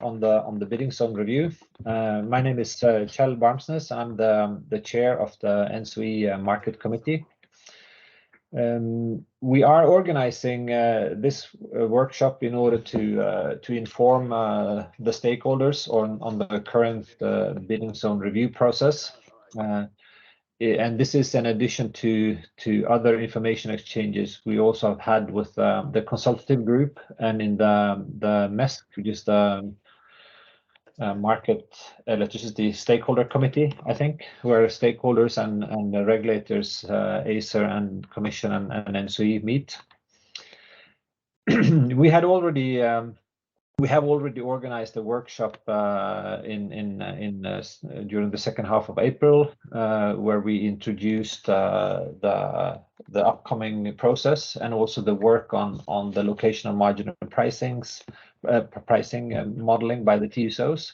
on the bidding zone review. My name is Kjell Barmsnes. I'm the chair of the ENTSO-E Market Committee. We are organizing this workshop in order to inform the stakeholders on the current bidding zone review process. And this is in addition to other information exchanges we also have had with the consultative group and in the MESC, which is the Market Electricity Stakeholder Committee, I think, where stakeholders and the regulators, ACER and Commission and ENTSO-E meet. We have already organized a workshop during the second half of April, where we introduced the upcoming process and also the work on the locational marginal pricing modeling by the TSOs.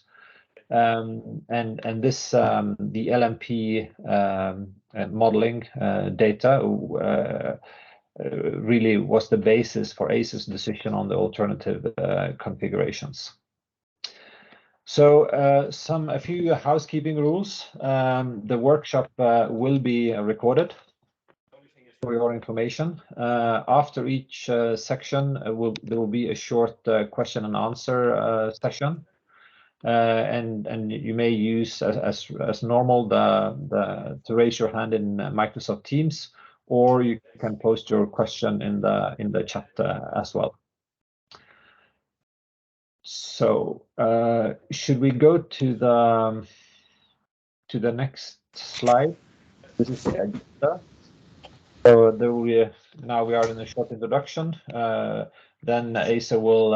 And this the LMP modeling data really was the basis for ACER's decision on the alternative configurations. So a few housekeeping rules. The workshop will be recorded for your information. After each section, there will be a short question and answer session. And you may use as normal to raise your hand in Microsoft Teams, or you can post your question in the chat as well. So should we go to the next slide? This is the agenda. So now we are in a short introduction. Then ACER will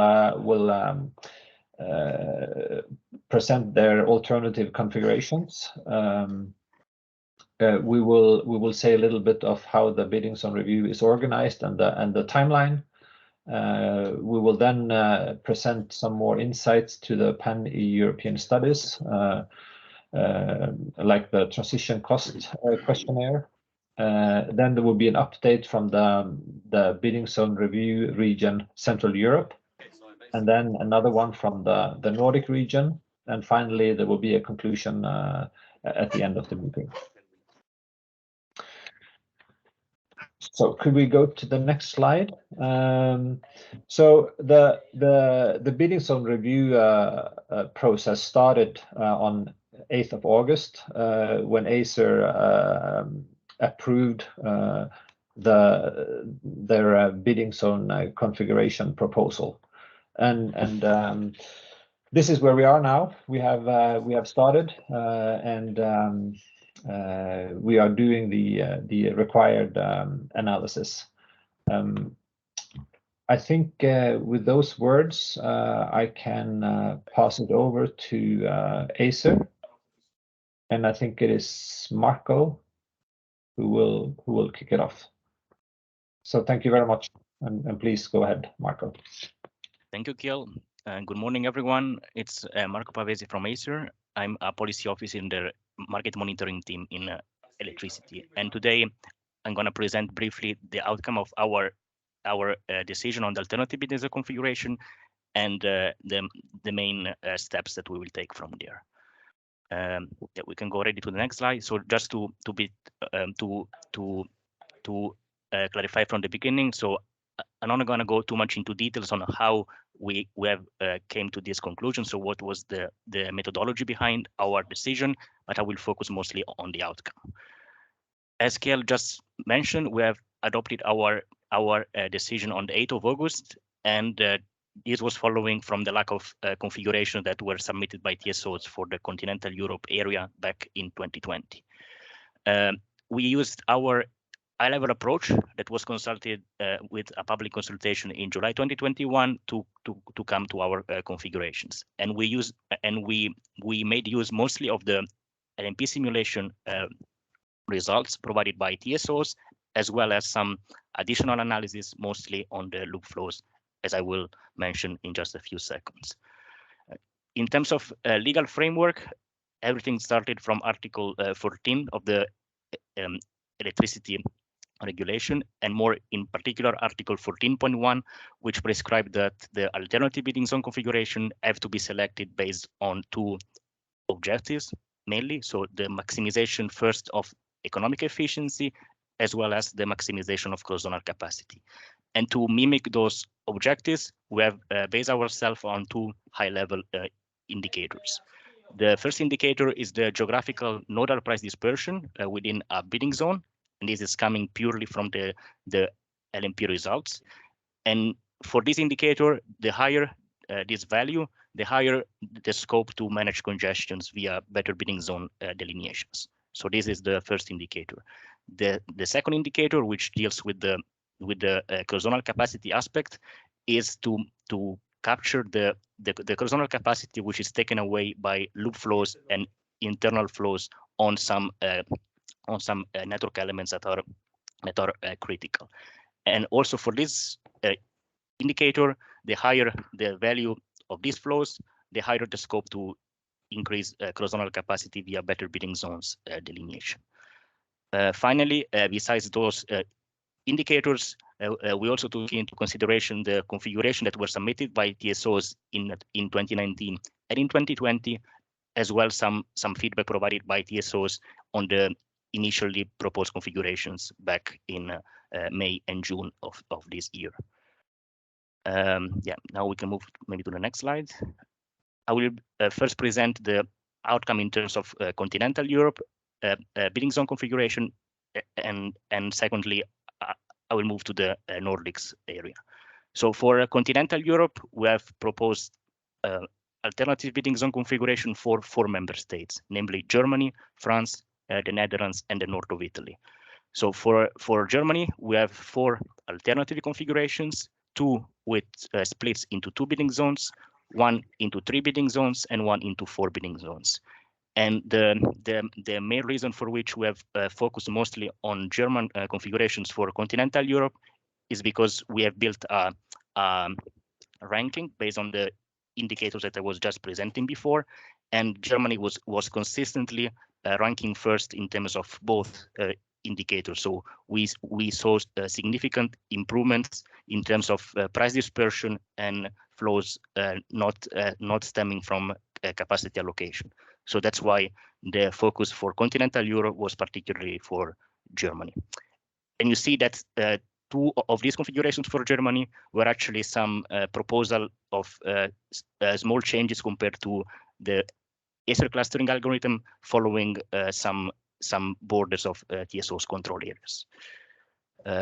present their alternative configurations. We will say a little bit of how the bidding zone review is organized and the timeline. We will then present some more insights to the pan-European studies, like the transition cost questionnaire. Then there will be an update from the bidding zone review region, Central Europe, and then another one from the Nordic region. And finally, there will be a conclusion at the end of the meeting. So could we go to the next slide? So the bidding zone review process started on 8th of August when ACER approved their bidding zone configuration proposal. And this is where we are now. We have started and we are doing the required analysis. I think with those words, I can pass it over to ACER, and I think it is Marco who will kick it off. So thank you very much, and please go ahead, Marco. Thank you, Kjell. Good morning, everyone. It's Marco Pavesi from ACER. I'm a policy officer in the market monitoring team in electricity. And today I'm going to present briefly the outcome of our decision on the alternative bidding zone configuration and the main steps that we will take from there. Yeah, we can go ready to the next slide. So just to clarify from the beginning. So I'm not going to go too much into details on how we have came to this conclusion. So what was the methodology behind our decision, but I will focus mostly on the outcome. As Kjell just mentioned, we have adopted our decision on the 8th of August, and this was following from the lack of configuration that were submitted by TSOs for the continental Europe area back in 2020. We used our high-level approach that was consulted with a public consultation in July 2021 to come to our configurations, and we made use mostly of the LMP simulation results provided by TSOs, as well as some additional analysis, mostly on the loop flows, as I will mention in just a few seconds. In terms of legal framework, everything started from Article 14 of the Electricity regulation, and more in particular Article 14.1, which prescribed that the alternative bidding zone configuration have to be selected based on two objectives mainly. So the maximization first of economic efficiency, as well as the maximization of cross-zonal capacity. And to mimic those objectives, we have based ourselves on two high-level indicators. The first indicator is the geographical nodal price dispersion within a bidding zone, and this is coming purely from the LMP results. And for this indicator, the higher this value, the higher the scope to manage congestions via better bidding zone delineations. So this is the first indicator. The second indicator, which deals with the cross-zonal capacity aspect, is to capture the cross-zonal capacity which is taken away by loop flows and internal flows on some network elements that are critical. And also for this indicator, the higher the value of these flows, the higher the scope to increase cross-zonal capacity via better bidding zones delineation. Finally, besides those indicators, we also took into consideration the configuration that were submitted by TSOs in 2019 and in 2020, as well some feedback provided by TSOs on the initially proposed configurations back in May and June of this year. Yeah, now we can move maybe to the next slide. I will first present the outcome in terms of continental Europe bidding zone configuration, and secondly, I will move to the Nordics area. So for continental Europe, we have proposed alternative bidding zone configuration for 4 member states, namely Germany, France, the Netherlands, and the north of Italy. So for Germany, we have 4 alternative configurations, 2 with splits into 2 bidding zones, 1 into 3 bidding zones, and 1 into 4 bidding zones. And the main reason for which we have focused mostly on German configurations for continental Europe is because we have built a ranking based on the indicators that I was just presenting before, and Germany was consistently ranking first in terms of both indicators. So we saw significant improvements in terms of price dispersion and flows not stemming from capacity allocation. So that's why the focus for continental Europe was particularly for Germany. And you see that 2 of these configurations for Germany were actually some proposal of small changes compared to the Acer clustering algorithm, following some borders of TSO's control areas.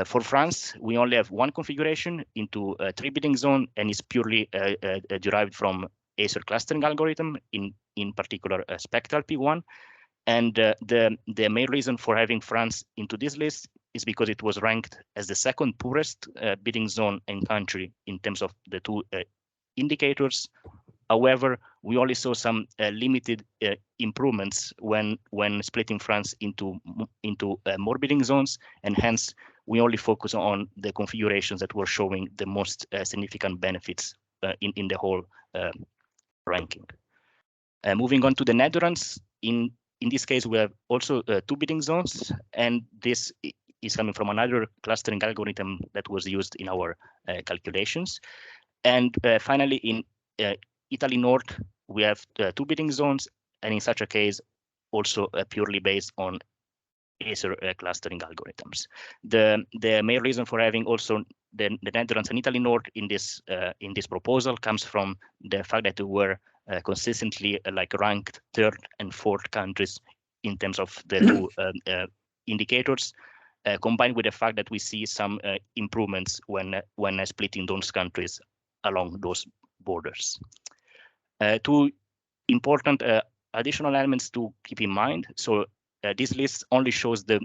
For France, we only have 1 configuration into a 3 bidding zone, and is purely derived from Acer clustering algorithm, in particular spectral P1. And the main reason for having France into this list is because it was ranked as the 2nd poorest bidding zone and country in terms of the 2 indicators. However, we only saw some limited improvements when splitting France into more bidding zones, and hence we only focus on the configurations that were showing the most significant benefits in the whole ranking. Moving on to the Netherlands, in this case we have also 2 bidding zones, and this is coming from another clustering algorithm that was used in our calculations. And finally, in Italy North, we have 2 bidding zones, and in such a case, also purely based on Acer clustering algorithms. The main reason for having also the Netherlands and Italy North in this proposal comes from the fact that we were consistently ranked 3rd and 4th countries in terms of the 2 indicators, combined with the fact that we see some improvements when splitting those countries along those borders. 2 important additional elements to keep in mind. So this list only shows the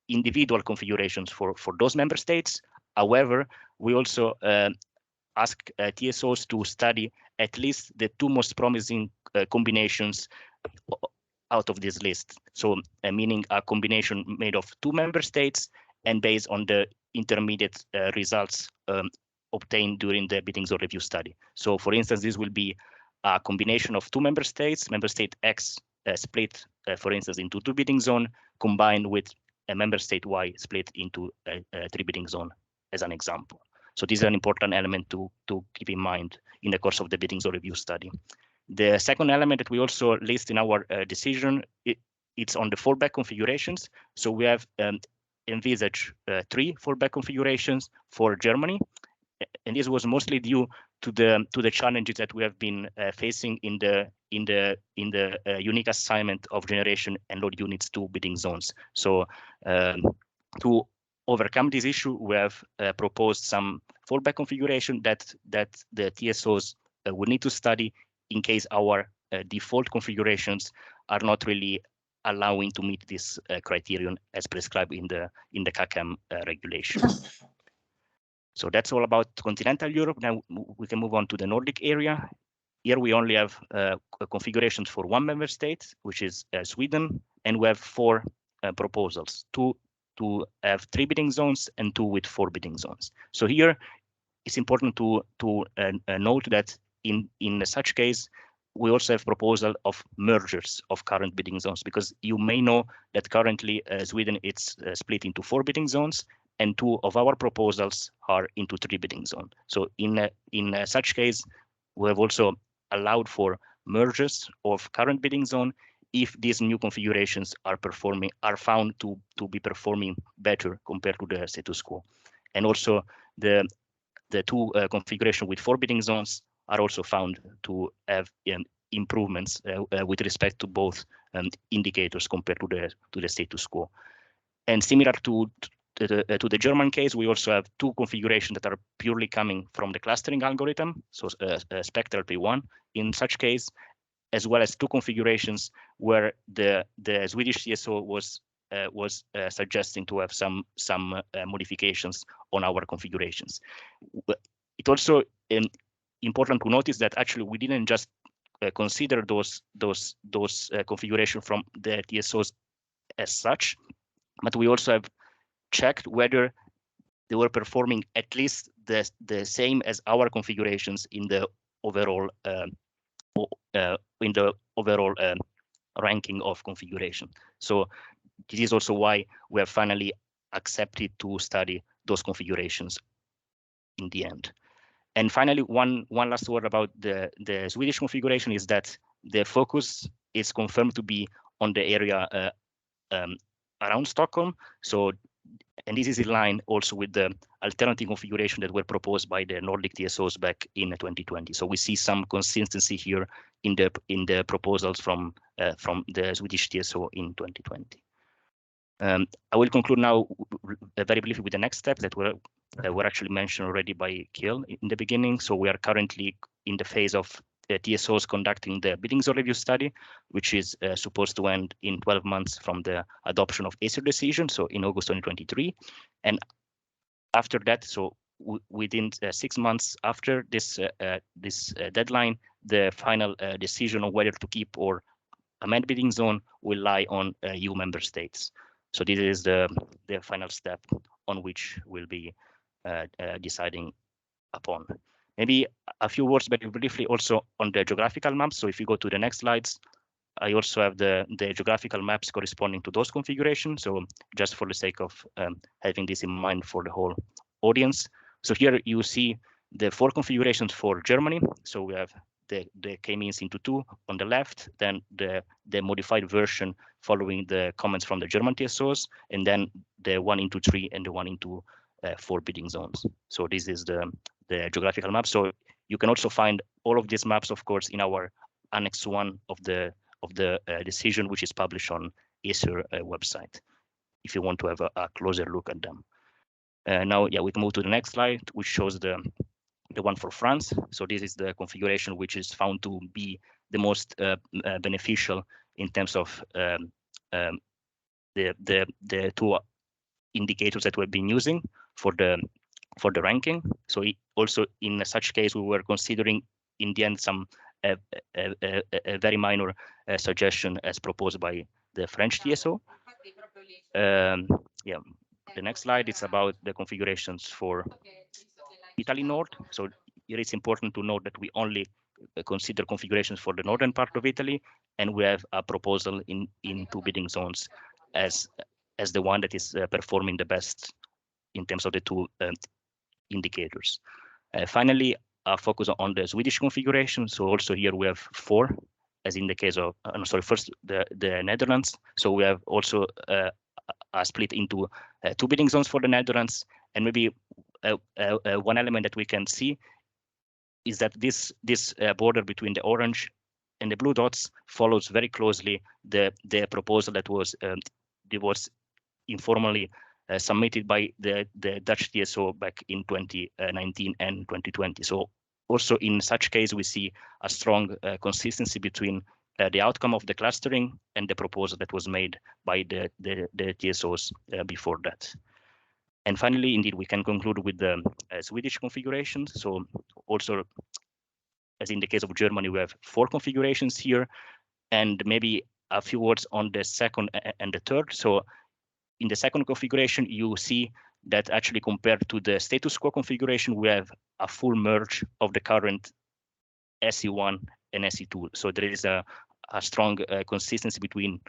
individual configurations for those member states. However, we also ask TSOs to study at least the 2 most promising combinations out of this list. So meaning a combination made of 2 member states and based on the intermediate results obtained during the bidding zone review study. So for instance, this will be a combination of 2 member states, member state X split, for instance, into 2 bidding zone, combined with a member state-wide split into a 3 bidding zone as an example. So this is an important element to keep in mind in the course of the bidding zone review study. The second element that we also list in our decision, it's on the fallback configurations. So we have envisaged 3 fallback configurations for Germany, and this was mostly due to the challenges that we have been facing in the unique assignment of generation and load units to bidding zones. So to overcome this issue, we have proposed some fallback configuration that the TSOs would need to study in case our default configurations are not really allowing to meet this criterion as prescribed in the CACM regulation. So that's all about continental Europe. Now we can move on to the Nordic area. Here we only have configurations for 1 member state, which is Sweden, and we have 4 proposals, 2 to have 3 bidding zones and 2 with 4 bidding zones. So here it's important to note that in such case, we also have proposal of mergers of current bidding zones, because you may know that currently Sweden it's split into 4 bidding zones, and 2 of our proposals are into 3 bidding zones. So in such case, we have also allowed for mergers of current bidding zone if these new configurations are found to be performing better compared to the status quo. And also the 2 configuration with 4 bidding zones are also found to have improvements with respect to both indicators compared to the status quo. And similar to the German case, we also have 2 configurations that are purely coming from the clustering algorithm, so spectral P1 in such case, as well as 2 configurations where the Swedish CSO was suggesting to have some modifications on our configurations. It also important to notice that actually we didn't just consider those configurations from the TSOs as such, but we also have checked whether they were performing at least the same as our configurations in the overall ranking of configuration. So this is also why we have finally accepted to study those configurations in the end. And finally, one last word about the Swedish configuration is that the focus is confirmed to be on the area around Stockholm. So, and this is in line also with the alternative configuration that were proposed by the Nordic TSOs back in 2020. So we see some consistency here in the proposals from the Swedish TSO in 2020. I will conclude now very briefly with the next step that were actually mentioned already by Kiel in the beginning. So we are currently in the phase of TSOs conducting the bidding zone review study, which is supposed to end in 12 months from the adoption of ACER decision, so in August 2023. And after that, so within 6 months after this deadline, the final decision on whether to keep or amend bidding zone will lie on EU member states. So this is the final step on which we'll be deciding upon. Maybe a few words very briefly also on the geographical maps. So if you go to the next slides, I also have the geographical maps corresponding to those configurations. So just for the sake of having this in mind for the whole audience. So here you see the 4 configurations for Germany. So we have the K-means into 2 on the left, then the modified version following the comments from the German TSOs, and then the 1 into 3 and the 1 into 4 bidding zones. So this is the geographical map. So you can also find all of these maps, of course, in our Annex 1 of the decision, which is published on ACER website, if you want to have a closer look at them. Now, yeah, we can move to the next slide, which shows the one for France. So this is the configuration which is found to be the most beneficial in terms of the 2 indicators that we've been using for the ranking. So also in such case, we were considering in the end some a very minor suggestion as proposed by the French TSO. Yeah, the next slide is about the configurations for Italy North. So here it's important to note that we only consider configurations for the northern part of Italy, and we have a proposal in 2 bidding zones as as the one that is performing the best in terms of the two indicators. Finally, I'll focus on the Swedish configuration. So also here we have 4, as in the case of, first the Netherlands. So we have also split into 2 bidding zones for the Netherlands. And maybe one element that we can see is that this border between the orange and the blue dots follows very closely the proposal that was informally submitted by the Dutch TSO back in 2019 and 2020. So also in such case, we see a strong consistency between the outcome of the clustering and the proposal that was made by the TSOs before that. And finally, indeed, we can conclude with the Swedish configuration. So also, as in the case of Germany, we have 4 configurations here, and maybe a few words on the second and the third. So in the second configuration, you see that actually compared to the status quo configuration, we have a full merge of the current SE1 and SE2. So there is a strong consistency between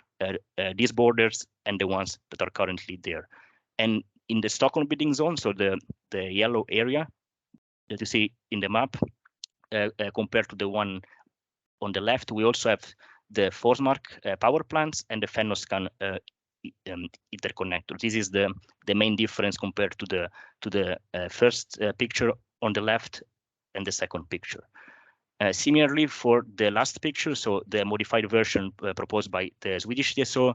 these borders and the ones that are currently there. And in the Stockholm bidding zone, so the yellow area that you see in the map, compared to the one on the left, we also have the Forsmark power plants and the Fennoskan interconnector. This is the main difference compared to the first picture on the left and the second picture. Similarly, for the last picture, so the modified version proposed by the Swedish TSO,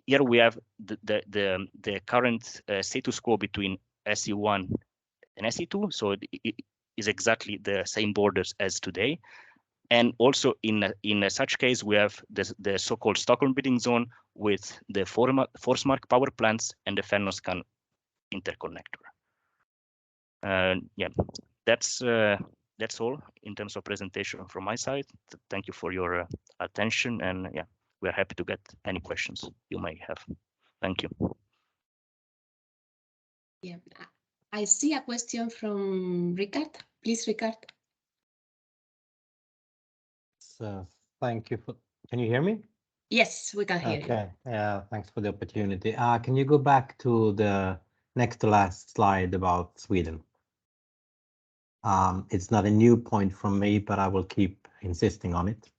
here we have the current status quo between SE1 and SE2. So it is exactly the same borders as today. And also in such case, we have the so-called Stockholm bidding zone with the Forsmark power plants and the Fennoskan interconnector. Yeah, that's all in terms of presentation from my side. Thank you for your attention, and yeah, we're happy to get any questions you may have. Thank you. Yeah, I see a question from Ricard. Please, Ricard. So thank you for, can you hear me? Yes, we can hear you. Okay, yeah, thanks for the opportunity. Can you go back to the next to last slide about Sweden? It's not a new point from me, but I will keep insisting on it.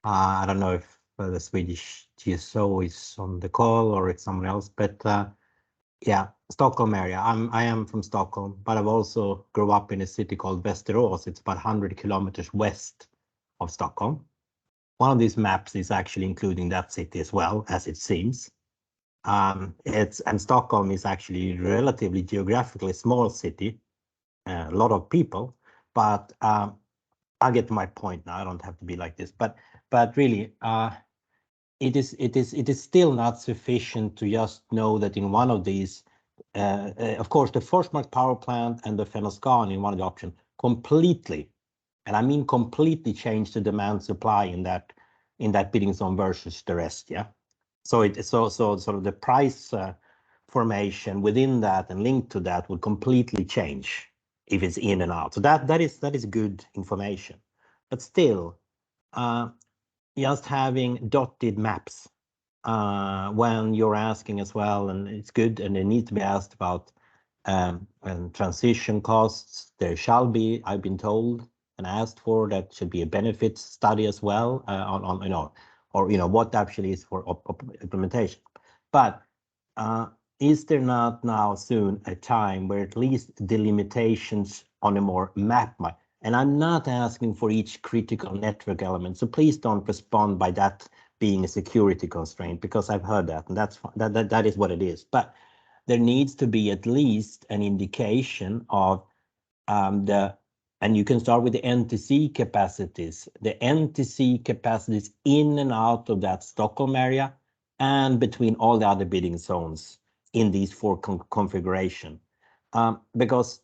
I don't know if the Swedish TSO is on the call or it's someone else, but yeah, Stockholm area. I am from Stockholm, but I've also grew up in a city called Västerås. It's about 100 kilometers west of Stockholm. One of these maps is actually including that city as well, as it seems. And Stockholm is actually relatively geographically small city, a lot of people, but I'll get to my point now. I don't have to be like this, but really, it is still not sufficient to just know that in one of these, of course, the Forsmark power plant and the Fennoskan in one of the options completely, and I mean completely, change the demand supply in that bidding zone versus the rest. Yeah, so sort of the price formation within that and linked to that would completely change if it's in and out. So that is good information, but still, just having dotted maps when you're asking as well, and it's good, and they need to be asked about and transition costs. There shall be, I've been told and asked for, that should be a benefits study as well on what actually is for implementation. But is there not now soon a time where at least the limitations on a more map, and I'm not asking for each critical network element, so please don't respond by that being a security constraint, because I've heard that, and that's that is what it is. But there needs to be at least an indication of and you can start with the NTC capacities. The NTC capacities in and out of that Stockholm area and between all the other bidding zones in these 4 configuration, because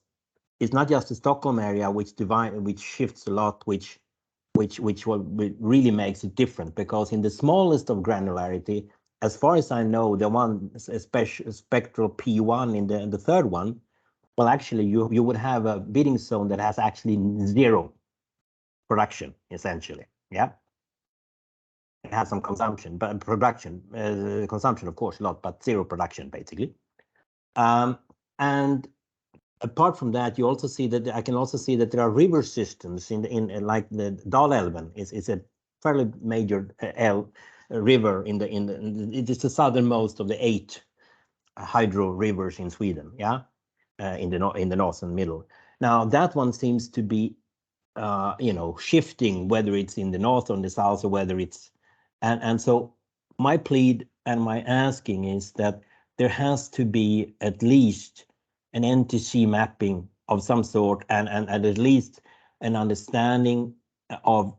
it's not just the Stockholm area which shifts a lot, which really makes it different, because in the smallest of granularity, as far as I know, the one spectral P1 in the third one, well, actually you would have a bidding zone that has actually 0 production essentially. Yeah. have some consumption, but production, consumption, of course, a lot, but zero production, basically. And apart from that, you also see that I can also see that there are river systems in like the Dalälven is a fairly major river it is the southernmost of the 8 hydro rivers in Sweden, yeah, in the north and middle. Now that one seems to be shifting, whether it's in the north or in the south, or whether it's and so my plea and my asking is that there has to be at least an ENTSO-E mapping of some sort, and at least an understanding of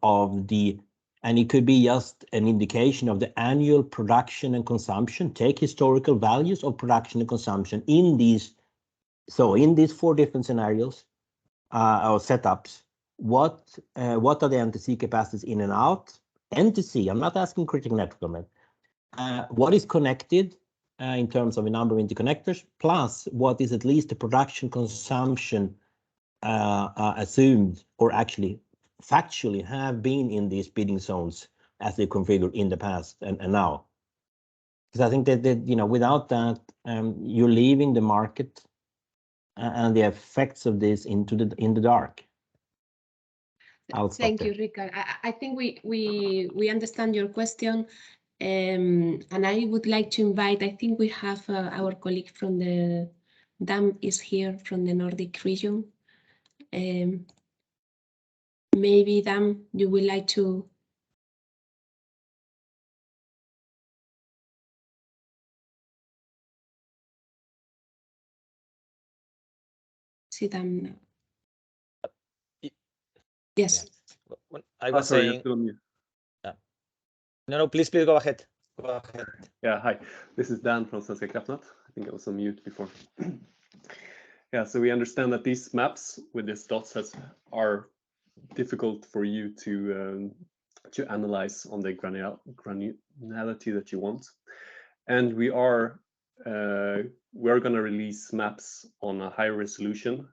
the, and it could be just an indication of the annual production and consumption. Take historical values of production and consumption in these 4 different scenarios or setups. What are the ENTSO-E capacities in and out? ENTSO-E, I'm not asking critical network. What is connected in terms of a number of interconnectors, plus what is at least the production consumption assumed or actually factually have been in these bidding zones as they configured in the past and now. Because I think that without that, you're leaving the market and the effects of this in the dark. Thank you, Rickard. I think we understand your question, and I would like to invite, I think we have our colleague from the DAM is here from the Nordic region. Maybe DAM, you would like to. See DAM now. Yes. I was saying. No, please go ahead. Go ahead. Yeah, hi. This is Dan from Svenska Kraftnät. I think I was on mute before. Yeah, so we understand that these maps with these dots are difficult for you to analyze on the granularity that you want, and we are going to release maps on a high resolution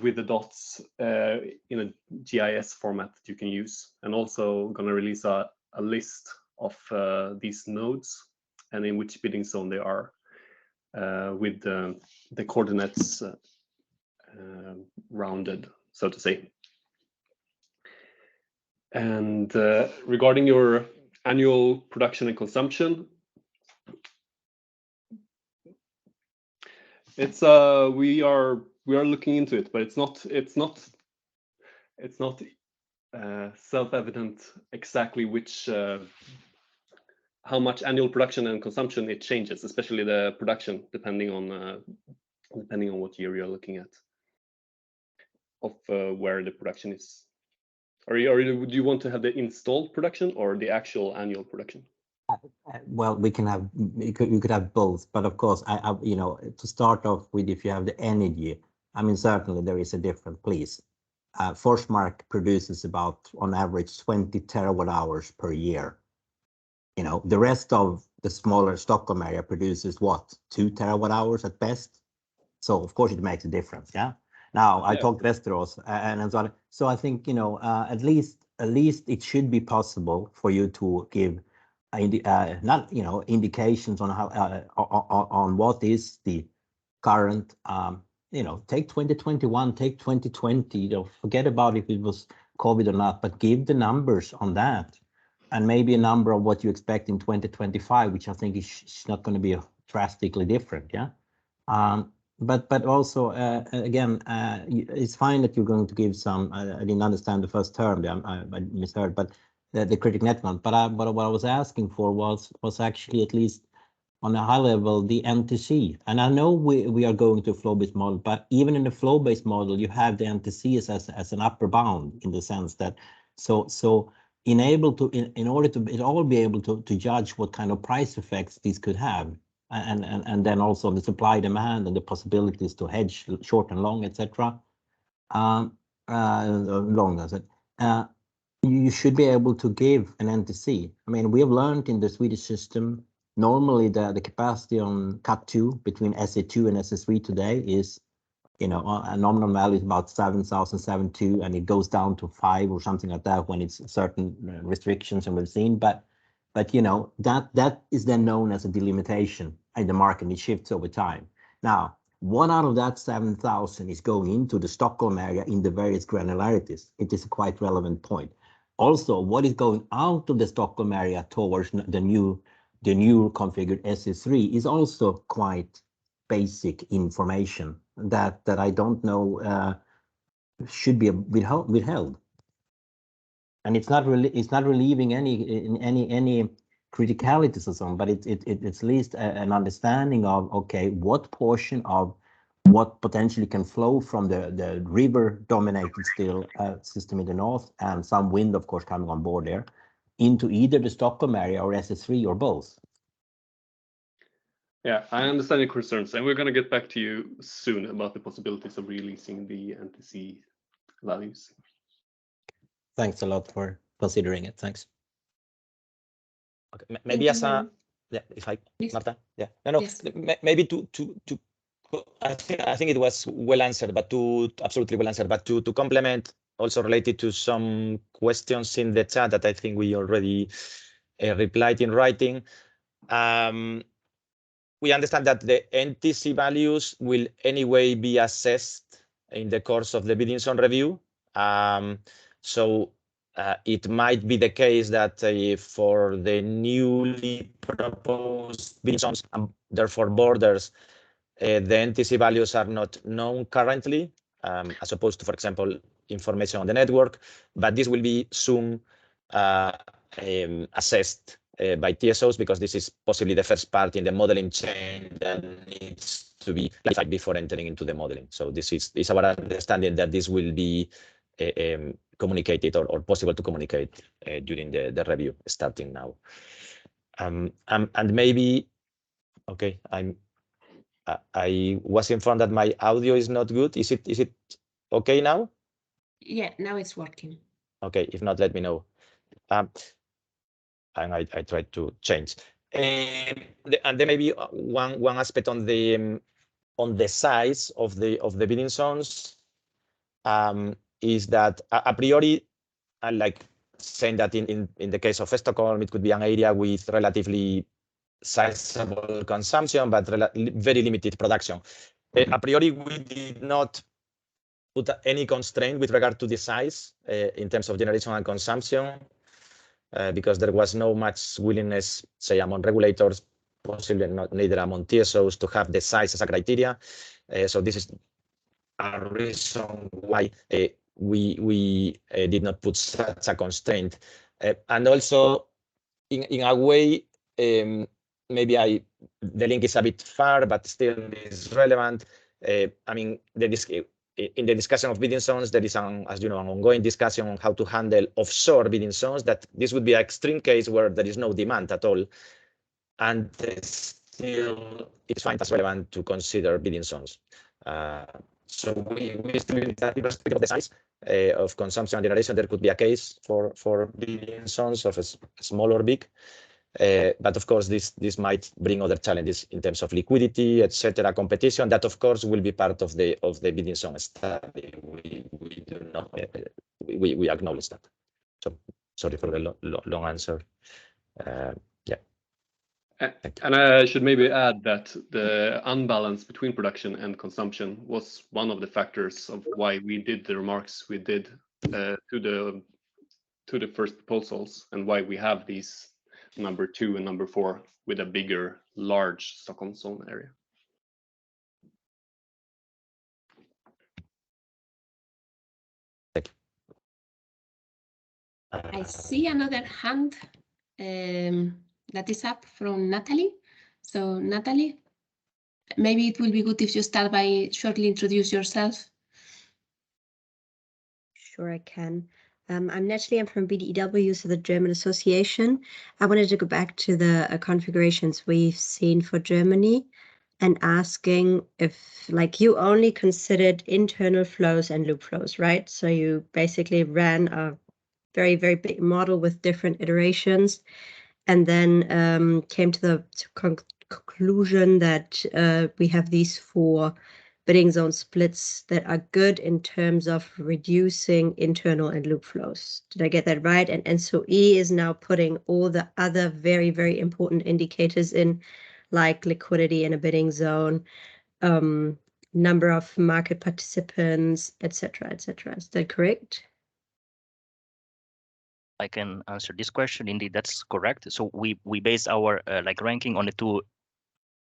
with the dots in a GIS format that you can use, and also going to release a list of these nodes and in which bidding zone they are with the coordinates rounded, so to say. And regarding your annual production and consumption, it's we are looking into it, but it's not self-evident exactly which how much annual production and consumption it changes, especially the production, depending on what year you're looking at, of where the production is. Or do you want to have the installed production or the actual annual production? Well, we can have, you could have both, but of course, I to start off with, if you have the energy, I mean, certainly there is a difference, please. Forsmark produces about, on average, 20 terawatt hours per year. The rest of the smaller Stockholm area produces what, 2 terawatt hours at best? So of course it makes a difference, yeah? Now, I talked Västerås and so on. So I think, at least it should be possible for you to give indications on how on what is the current take 2021, take 2020, forget about if it was COVID or not, but give the numbers on that, and maybe a number of what you expect in 2025, which I think is not going to be drastically different, yeah. But also again, it's fine that you're going to give some. I didn't understand the first term. I misheard, but the critical net one. But what I was asking for was actually, at least on a high level, the ENTSO-E. And I know we are going to a flow-based model, but even in the flow-based model, you have the ENTSO-E as an upper bound, in the sense that so in order to it all be able to judge what kind of price effects these could have. And then also the supply demand and the possibilities to hedge short and long, etc. You should be able to give an ENTSO-E. I mean, we have learned in the Swedish system, normally the capacity on Cat2 between SA2 and SA3 today is you know, a nominal value is about 7,072, and it goes down to 5 or something like that when it's certain restrictions, and we've seen. But you know, that is then known as a delimitation in the market. It shifts over time. Now, what out of that 7,000 is going into the Stockholm area in the various granularities? It is a quite relevant point. Also, what is going out of the Stockholm area towards the new configured SS3 is also quite basic information that I don't know should be withheld. And it's not relieving any criticalities or something, but it's at least an understanding of, okay, what portion of what potentially can flow from the river dominated still system in the north, and some wind, of course, coming on board there, into either the Stockholm area or SS3 or both. Yeah, I understand your concerns, and we're going to get back to you soon about the possibilities of releasing the NTC values. Thanks a lot for considering it. Thanks. Okay, maybe Thank as you, a Martin. yeah, if I Please. Marta, yeah, no, Yes. maybe to I think it was well answered, but absolutely well answered. But to complement, also related to some questions in the chat that I think we already replied in writing. We understand that the NTC values will anyway be assessed in the course of the bidding zone review. So it might be the case that for the newly proposed bidding zones and therefore borders, the NTC values are not known currently, as opposed to, for example, information on the network, but this will be soon assessed by TSOs, because this is possibly the first part in the modeling chain that needs to be clarified before entering into the modeling. So this is our understanding that this will be communicated or possible to communicate during the review starting now. And maybe, okay, I was informed that my audio is not good. Is it okay now? Yeah, now it's working. Okay, if not, let me know. And I tried to change. And then maybe one aspect on the size of the bidding zones is that a priori, like saying that in the case of Stockholm, it could be an area with relatively sizable consumption, but very limited production. A priori, we did not put any constraint with regard to the size in terms of generation and consumption, because there was no much willingness, say, among regulators, possibly not neither among TSOs, to have the size as a criteria. So this is a reason why we did not put such a constraint. And also, in a way, maybe the link is a bit far, but still is relevant. I mean, in the discussion of bidding zones, there is, as you know, an ongoing discussion on how to handle offshore bidding zones. That this would be an extreme case where there is no demand at all, and still it's fine as relevant to consider bidding zones. So we still need that irrespective of the size of consumption and generation. There could be a case for bidding zones of a small or big. But of course, this might bring other challenges in terms of liquidity, etc., competition. That of course will be part of the bidding zone study. We do not we acknowledge that. So sorry for the long answer. Yeah. And I should maybe add that the unbalance between production and consumption was one of the factors of why we did the remarks we did to the first proposals, and why we have these number 2 and number 4 with a bigger, large Stockholm zone area. Thank you. I see another hand that is up from Natalie. So Natalie, maybe it will be good if you start by shortly introduce yourself. Sure, I can. I'm Natalie, I'm from BDEW, so the German Association. I wanted to go back to the configurations we've seen for Germany and asking if, like, you only considered internal flows and loop flows, right? So you basically ran a very, very big model with different iterations, and then came to the conclusion that we have these 4 bidding zone splits that are good in terms of reducing internal and loop flows. Did I get that right? And ENTSO-E is now putting all the other very, very important indicators in, like liquidity in a bidding zone, number of market participants, etc., etc. Is that correct? I can answer this question. Indeed, that's correct. So we base our like ranking on the two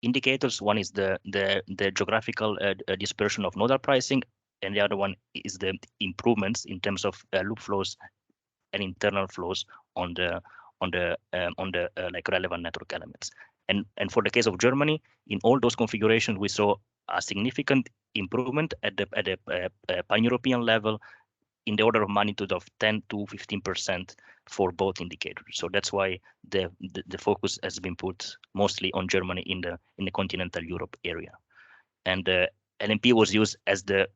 indicators. One is the geographical dispersion of nodal pricing, and the other one is the improvements in terms of loop flows and internal flows on the like relevant network elements. And for the case of Germany, in all those configurations, we saw a significant improvement at the pan-European level, in the order of magnitude of 10 to 15% for both indicators. So that's why the focus has been put mostly on Germany in the continental Europe area. And LMP was used as the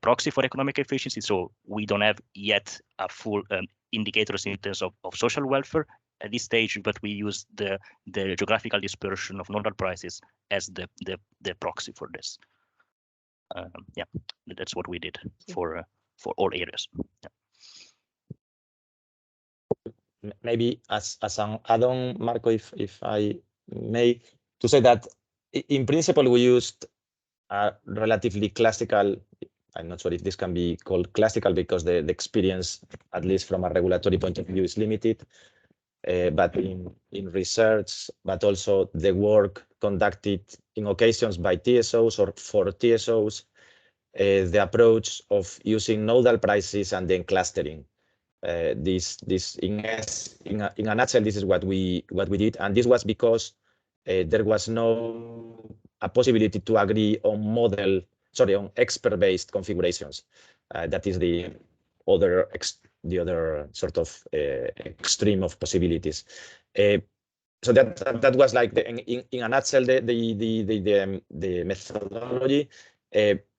proxy for economic efficiency. So we don't have yet a full indicators in terms of social welfare at this stage, but we use the geographical dispersion of nodal prices as the proxy for this. Yeah, that's what we did for all areas. Yeah. Maybe as an add-on, Marco, if I may, to say that in principle we used a relatively classical, I'm not sure if this can be called classical because the experience, at least from a regulatory point of view, is limited, but in research, but also the work conducted in occasions by TSOs or for TSOs, the approach of using nodal prices and then clustering. This in a nutshell, this is what we did, and this was because there was no a possibility to agree on on expert-based configurations. That is the other sort of extreme of possibilities. So that was like in a nutshell the methodology.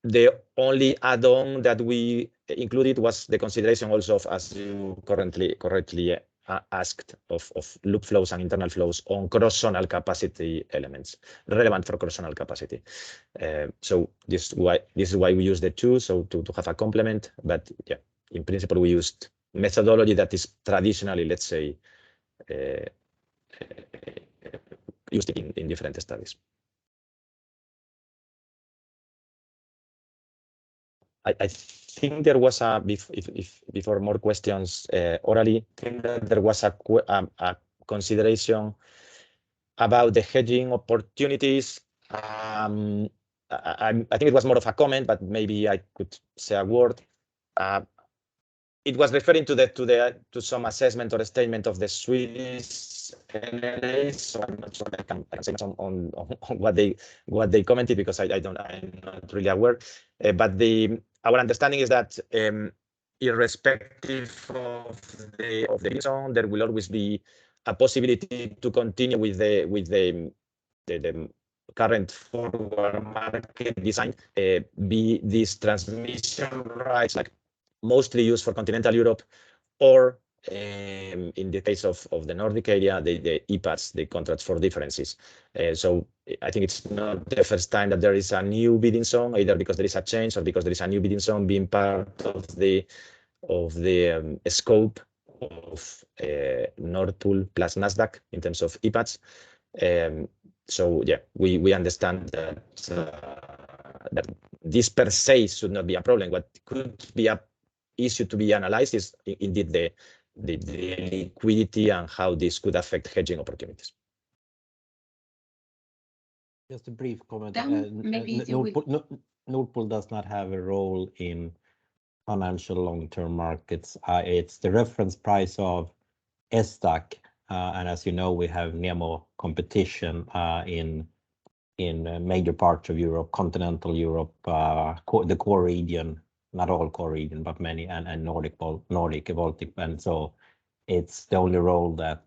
The only add-on that we included was the consideration also of, as you correctly asked, of loop flows and internal flows on cross-zonal capacity elements relevant for cross-zonal capacity. So this is why we use the two, so to have a complement. But yeah, in principle, we used methodology that is traditionally, let's say, used in different studies. I think there was before more questions orally, I think that there was a consideration about the hedging opportunities. I think it was more of a comment, but maybe I could say a word. It was referring to some assessment or a statement of the Swedish NLA, so I'm not sure I can say on what they commented because I'm not really aware. But our understanding is that irrespective of the reason, there will always be a possibility to continue with the current forward market design, be these transmission rights like mostly used for continental Europe, or in the case of the Nordic area, the EPADs, the contracts for differences. So I think it's not the first time that there is a new bidding zone, either because there is a change or because there is a new bidding zone being part of the scope of Nord Pool plus Nasdaq in terms of EPADs. So yeah, we understand that this per se should not be a problem. What could be a issue to be analyzed is indeed the liquidity and how this could affect hedging opportunities. Just a brief comment. Nord Pool does not have a role in financial long-term markets. It's the reference price of SDAC, and as you know, we have Nemo competition in major parts of Europe, continental Europe, the core region. Not all core region, but many, and Nordic, Baltic, and so it's the only role that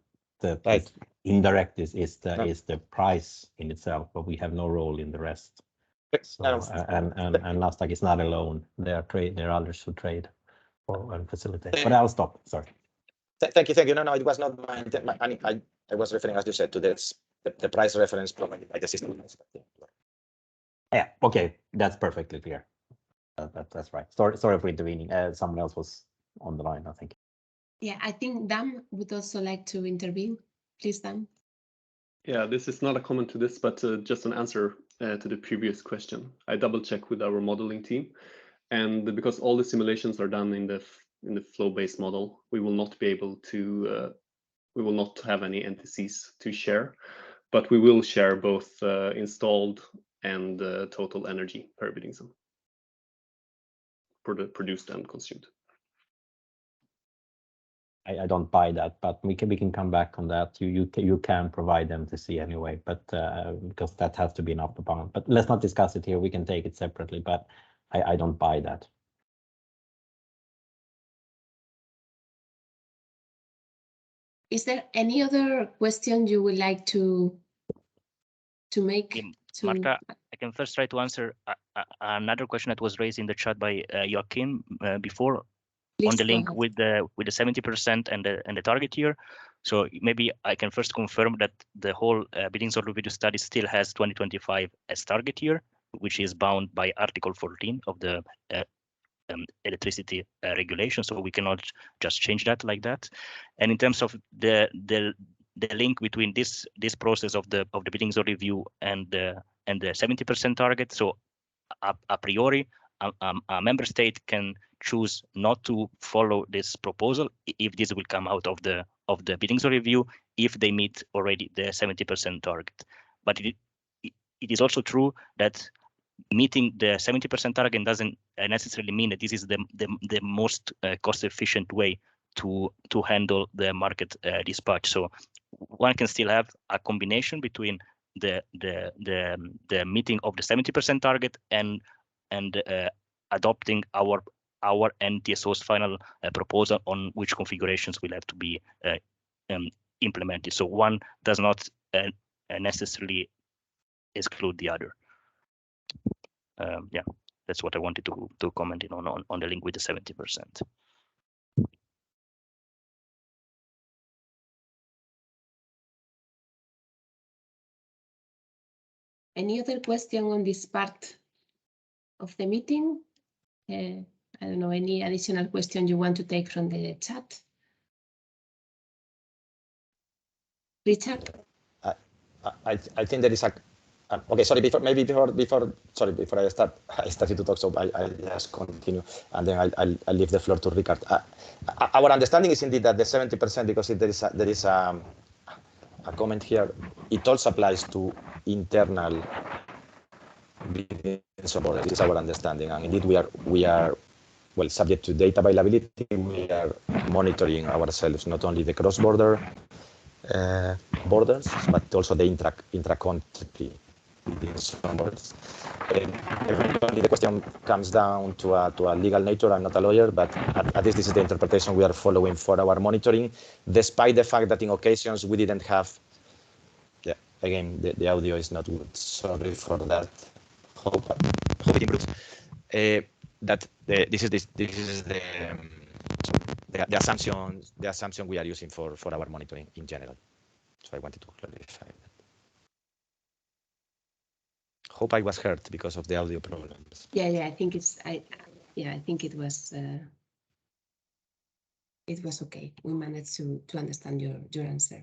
right. Indirect is the price in itself, but we have no role in the rest. So, and Nasdaq is not alone. There are others who trade and facilitate. But I'll stop. Sorry. Thank you. No, it was not my intent. I was referring, as you said, to the price reference provided by the system. Yeah, okay, that's perfectly clear. That's right. Sorry for intervening. Someone else was on the line, I think. Yeah, I think Dan would also like to intervene. Please, Dan. Yeah, this is not a comment to this, but just an answer to the previous question. I double checked with our modeling team, and because all the simulations are done in the flow-based model, we will not be able to. We will not have any NTCs to share, but we will share both installed and total energy per bidding zone for the produced and consumed. I don't buy that, but we can come back on that. You can provide them to see anyway, but because that has to be an upper bound. But let's not discuss it here. We can take it separately, but I don't buy that. Is there any other question you would like to make? Marta, I can first try to answer another question that was raised in the chat by Joachim before. Please, on the link with the 70% and the target year. So maybe I can first confirm that the whole bidding zone review study still has 2025 as target year, which is bound by Article 14 of the electricity regulation. So we cannot just change that like that. And in terms of the link between this process of the bidding zone review and the 70% target. So a priori, a member state can choose not to follow this proposal if this will come out of the bidding zone review if they meet already the 70% target. But it is also true that meeting the 70% target doesn't necessarily mean that this is the most cost efficient way to handle the market dispatch. So one can still have a combination between the meeting of the 70% target and adopting our ENTSO-E's final proposal on which configurations will have to be implemented. So one does not necessarily exclude the other. Yeah, that's what I wanted to comment on the link with the 70%. Any other question on this part of the meeting? I don't know, any additional question you want to take from the chat? Richard? I think there is a okay, sorry, before I started to talk, so I just continue and then I'll leave the floor to Richard. Our understanding is indeed that the 70%, because there is a comment here, it also applies to internal bidding support. This is our understanding, and indeed we are well subject to data availability. We are monitoring ourselves not only the cross-border borders, but also the intra-country bidding supports. The question comes down to a legal nature. I'm not a lawyer, but at least this is the interpretation we are following for our monitoring, despite the fact that in occasions we didn't have. Yeah, again, the audio is not good. Sorry for that. Hope it improves. This is the assumption we are using for our monitoring in general. So I wanted to clarify that. Hope I was heard because of the audio problems. Yeah, I think it was okay. We managed to understand your answer.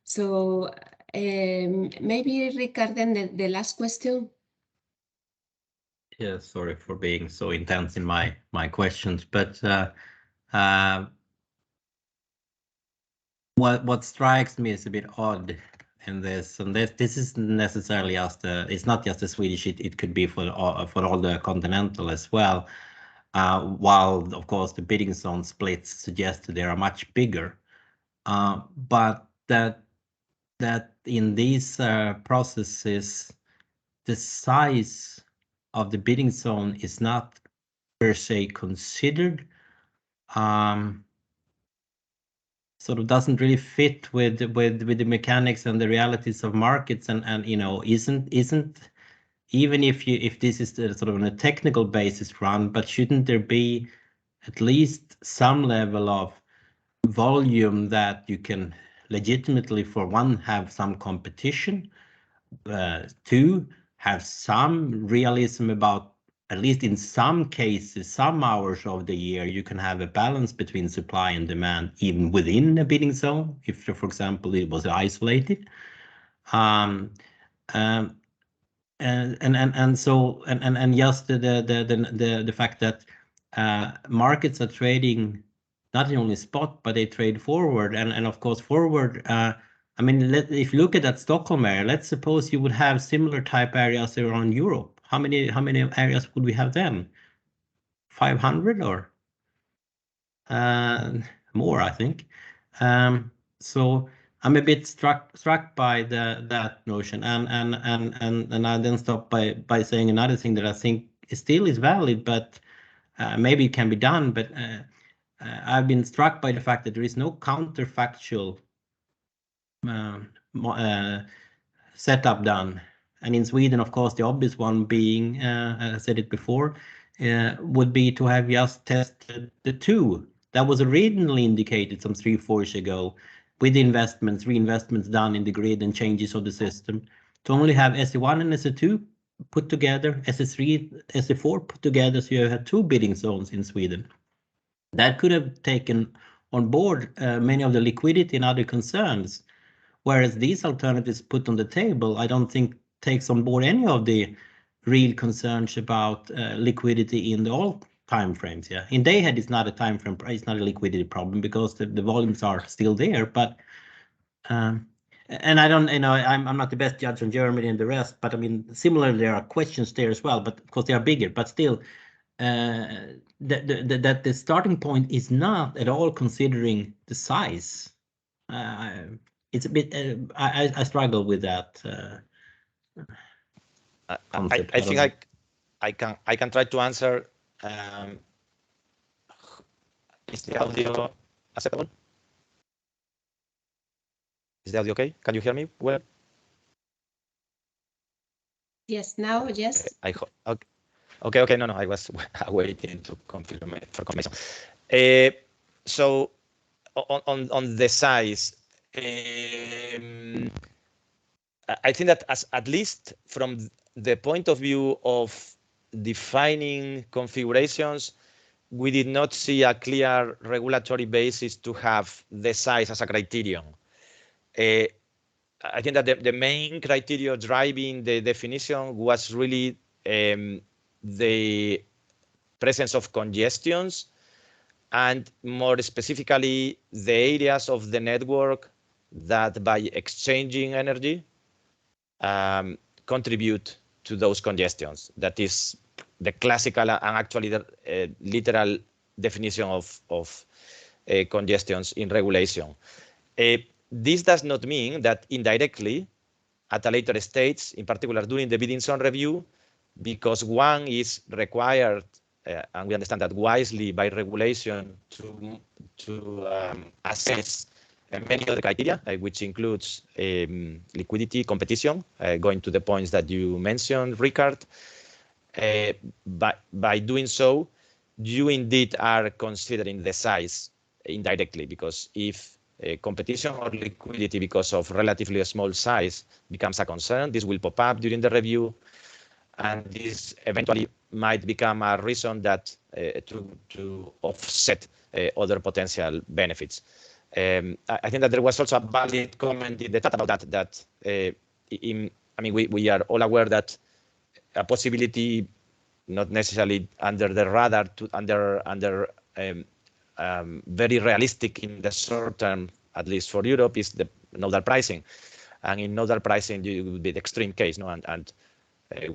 So maybe Ricard, then the last question. Yeah, sorry for being so intense in my questions, but what strikes me is a bit odd in this, and this isn't necessarily it's not just the Swedish, it could be for all the continental as well. While of course the bidding zone splits suggest that they are much bigger, but that in these processes, the size of the bidding zone is not per se considered. Sort of doesn't really fit with the mechanics and the realities of markets, and you know, isn't even if this is sort of on a technical basis run, but shouldn't there be at least some level of volume that you can legitimately, for one, have some competition, two, have some realism about, at least in some cases, some hours of the year, you can have a balance between supply and demand, even within a bidding zone, if, for example, it was isolated. And just the fact that markets are trading not only spot, but they trade forward, and of course forward. I mean, if you look at that Stockholm area, let's suppose you would have similar type areas around Europe. How many areas would we have then? 500 or more, I think. So I'm a bit struck by that notion, and I then stop by saying another thing that I think still is valid, but maybe it can be done. But I've been struck by the fact that there is no counterfactual setup done. And in Sweden, of course, the obvious one being, I said it before, would be to have just tested the two that was originally indicated some 3-4 years ago, with investments, reinvestments done in the grid and changes of the system, to only have SE1 and SE2 put together, SE3, SE4 put together, so you have 2 bidding zones in Sweden. That could have taken on board many of the liquidity and other concerns, whereas these alternatives put on the table, I don't think takes on board any of the real concerns about liquidity in all time frames. Yeah, in day ahead, it's not a time frame, it's not a liquidity problem because the volumes are still there. But and I don't, I'm not the best judge on Germany and the rest, but I mean, similarly, there are questions there as well, but of course they are bigger. But still, that the starting point is not at all considering the size. It's a bit. I struggle with that. I think I can try to answer. Is the audio acceptable? Is the audio okay? Can you hear me well? Yes, now, yes. I hope. Okay. No, I was waiting to confirm for confirmation. So on the size, I think that at least from the point of view of defining configurations, we did not see a clear regulatory basis to have the size as a criterion. I think that the main criteria driving the definition was really the presence of congestions, and more specifically, the areas of the network that by exchanging energy contribute to those congestions. That is the classical and actually the literal definition of congestions in regulation. This does not mean that indirectly, at a later stage, in particular during the bidding zone review, because one is required, and we understand that wisely by regulation, to assess many other criteria, which includes liquidity, competition, going to the points that you mentioned, Ricard. By doing so, you indeed are considering the size indirectly, because if competition or liquidity because of relatively small size becomes a concern, this will pop up during the review, and this eventually might become a reason that to offset other potential benefits. I think that there was also a valid comment in the chat about that. I mean, we are all aware that a possibility, not necessarily under the radar, very realistic in the short term, at least for Europe, is the nodal pricing. And in nodal pricing, it would be the extreme case, no? And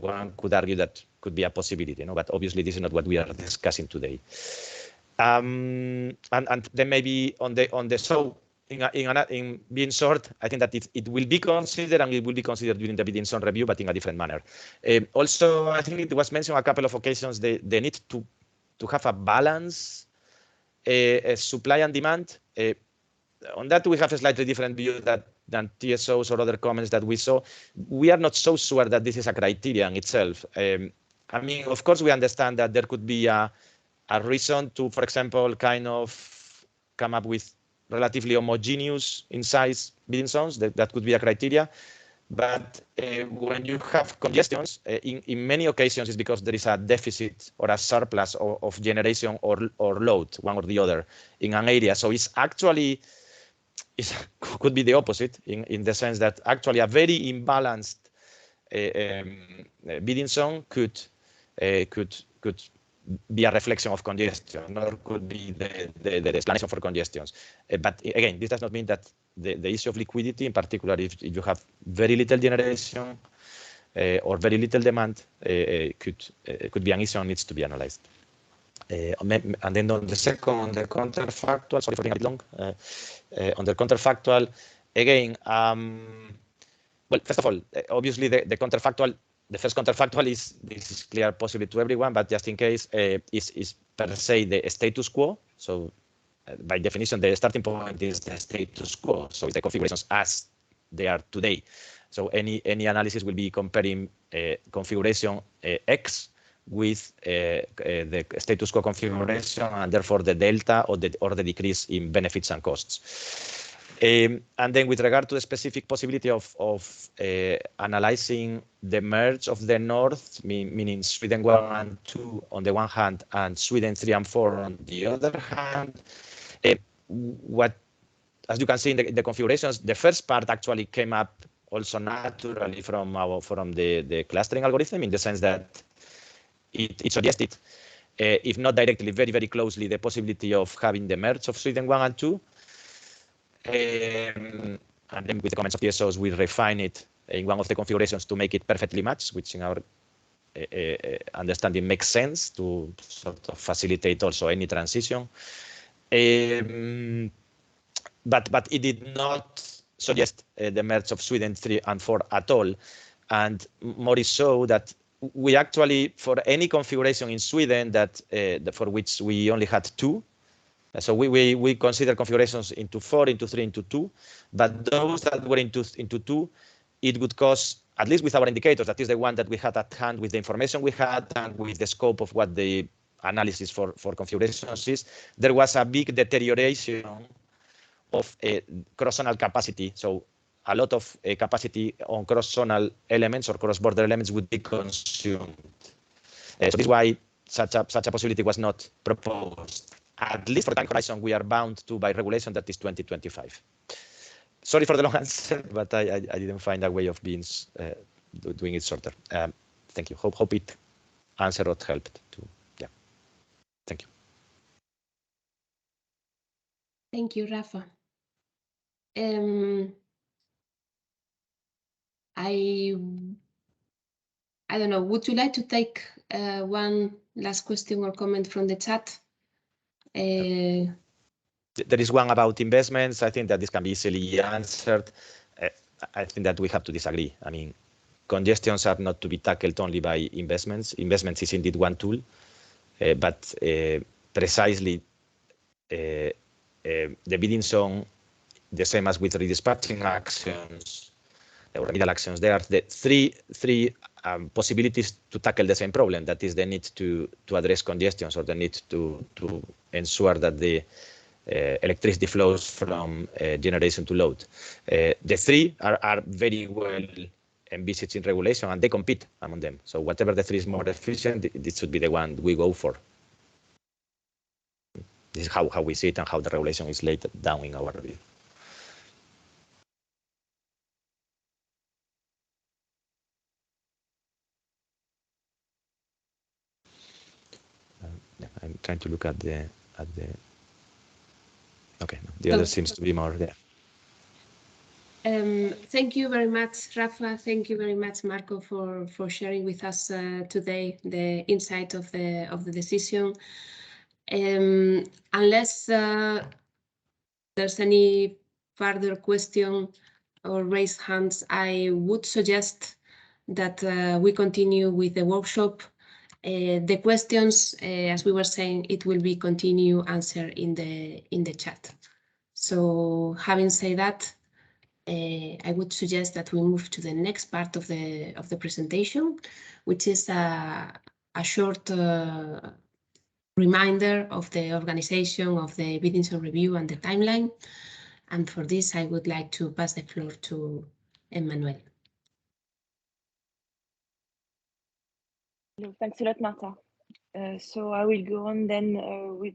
one could argue that could be a possibility, no? But obviously, this is not what we are discussing today. And then maybe on the so in being short, I think that it will be considered, and it will be considered during the bidding zone review, but in a different manner. Also, I think it was mentioned a couple of occasions the need to have a balance, supply and demand. On that, we have a slightly different view than TSOs or other comments that we saw. We are not so sure that this is a criterion itself. I mean, of course, we understand that there could be a reason to, for example, kind of come up with relatively homogeneous in size bidding zones. That could be a criteria. But when you have congestions, in many occasions, it's because there is a deficit or a surplus of generation or load, one or the other, in an area. So it's actually could be the opposite in the sense that actually a very imbalanced bidding zone could be a reflection of congestion, or could be the explanation for congestions. But again, this does not mean that the issue of liquidity, in particular, if you have very little generation or very little demand, could be an issue and needs to be analyzed. And then on the second, on the counterfactual, sorry for being a bit long, on the counterfactual, again, well, first of all, obviously the counterfactual, the first counterfactual this is clear possibly to everyone, but just in case, is per se the status quo. So by definition, the starting point is the status quo. So it's the configurations as they are today. So any analysis will be comparing configuration X with the status quo configuration, and therefore the delta or the decrease in benefits and costs. And then with regard to the specific possibility of analyzing the merge of the North, meaning Sweden 1 and 2 on the one hand, and Sweden 3 and 4 on the other hand, as you can see in the configurations, the first part actually came up also naturally from the clustering algorithm, in the sense that it suggested, if not directly, very, very closely, the possibility of having the merge of Sweden 1 and 2. And then with the comments of TSOs, we refine it in one of the configurations to make it perfectly matched, which in our understanding makes sense to sort of facilitate also any transition. But it did not suggest the merge of Sweden 3 and 4 at all. And more is so that we actually, for any configuration in Sweden that for which we only had 2, so we consider configurations into 4, into 3, into 2, but those that were into 2, it would cause, at least with our indicators, that is the one that we had at hand with the information we had and with the scope of what the analysis for configurations is, there was a big deterioration of cross-zonal capacity. So a lot of capacity on cross-zonal elements or cross-border elements would be consumed. So this is why such a possibility was not proposed. At least for the time horizon, we are bound to by regulation, that is 2025. Sorry for the long answer, but I didn't find a way of being doing it shorter. Thank you. Hope it answered or helped too. Yeah. Thank you. Thank you, Rafa. I don't know. Would you like to take one last question or comment from the chat? There is one about investments. I think that this can be easily answered. I think that we have to disagree. I mean, congestions are not to be tackled only by investments. Investments is indeed one tool, but precisely the bidding zone, the same as with redispatching actions or remedial actions, there are the three possibilities to tackle the same problem. That is the need to address congestions, or the need to ensure that the electricity flows from generation to load. The three are very well envisaged in regulation, and they compete among them. So whatever the three is more efficient, this should be the one we go for. This is how we see it and how the regulation is laid down in our review. I'm trying to look at the. Okay, the other seems to be more there. Thank you very much, Rafa. Thank you very much, Marco, for sharing with us today the insight of the decision. Unless there's any further question or raised hands, I would suggest that we continue with the workshop. The questions, as we were saying, it will be continue answer in the chat. So having said that, I would suggest that we move to the next part of the presentation, which is a short reminder of the organization of the bidding zone review and the timeline. And for this, I would like to pass the floor to Emmanuel. No, thanks a lot, Marta. So I will go on then with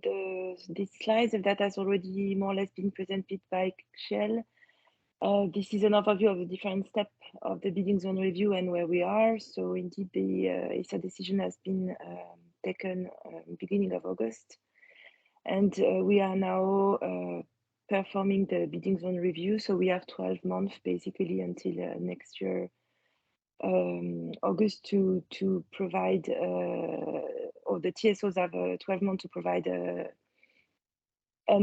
these slides that has already more or less been presented by Kjell. This is an overview of the different steps of the bidding zone review and where we are. So indeed, the ESA decision has been taken beginning of August. And we are now performing the bidding zone review. So we have 12 months basically until next year, August, to provide, or the TSOs have 12 months to provide an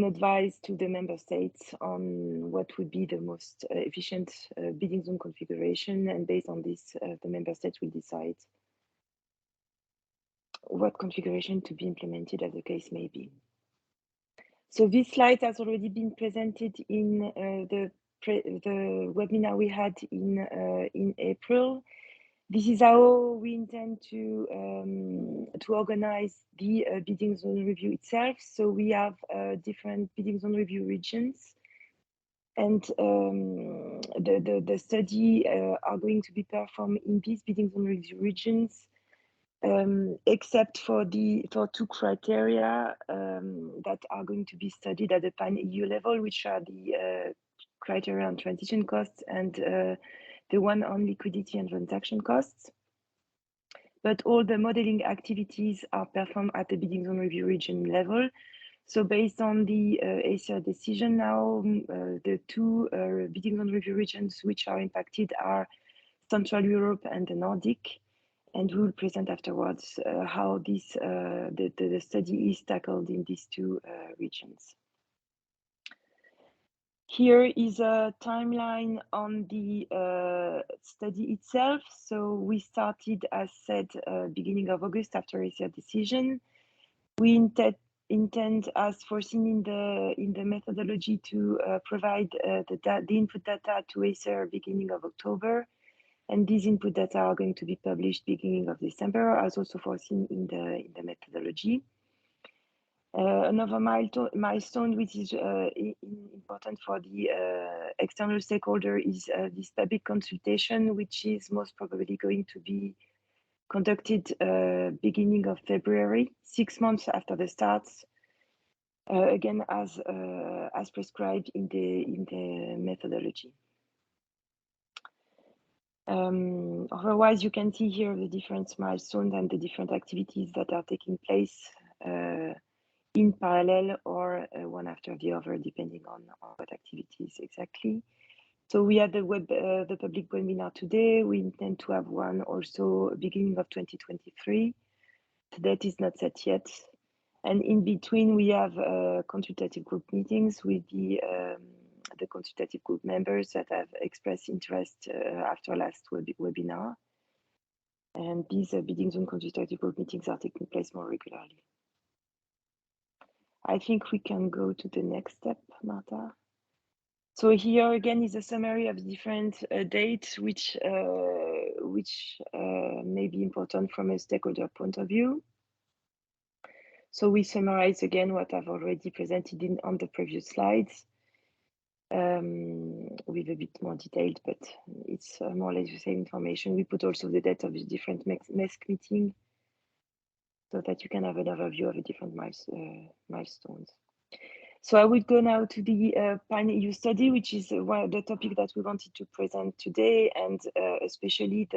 advice to the member states on what would be the most efficient bidding zone configuration. And based on this, the member states will decide what configuration to be implemented as the case may be. So this slide has already been presented in the webinar we had in April. This is how we intend to organize the bidding zone review itself. So we have different bidding zone review regions, and the study are going to be performed in these bidding zone review regions, except for two criteria that are going to be studied at the pan-EU level, which are the criteria on transition costs and the one on liquidity and transaction costs. But all the modeling activities are performed at the bidding zone review region level. So based on the ESA decision now, the two bidding zone review regions which are impacted are Central Europe and the Nordic. And we will present afterwards how this the study is tackled in these two regions. Here is a timeline on the study itself. So we started, as said, beginning of August after ESA decision. We intend, as foreseen in the methodology, to provide the input data to ESA beginning of October. And these input data are going to be published beginning of December, as also foreseen in the methodology. Another milestone which is important for the external stakeholder is this public consultation, which is most probably going to be conducted beginning of February, 6 months after the start. Again, as prescribed in the methodology. Otherwise, you can see here the different milestones and the different activities that are taking place in parallel or one after the other, depending on what activities exactly. So we had the public webinar today. We intend to have one also beginning of 2023. The date is not set yet. And in between, we have consultative group meetings with the consultative group members that have expressed interest after last webinar. And these bidding zone consultative group meetings are taking place more regularly. I think we can go to the next step, Marta. So here again is a summary of different dates which may be important from a stakeholder point of view. So we summarize again what I've already presented on the previous slides. With a bit more detailed, but it's more or less the same information. We put also the date of the different MESC meeting so that you can have an overview of the different milestones. So I would go now to the pan-EU study, which is one of the topic that we wanted to present today, and especially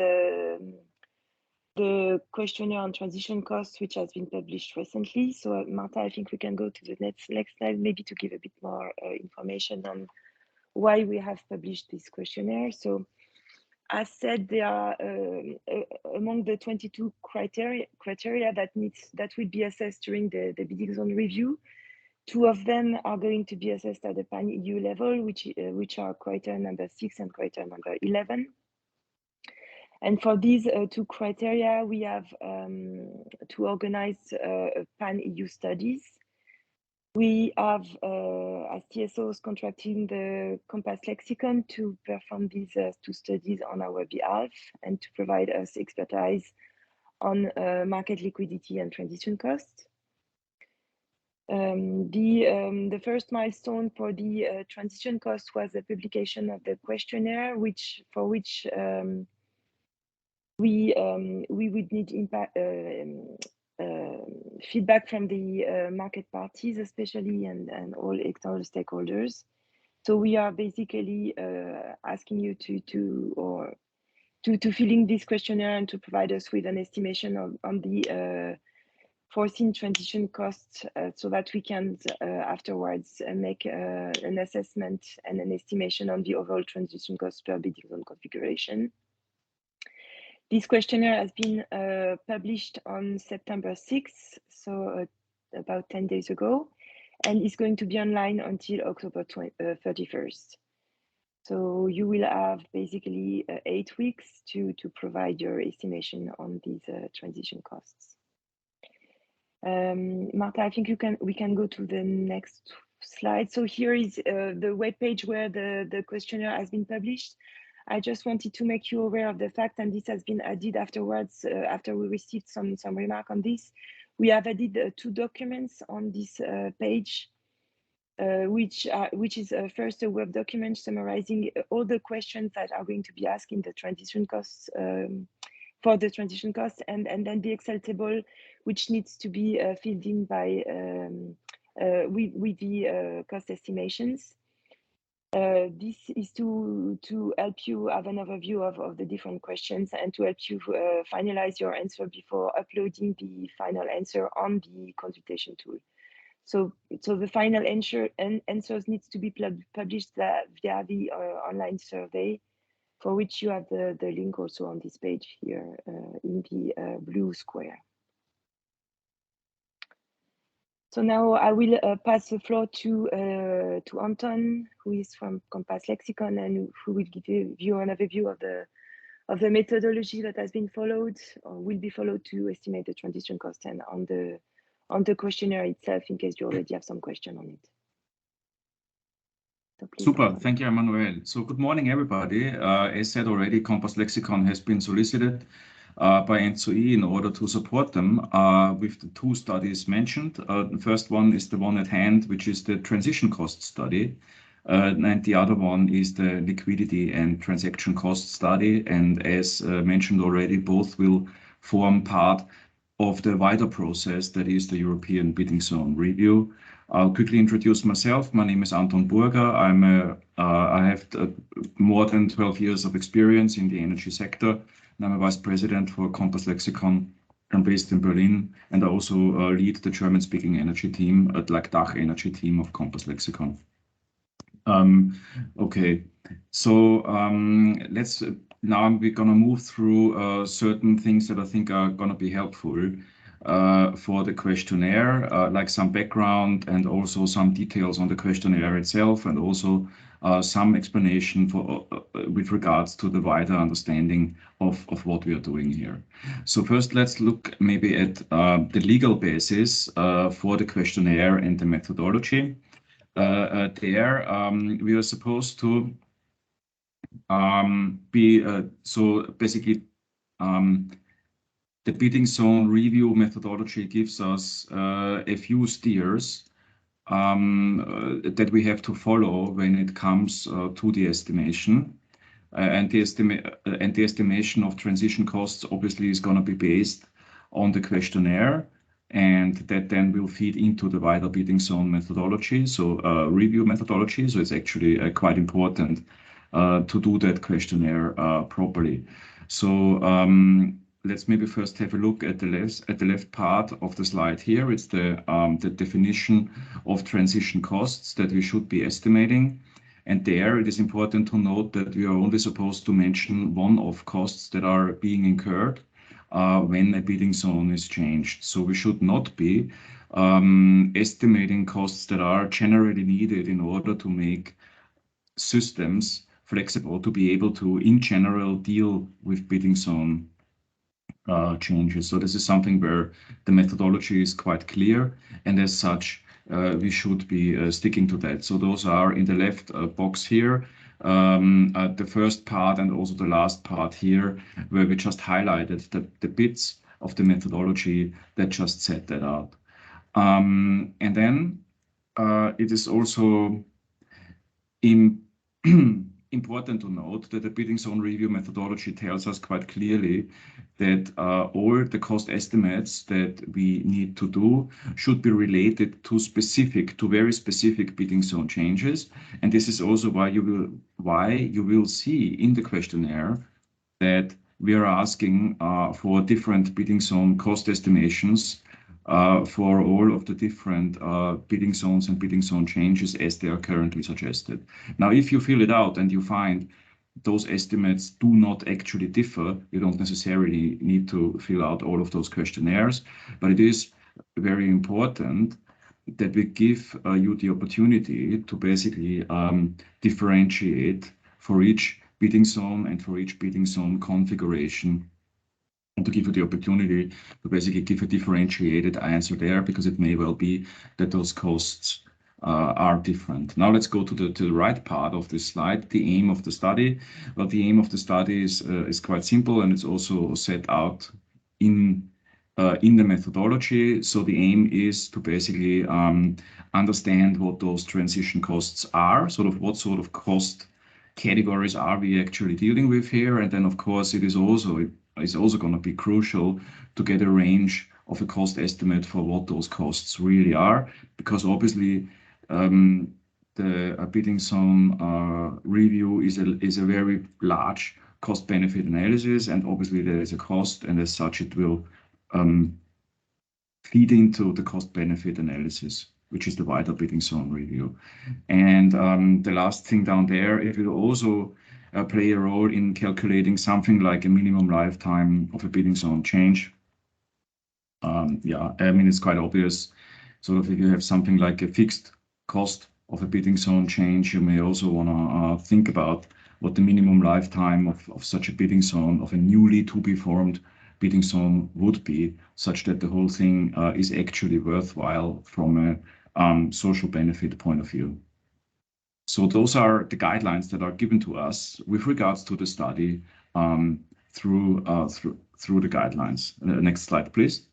the questionnaire on transition costs, which has been published recently. So Marta, I think we can go to the next slide, maybe to give a bit more information on why we have published this questionnaire. So as said, there are among the 22 criteria that will be assessed during the bidding zone review. 2 of them are going to be assessed at the pan-EU level, which are criteria number 6 and criteria number 11. And for these 2 criteria, we have to organize pan-EU studies. We have, as TSOs, contracting the Compass Lexicon to perform these 2 studies on our behalf and to provide us expertise on market liquidity and transition costs. The first milestone for the transition cost was the publication of the questionnaire, for which we would need feedback from the market parties, especially, and all external stakeholders. So we are basically asking you to fill in this questionnaire and to provide us with an estimation on the foreseen transition costs, so that we can afterwards make an assessment and an estimation on the overall transition cost per bidding zone configuration. This questionnaire has been published on September 6th, so about 10 days ago, and is going to be online until October 31st. So you will have basically 8 weeks to provide your estimation on these transition costs. Marta, I think we can go to the next slide. So here is the webpage where the questionnaire has been published. I just wanted to make you aware of the fact, and this has been added afterwards, after we received some remark on this. We have added 2 documents on this page, which is first a web document summarizing all the questions that are going to be asked in the transition costs, for the transition costs, and then the Excel table, which needs to be filled in by with the cost estimations. This is to help you have an overview of the different questions and to help you finalize your answer before uploading the final answer on the consultation tool. So the final answers needs to be published via the online survey, for which you have the link also on this page here in the blue square. So now I will pass the floor to Anton, who is from Compass Lexicon and who will give you an overview of the methodology that has been followed or will be followed to estimate the transition cost, and on the questionnaire itself, in case you already have some question on it. So please, Super, Anton. thank you, Emmanuel. So good morning, everybody. As said already, Compass Lexicon has been solicited by ENTSO-E in order to support them with the 2 studies mentioned. The first one is the one at hand, which is the transition cost study. And the other one is the liquidity and transaction cost study. And as mentioned already, both will form part of the wider process, that is the European Bidding Zone Review. I'll quickly introduce myself. My name is Anton Burger. I have more than 12 years of experience in the energy sector. And I'm a vice president for Compass Lexicon. I'm based in Berlin, and I also lead the German-speaking energy team, like DACH energy team of Compass Lexicon. Okay, so now we're gonna move through certain things that I think are gonna be helpful for the questionnaire, like some background and also some details on the questionnaire itself, and also some explanation for with regards to the wider understanding of what we are doing here. So first, let's look maybe at the legal basis for the questionnaire and the methodology. We are supposed to so basically the bidding zone review methodology gives us a few steers that we have to follow when it comes to the estimation. And the estimation of transition costs obviously is going to be based on the questionnaire, and that then will feed into the wider bidding zone methodology, so review methodology. So it's actually quite important to do that questionnaire properly. So let's maybe first have a look at the left part of the slide here. It's the definition of transition costs that we should be estimating. And there it is important to note that we are only supposed to mention one-off costs that are being incurred when a bidding zone is changed. So we should not be estimating costs that are generally needed in order to make systems flexible to be able to, in general, deal with bidding zone changes. So this is something where the methodology is quite clear, and as such, we should be sticking to that. So those are in the left box here, the first part and also the last part here, where we just highlighted the bits of the methodology that just set that out. And then it is also important to note that the bidding zone review methodology tells us quite clearly that all the cost estimates that we need to do should be related to very specific bidding zone changes. And this is also why you will see in the questionnaire that we are asking for different bidding zone cost estimations for all of the different bidding zones and bidding zone changes as they are currently suggested. Now, if you fill it out and you find those estimates do not actually differ, you don't necessarily need to fill out all of those questionnaires, but it is very important that we give you the opportunity to basically differentiate for each bidding zone and for each bidding zone configuration, and to give you the opportunity to basically give a differentiated answer there, because it may well be that those costs are different. Now let's go to the right part of this slide, the aim of the study. Well, the aim of the study is quite simple, and it's also set out in the methodology. So the aim is to basically understand what those transition costs are, what sort of cost categories are we actually dealing with here. And then, of course, it is also going to be crucial to get a range of a cost estimate for what those costs really are, because obviously the bidding zone review is a very large cost benefit analysis, and obviously there is a cost, and as such it will feed into the cost benefit analysis, which is the wider bidding zone review. And the last thing down there, it will also play a role in calculating something like a minimum lifetime of a bidding zone change. Yeah, I mean, it's quite obvious. If you have something like a fixed cost of a bidding zone change, you may also want to think about what the minimum lifetime of such a bidding zone, of a newly to be formed bidding zone would be, such that the whole thing is actually worthwhile from a social benefit point of view. So those are the guidelines that are given to us with regards to the study through the guidelines. Next slide, please.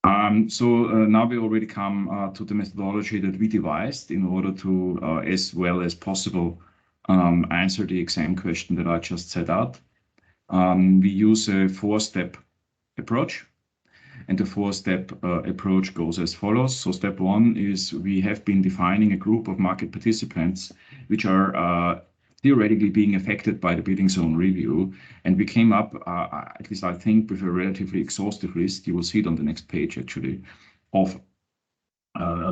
Now we already come to the methodology that we devised in order to, as well as possible, answer the exam question that I just set out. We use a 4-step approach. And the 4-step approach goes as follows. So step 1 is we have been defining a group of market participants which are theoretically being affected by the bidding zone review. And we came up, at least I think, with a relatively exhaustive list. You will see it on the next page, actually, of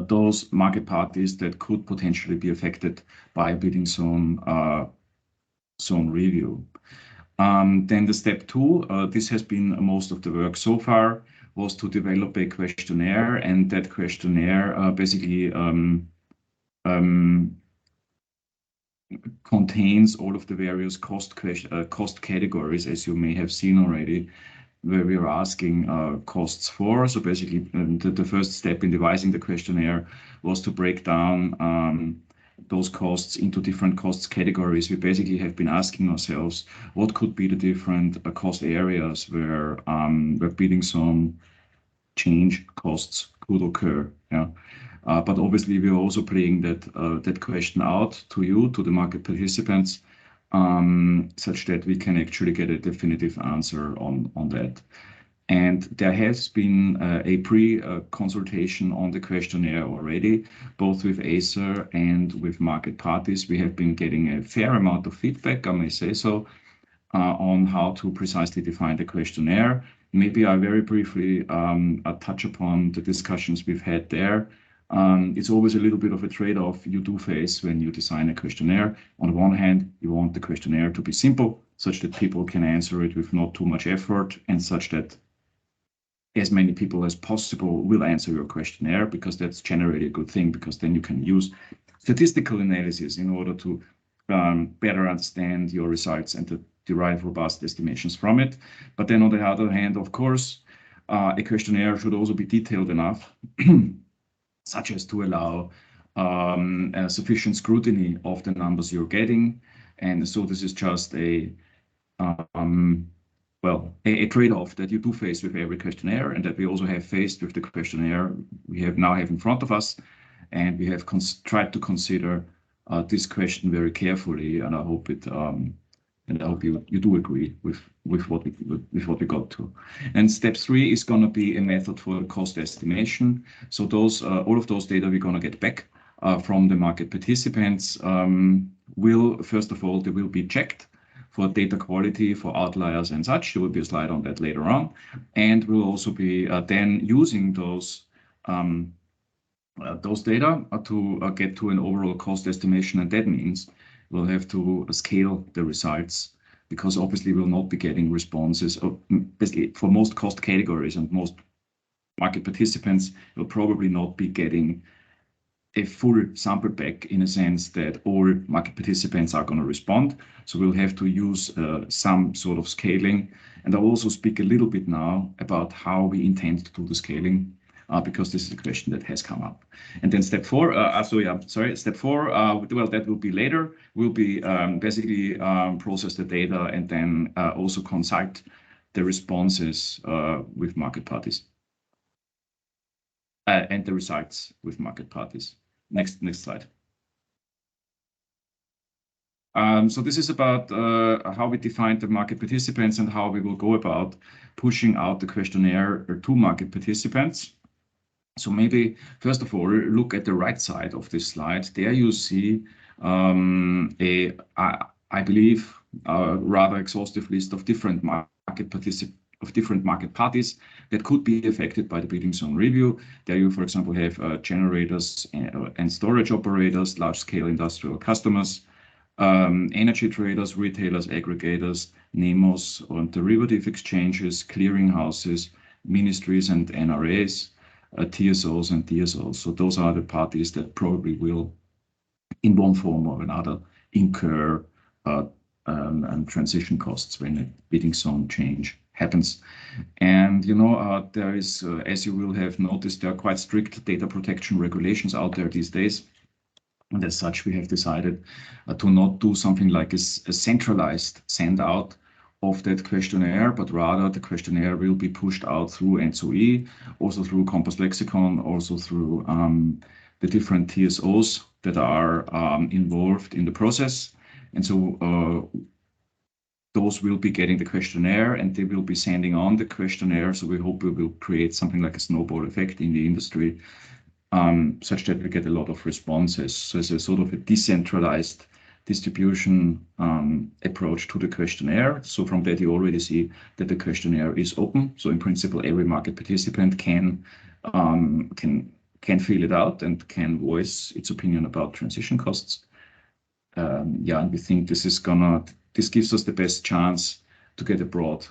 those market parties that could potentially be affected by a bidding zone review. Then the step 2, this has been most of the work so far, was to develop a questionnaire, and that questionnaire basically contains all of the various cost categories, as you may have seen already, where we are asking costs for. So basically, the first step in devising the questionnaire was to break down those costs into different costs categories. We basically have been asking ourselves what could be the different cost areas where bidding zone change costs could occur. Yeah. But obviously we're also playing that question out to you, to the market participants, such that we can actually get a definitive answer on that. And there has been a pre-consultation on the questionnaire already, both with ACER and with market parties. We have been getting a fair amount of feedback, I may say so, on how to precisely define the questionnaire. Maybe I very briefly touch upon the discussions we've had there. It's always a little bit of a trade-off you do face when you design a questionnaire. On the one hand, you want the questionnaire to be simple, such that people can answer it with not too much effort, and such that as many people as possible will answer your questionnaire, because that's generally a good thing, because then you can use statistical analysis in order to better understand your results and to derive robust estimations from it. But then on the other hand, of course, a questionnaire should also be detailed enough, such as to allow sufficient scrutiny of the numbers you're getting. And so this is just a trade-off that you do face with every questionnaire, and that we also have faced with the questionnaire we now have in front of us. and we have tried to consider this question very carefully, and I hope it and I hope you do agree with what we got to. And step 3 is going to be a method for cost estimation. So those all of those data we're going to get back from the market participants will, first of all, they will be checked for data quality, for outliers and such. There will be a slide on that later on, and we'll also be then using those data to get to an overall cost estimation, and that means we'll have to scale the results, because obviously we'll not be getting responses basically for most cost categories, and most market participants will probably not be getting a full sample pack in a sense that all market participants are going to respond. So we'll have to use some sort of scaling. And I'll also speak a little bit now about how we intend to do the scaling, because this is a question that has come up. And then step 4, step 4, well, that will be later. We'll be basically process the data and then also consult the responses with market parties and the results with market parties. Next slide. So this is about how we define the market participants and how we will go about pushing out the questionnaire to market participants. So maybe, first of all, look at the right side of this slide. There you see I believe, a rather exhaustive list of different market parties that could be affected by the bidding zone review. There you, for example, have generators and storage operators, large-scale industrial customers, energy traders, retailers, aggregators, NEMOs or derivative exchanges, clearinghouses, ministries and NRAs, TSOs and DSOs. So those are the parties that probably will, in one form or another, incur transition costs when a bidding zone change happens. And there is, as you will have noticed, there are quite strict data protection regulations out there these days. And as such, we have decided to not do something like a centralized send out of that questionnaire, but rather the questionnaire will be pushed out through ENTSO-E, also through Compass Lexicon, also through the different TSOs that are involved in the process. And so those will be getting the questionnaire and they will be sending on the questionnaire. So we hope we will create something like a snowball effect in the industry, such that we get a lot of responses. So it's a sort of a decentralized distribution approach to the questionnaire. So from that, you already see that the questionnaire is open. So in principle, every market participant can fill it out and can voice its opinion about transition costs. And we think this gives us the best chance to get a broad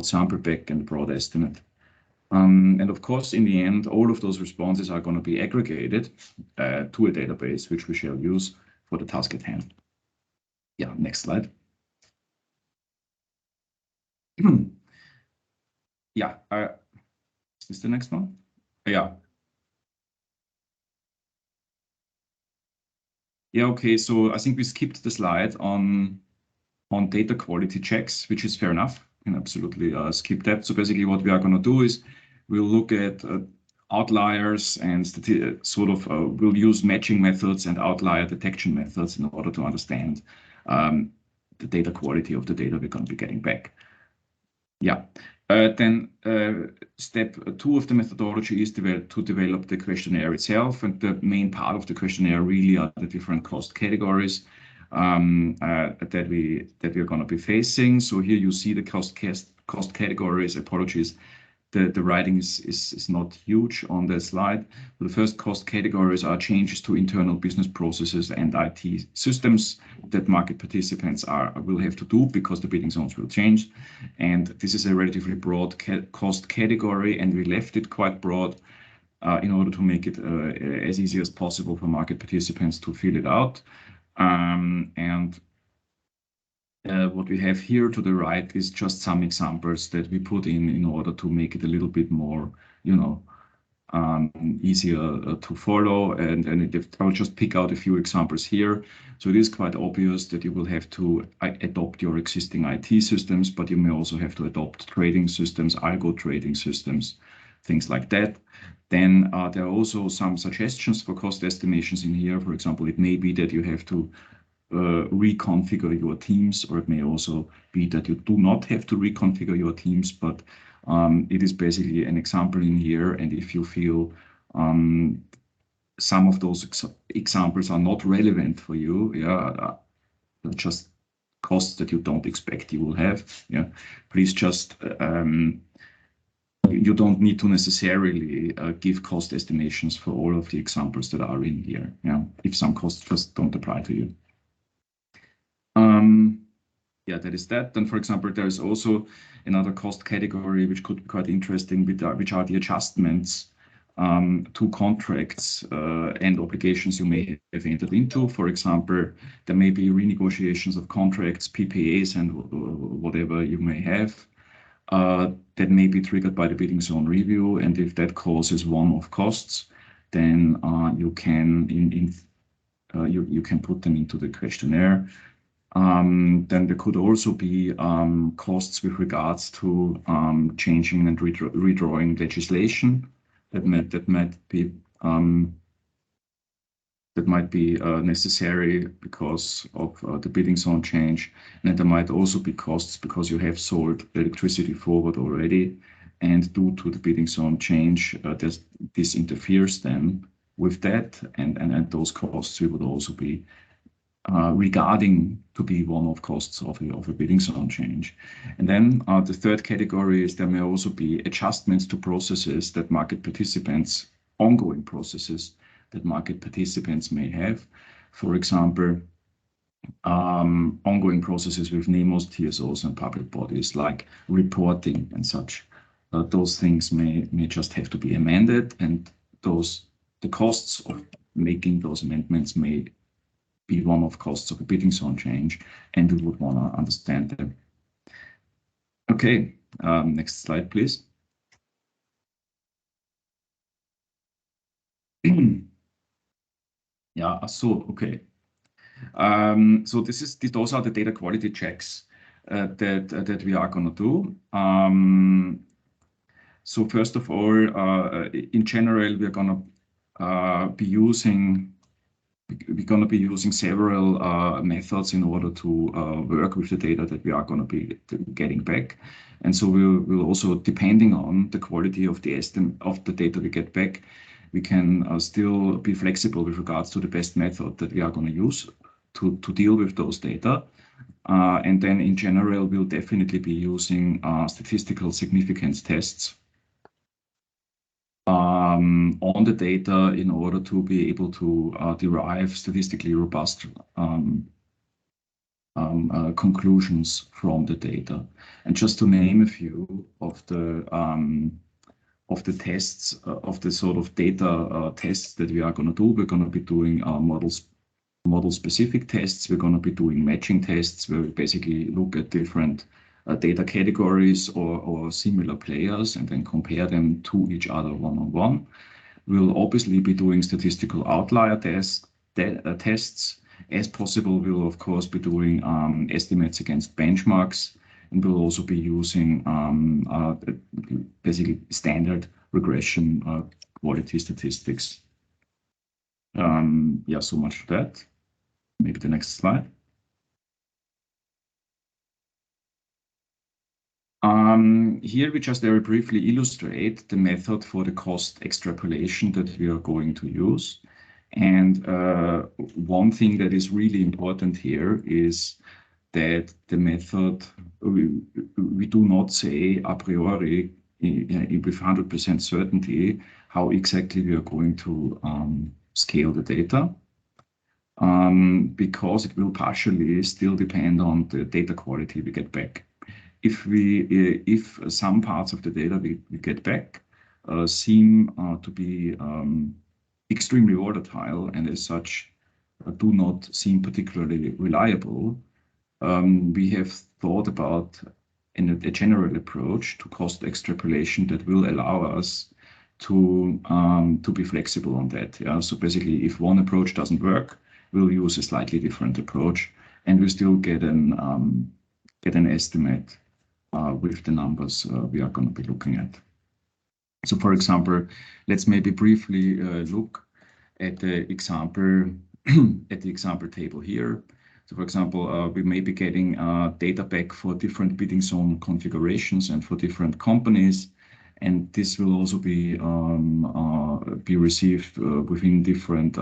sample pack and a broad estimate. And of course, in the end, all of those responses are going to be aggregated to a database, which we shall use for the task at hand. Next slide. Is this the next one? Okay, so I think we skipped the slide on data quality checks, which is fair enough. You can absolutely skip that. So basically what we are going to do is we'll look at outliers and we'll use matching methods and outlier detection methods in order to understand the data quality of the data we're going to be getting back. Then step 2 of the methodology is to develop the questionnaire itself, and the main part of the questionnaire really are the different cost categories that we are going to be facing. So here you see the cost categories. Apologies, the writing is not huge on the slide. The first cost categories are changes to internal business processes and IT systems that market participants will have to do because the bidding zones will change. And this is a relatively broad cost category, and we left it quite broad in order to make it as easy as possible for market participants to fill it out. What we have here to the right is just some examples that we put in order to make it a little bit more, easier to follow. And I'll just pick out a few examples here. So it is quite obvious that you will have to adopt your existing IT systems, but you may also have to adopt trading systems, algo trading systems things like that. Then there are also some suggestions for cost estimations in here. For example, it may be that you have to reconfigure your teams, or it may also be that you do not have to reconfigure your teams, but it is basically an example in here. And if you feel some of those examples are not relevant for you, yeah, just costs that you don't expect you will have, yeah, please just you don't need to necessarily give cost estimations for all of the examples that are in here, yeah, if some costs just don't apply to you. Yeah, that is that. Then, for example, there is also another cost category which could be quite interesting, which are the adjustments to contracts and obligations you may have entered into. For example, there may be renegotiations of contracts, PPAs, and whatever you may have that may be triggered by the bidding zone review. And if that causes one-off costs, then you can you can put them into the questionnaire. Then there could also be costs with regards to changing and redrawing legislation that might be necessary because of the bidding zone change. And there might also be costs because you have sold electricity forward already, and due to the bidding zone change, this interferes then with that, and those costs we would also be regarding to be one-off costs of a bidding zone change. And then the third category is there may also be adjustments to processes that market participants, ongoing processes that market participants may have. For example, ongoing processes with NEMOs, TSOs, and public bodies like reporting and such. Those things may just have to be amended, and the costs of making those amendments may be one-off costs of a bidding zone change, and we would want to understand them. Okay, next slide, please. Yeah, so okay. So those are the data quality checks that we are going to do. So first of all, in general, we're going to be using several methods in order to work with the data that we are going to be getting back. And so we'll also, depending on the quality of the estimate of the data we get back, we can still be flexible with regards to the best method that we are going to use to deal with those data. And then in general, we'll definitely be using statistical significance tests on the data in order to be able to derive statistically robust conclusions from the data. And just to name a few of the tests, of the sort of data tests that we are going to do, we're going to be doing model-specific tests. We're going to be doing matching tests where we basically look at different data categories or similar players and then compare them to each other one-on-one. We'll obviously be doing statistical outlier tests. As possible, we'll of course be doing estimates against benchmarks, and we'll also be using basically standard regression quality statistics. Yeah, so much for that. Maybe the next slide. Here we just very briefly illustrate the method for the cost extrapolation that we are going to use. And one thing that is really important here is that the method, we do not say a priori with 100% certainty how exactly we are going to scale the data, because it will partially still depend on the data quality we get back. If some parts of the data we get back seem to be extremely volatile and as such do not seem particularly reliable, we have thought about a general approach to cost extrapolation that will allow us to be flexible on that. Yeah? So basically, if one approach doesn't work, we'll use a slightly different approach, and we still get an estimate with the numbers we are going to be looking at. So for example, let's maybe briefly look at the example at the example table here. So for example, we may be getting data back for different bidding zone configurations and for different companies. And this will also be received within different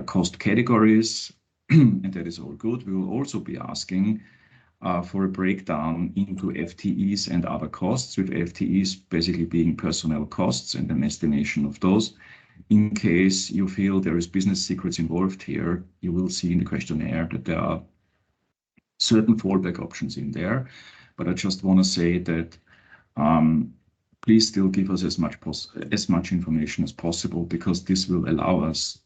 cost categories. And that is all good. We will also be asking for a breakdown into FTEs and other costs, with FTEs basically being personnel costs and an estimation of those. In case you feel there is business secrets involved here, you will see in the questionnaire that there are certain fallback options in there. But I just want to say that please still give us as much information as possible, because this will allow us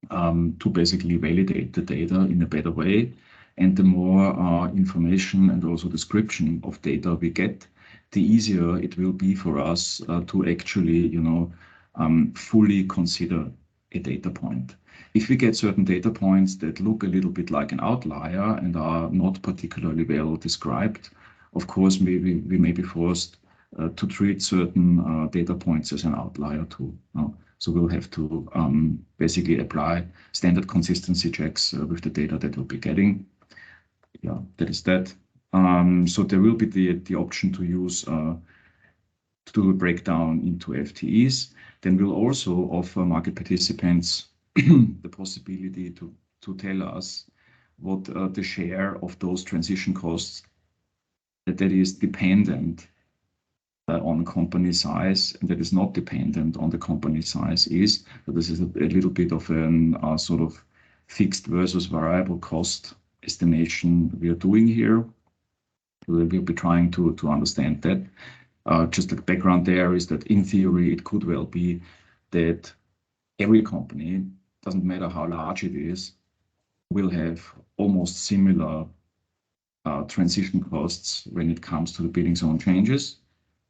to basically validate the data in a better way. And the more information and also description of data we get, the easier it will be for us to actually, fully consider a data point. If we get certain data points that look a little bit like an outlier and are not particularly well described, of course, maybe we may be forced to treat certain data points as an outlier too. So we'll have to basically apply standard consistency checks with the data that we'll be getting. Yeah, that is that. So there will be the option to use to do a breakdown into FTEs. Then we'll also offer market participants the possibility to tell us what the share of those transition costs that is dependent on company size and that is not dependent on the company size is. So this is a little bit of a sort of fixed versus variable cost estimation we are doing here. We'll be trying to understand that. Just the background there is that in theory, it could well be that every company, doesn't matter how large it is, will have almost similar transition costs when it comes to the bidding zone changes.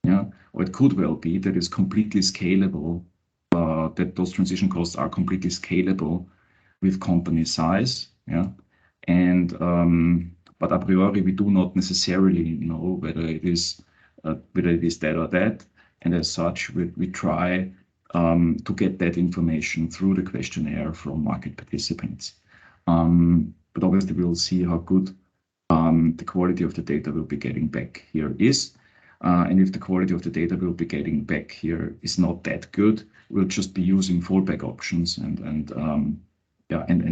Yeah, or it could well be that it's completely scalable, that those transition costs are completely scalable with company size. Yeah, and but a priori we do not necessarily know whether it is that or that, and as such we try to get that information through the questionnaire from market participants. But obviously we'll see how good the quality of the data we'll be getting back here is. And if the quality of the data we'll be getting back here is not that good, we'll just be using fallback options and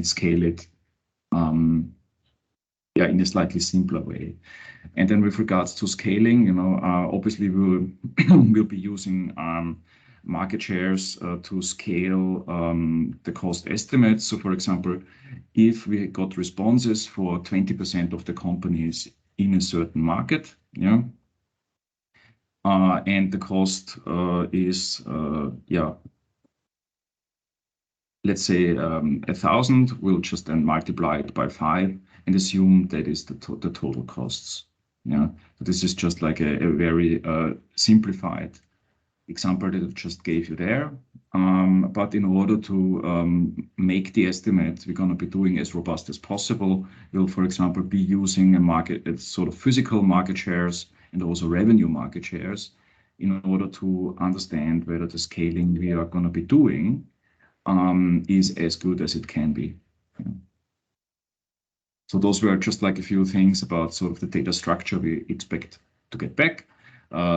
scale it in a slightly simpler way. And then with regards to scaling, obviously we'll be using market shares to scale the cost estimates. So for example, if we got responses for 20% of the companies in a certain market, and the cost is, let's say 1,000, we'll just then multiply it by 5 and assume that is the total costs. So this is just like a very simplified example that I just gave you there. But in order to make the estimates we're going to be doing as robust as possible, we'll, for example, be using a sort of physical market shares and also revenue market shares in order to understand whether the scaling we are going to be doing is as good as it can be. So those were just like a few things about sort of the data structure we expect to get back.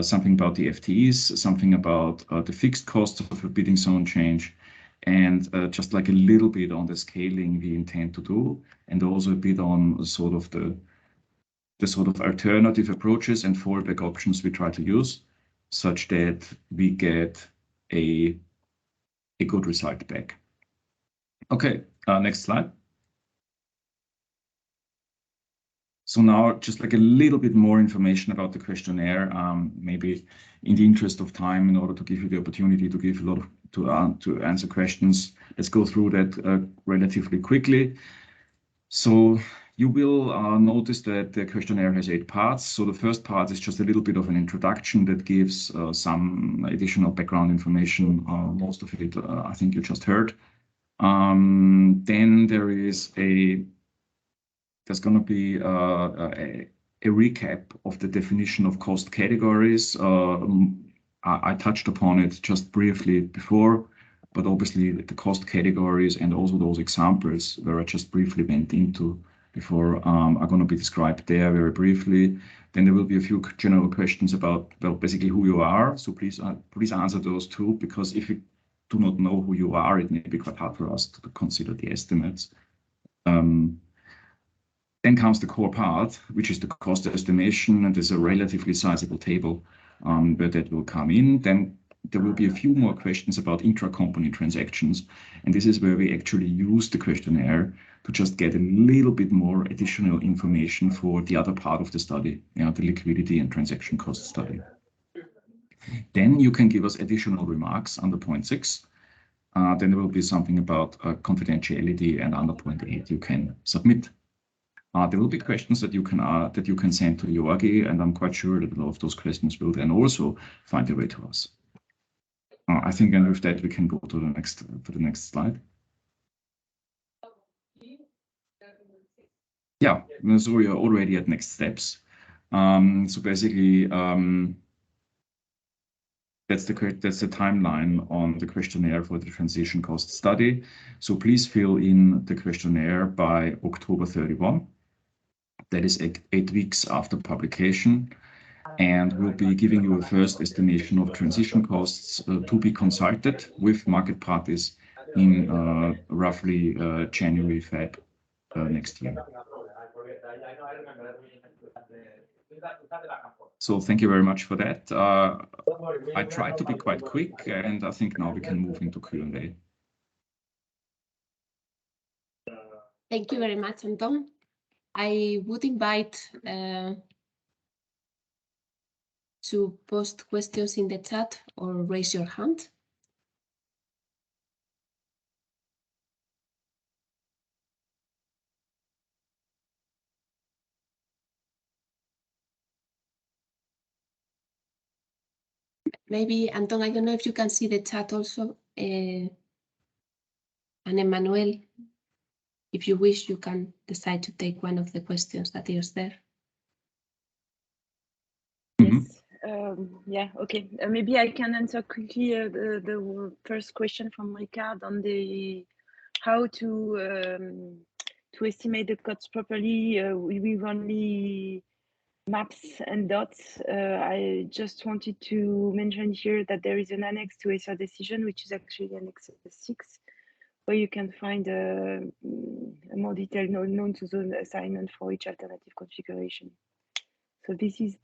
Something about the FTEs, something about the fixed cost of a bidding zone change, and just like a little bit on the scaling we intend to do, and also a bit on sort of the sort of alternative approaches and fallback options we try to use, such that we get a good result back. Okay, next slide. So now just like a little bit more information about the questionnaire, maybe in the interest of time, in order to give you the opportunity to give a lot of to answer questions. Let's go through that relatively quickly. So you will notice that the questionnaire has 8 parts. So the first part is just a little bit of an introduction that gives some additional background information. Most of it, I think you just heard. Then there's going to be a recap of the definition of cost categories, I touched upon it just briefly before, but obviously the cost categories and also those examples where I just briefly went into before are going to be described there very briefly. Then there will be a few general questions about, well, basically who you are. So please answer those too, because if you do not know who you are, it may be quite hard for us to consider the estimates. Then comes the core part, which is the cost estimation, and there's a relatively sizable table where that will come in. Then there will be a few more questions about intra-company transactions, and this is where we actually use the questionnaire to just get a little bit more additional information for the other part of the study, the liquidity and transaction cost study. Then you can give us additional remarks under point 6. Then there will be something about confidentiality, and under point 8 you can submit. There will be questions that you can send to Georgi, and I'm quite sure that a lot of those questions will then also find their way to us. I think, and with that we can go to the next slide. Yeah, so we are already at next steps. So basically, that's the timeline on the questionnaire for the transition cost study. So please fill in the questionnaire by October 31. That is 8 weeks after publication. And we'll be giving you a first estimation of transition costs to be consulted with market parties in roughly January, Feb next year. So thank you very much for that. I tried to be quite quick, and I think now we can move into Q&A. Thank you very much, Anton. I would invite to post questions in the chat or raise your hand. Maybe, Anton, I don't know if you can see the chat also. And Emmanuel, if you wish, you can decide to take one of the questions that is there. Yes. Yeah, okay. Maybe I can answer quickly the first question from Ricard on the how to estimate the costs properly with only maps and dots. I just wanted to mention here that there is an annex to SR decision, which is actually Annex 6, where you can find a more detailed known to zone assignment for each alternative configuration. So this is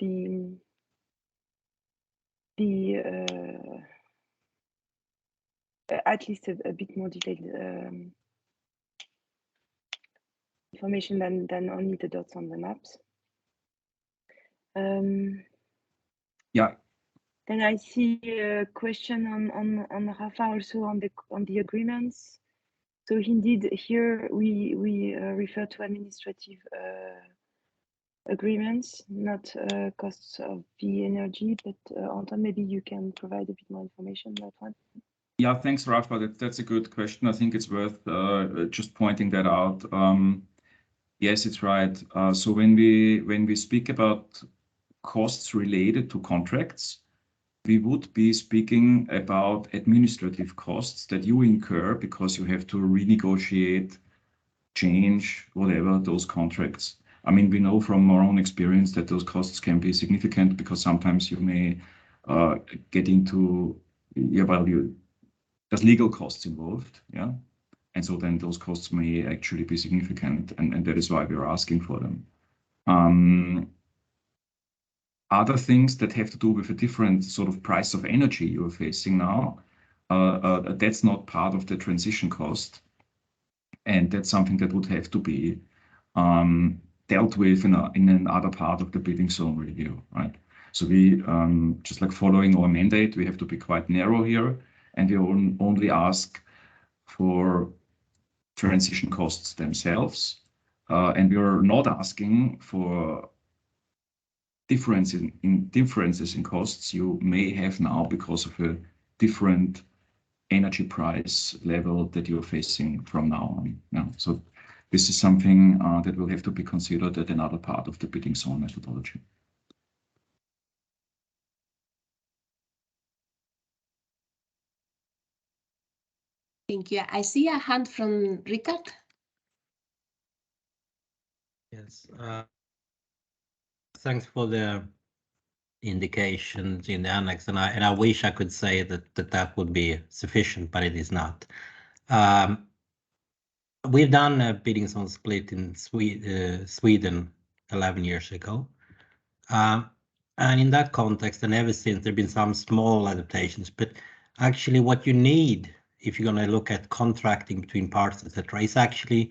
at least a bit more detailed information than only the dots on the maps. Yeah. Then I see a question on Rafa also on the agreements. So indeed here we refer to administrative agreements, not costs of the energy, but Anton, maybe you can provide a bit more information on that one. Yeah, thanks, Rafa. That's a good question. I think it's worth just pointing that out. Yes, it's right. So when we speak about costs related to contracts, we would be speaking about administrative costs that you incur because you have to renegotiate, change, whatever, those contracts. I mean, we know from our own experience that those costs can be significant because sometimes you may get into, there's legal costs involved, yeah? And so then those costs may actually be significant, and that is why we're asking for them. Other things that have to do with a different sort of price of energy you're facing now, that's not part of the transition cost. And that's something that would have to be dealt with in another part of the bidding zone review, right? So we, just like following our mandate, we have to be quite narrow here, and we only ask for transition costs themselves. And we are not asking for differences in costs you may have now because of a different energy price level that you're facing from now on. Yeah. So this is something that will have to be considered at another part of the bidding zone methodology. Thank you. I see a hand from Richard. Yes. Thanks for the indications in the annex, and I wish I could say that would be sufficient, but it is not. We've done a bidding zone split in Sweden 11 years ago. And in that context, and ever since, there have been some small adaptations, but actually what you need, if you're going to look at contracting between parts, etc., is actually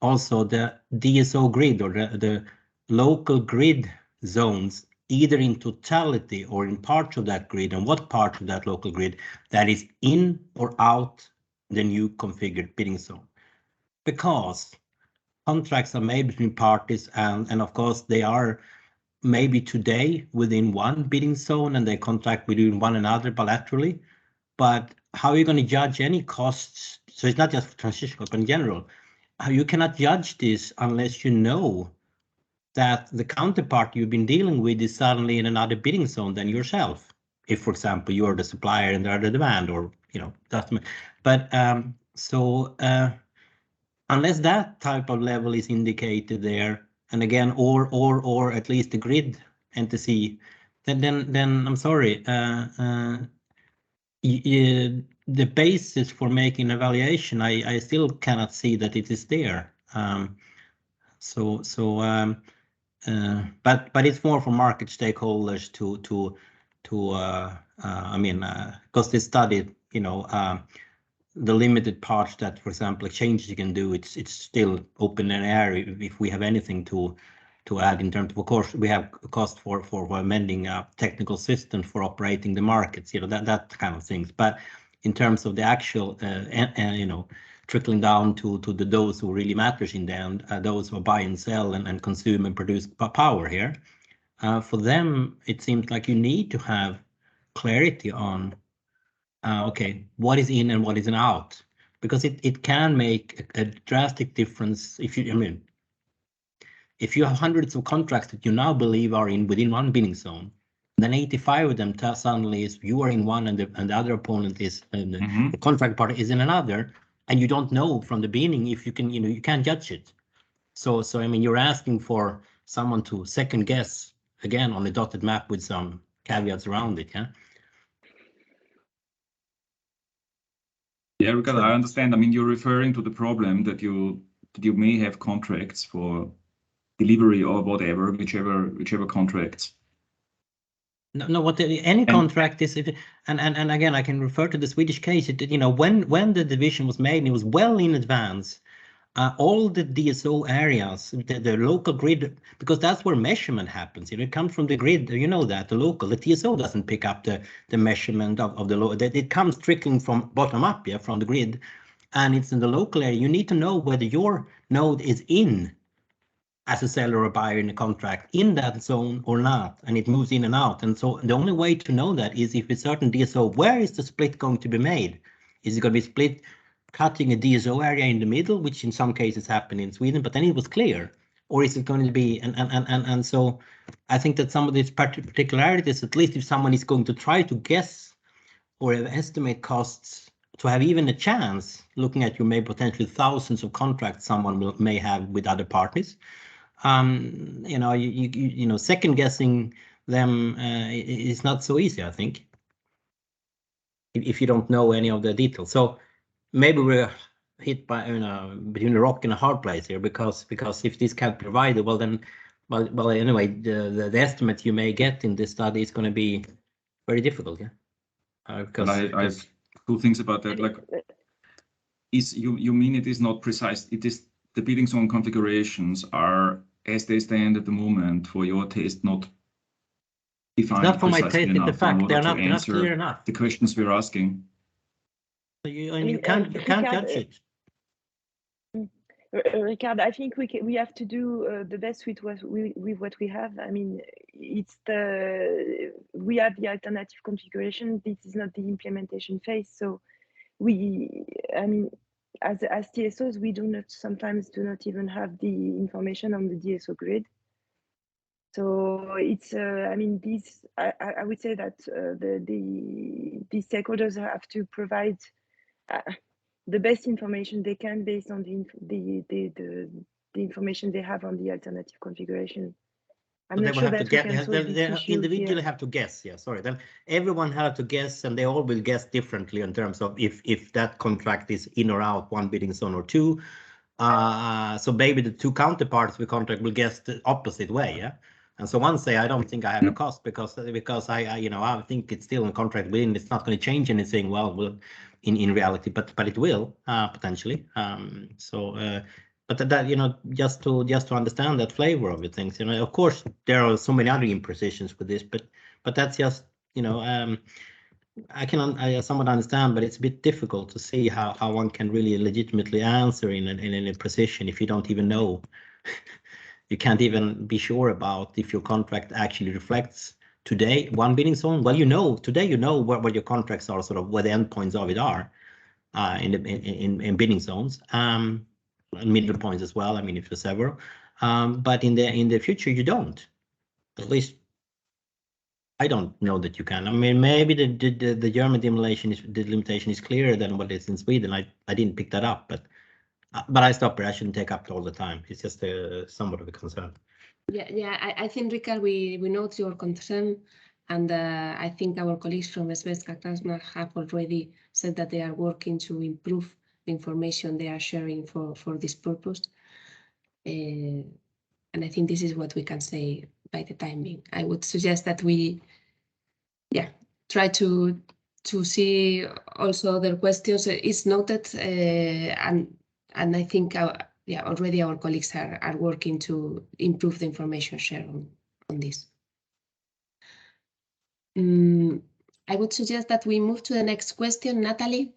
also the DSO grid or the local grid zones, either in totality or in parts of that grid, and what part of that local grid that is in or out the new configured bidding zone. Because contracts are made between parties, and of course they are maybe today within one bidding zone and they contract between one another bilaterally. But how are you going to judge any costs? So it's not just for transition costs, but in general, you cannot judge this unless you know that the counterpart you've been dealing with is suddenly in another bidding zone than yourself. If, for example, you're the supplier and they're the demand, or that's. But unless that type of level is indicated there, and again, or at least the grid entity, then I'm sorry. The basis for making evaluation, I still cannot see that it is there. But it's more for market stakeholders because they studied, the limited parts that, for example, exchanges you can do. It's still open and air if we have anything to add in terms of course, we have a cost for amending technical systems for operating the markets, that kind of things. But in terms of the actual, trickling down to those who really matters in the end, those who buy and sell and consume and produce power here, for them, it seems like you need to have clarity on, okay, what is in and what is out, because it can make a drastic difference if you, if you have hundreds of contracts that you now believe are within one bidding zone, then 85 of them suddenly is you are in one and the other opponent is the contract party is in another, and you don't know from the beginning if you can, you can't judge it. So you're asking for someone to second guess again on the dotted map with some caveats around it, yeah. Yeah, Ricardo, I understand. You're referring to the problem that you may have contracts for delivery or whatever, whichever contracts. No, any contract is, and again, I can refer to the Swedish case. When the division was made, it was well in advance. All the DSO areas, the local grid, because that's where measurement happens. It comes from the grid. The local, the TSO doesn't pick up the measurement of the local. It comes trickling from bottom up, from the grid, and it's in the local area. You need to know whether your node is in as a seller or buyer in a contract in that zone or not, and it moves in and out. And so the only way to know that is if a certain DSO, where is the split going to be made? Is it going to be split cutting a DSO area in the middle, which in some cases happened in Sweden, but then it was clear? Or is it going to be, and so I think that some of these particularities, at least if someone is going to try to guess or estimate costs to have even a chance, looking at you may potentially thousands of contracts someone may have with other parties, second guessing them is not so easy, I think, if you don't know any of the details. So maybe we're hit by between a rock and a hard place here, because if this can't be provided, well anyway, the estimate you may get in this study is going to be very difficult, because I have two things about that. Like, you mean it is not precise? It is the bidding zone configurations are, as they stand at the moment, for your taste, not defined. Not for my taste, it's the fact they're not clear enough. The questions we're asking. You can't judge it. Ricardo, I think we have to do the best with what we have. We have the alternative configuration. This is not the implementation phase, so as TSOs, we sometimes do not even have the information on the DSO grid. So it's I would say that the stakeholders have to provide the best information they can based on the information they have on the alternative configuration. I'm So not they will sure have to that we get, can solve they this issue individually here. have to guess. Yeah, sorry. Then everyone have to guess, and they all will guess differently in terms of if that contract is in or out one bidding zone or two. So maybe the two counterparts of the contract will guess the opposite way. Yeah. And so one say, I don't think I have a cost because I you know, I think it's still in contract within, it's not going to change anything. Well, in reality, but it will potentially. But that, you know, just to understand that flavor of the things, you know, of course there are so many other imprecisions with this, but that's just, you know, I somewhat understand, but it's a bit difficult to see how one can really legitimately answer in a precision if you don't even know. You can't even be sure about if your contract actually reflects today one bidding zone. Well, you know, today you know what your contracts are, sort of where the endpoints of it are in bidding zones. And middle points as well. I mean, if there's several, but in the future you don't. At least I don't know that you can. I mean, maybe the German delimitation is clearer than what it is in Sweden. I didn't pick that up, but I stop there. I shouldn't take up all the time. It's just somewhat of a concern. Yeah. I think, Richard, we note your concern, and I think our colleagues from Svenska Kraftnät have already said that they are working to improve the information they are sharing for this purpose. And I think this is what we can say by the time being. I would suggest that we, try to see also other questions. It's noted, and I think already our colleagues are working to improve the information shared on this. I would suggest that we move to the next question, Natalie.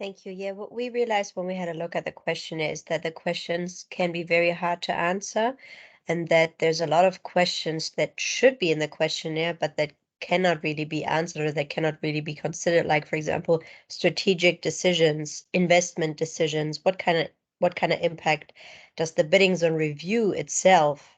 Thank you. Yeah, what we realized when we had a look at the questionnaire is that the questions can be very hard to answer, and that there's a lot of questions that should be in the questionnaire, but that cannot really be answered or that cannot really be considered. Like, for example, strategic decisions, investment decisions. What kind of impact does the bidding zone review itself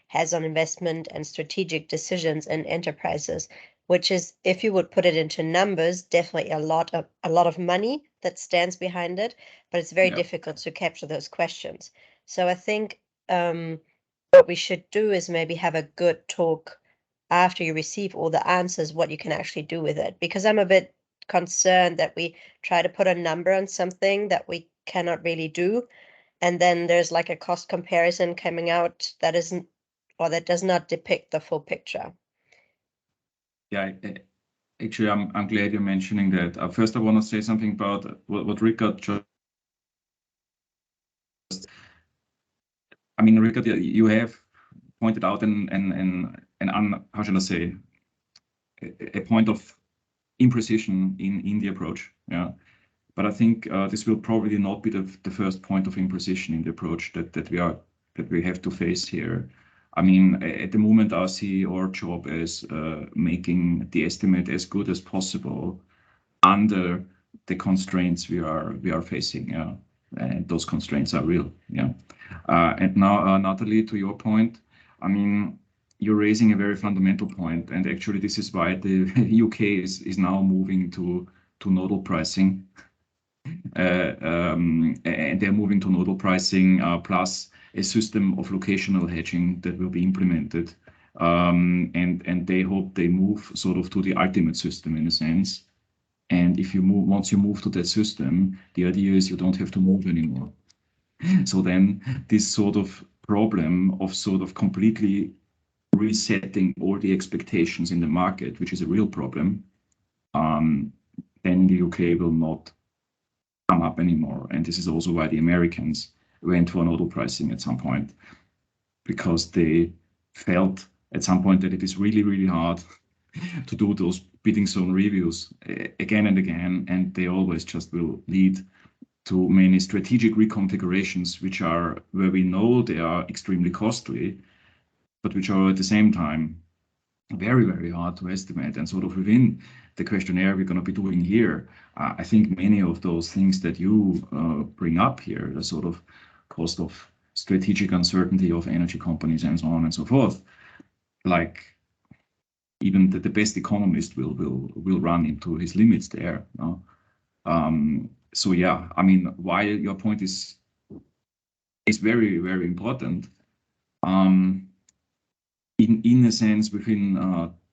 has on investment and strategic decisions in enterprises? Which is, if you would put it into numbers, definitely a lot of money that stands behind it, but it's very difficult to capture those questions. So I think what we should do is maybe have a good talk after you receive all the answers, what you can actually do with it. Because I'm a bit concerned that we try to put a number on something that we cannot really do, and then there's like a cost comparison coming out that isn't, or that does not depict the full picture. Yeah, actually, I'm glad you're mentioning that. First, I want to say something about what Richard just. I mean, Richard, you have pointed out how shall I say, a point of imprecision in the approach. Yeah, but I think this will probably not be the first point of imprecision in the approach that we have to face here. I mean, at the moment, I see our job as making the estimate as good as possible under the constraints we are facing. Yeah, and those constraints are real. Yeah, and now, Natalie, to your point, I mean, you're raising a very fundamental point, and actually, this is why the UK is now moving to nodal pricing, and they're moving to nodal pricing plus a system of locational hedging that will be implemented, and they hope they move sort of to the ultimate system in a sense. And if you move, once you move to that system, the idea is you don't have to move anymore. So then this sort of problem of sort of completely resetting all the expectations in the market, which is a real problem, then the UK will not come up anymore. And this is also why the Americans went for nodal pricing at some point, because they felt at some point that it is really, really hard to do those bidding zone reviews again and again, and they always just will lead to many strategic reconfigurations, which are where we know they are extremely costly, but which are at the same time very, very hard to estimate. And sort of within the questionnaire we're going to be doing here, I think many of those things that you bring up here, the sort of cost of strategic uncertainty of energy companies and so on and so forth, like even the best economist will run into his limits there. No? So yeah, I mean, while your point is very, very important, in a sense, within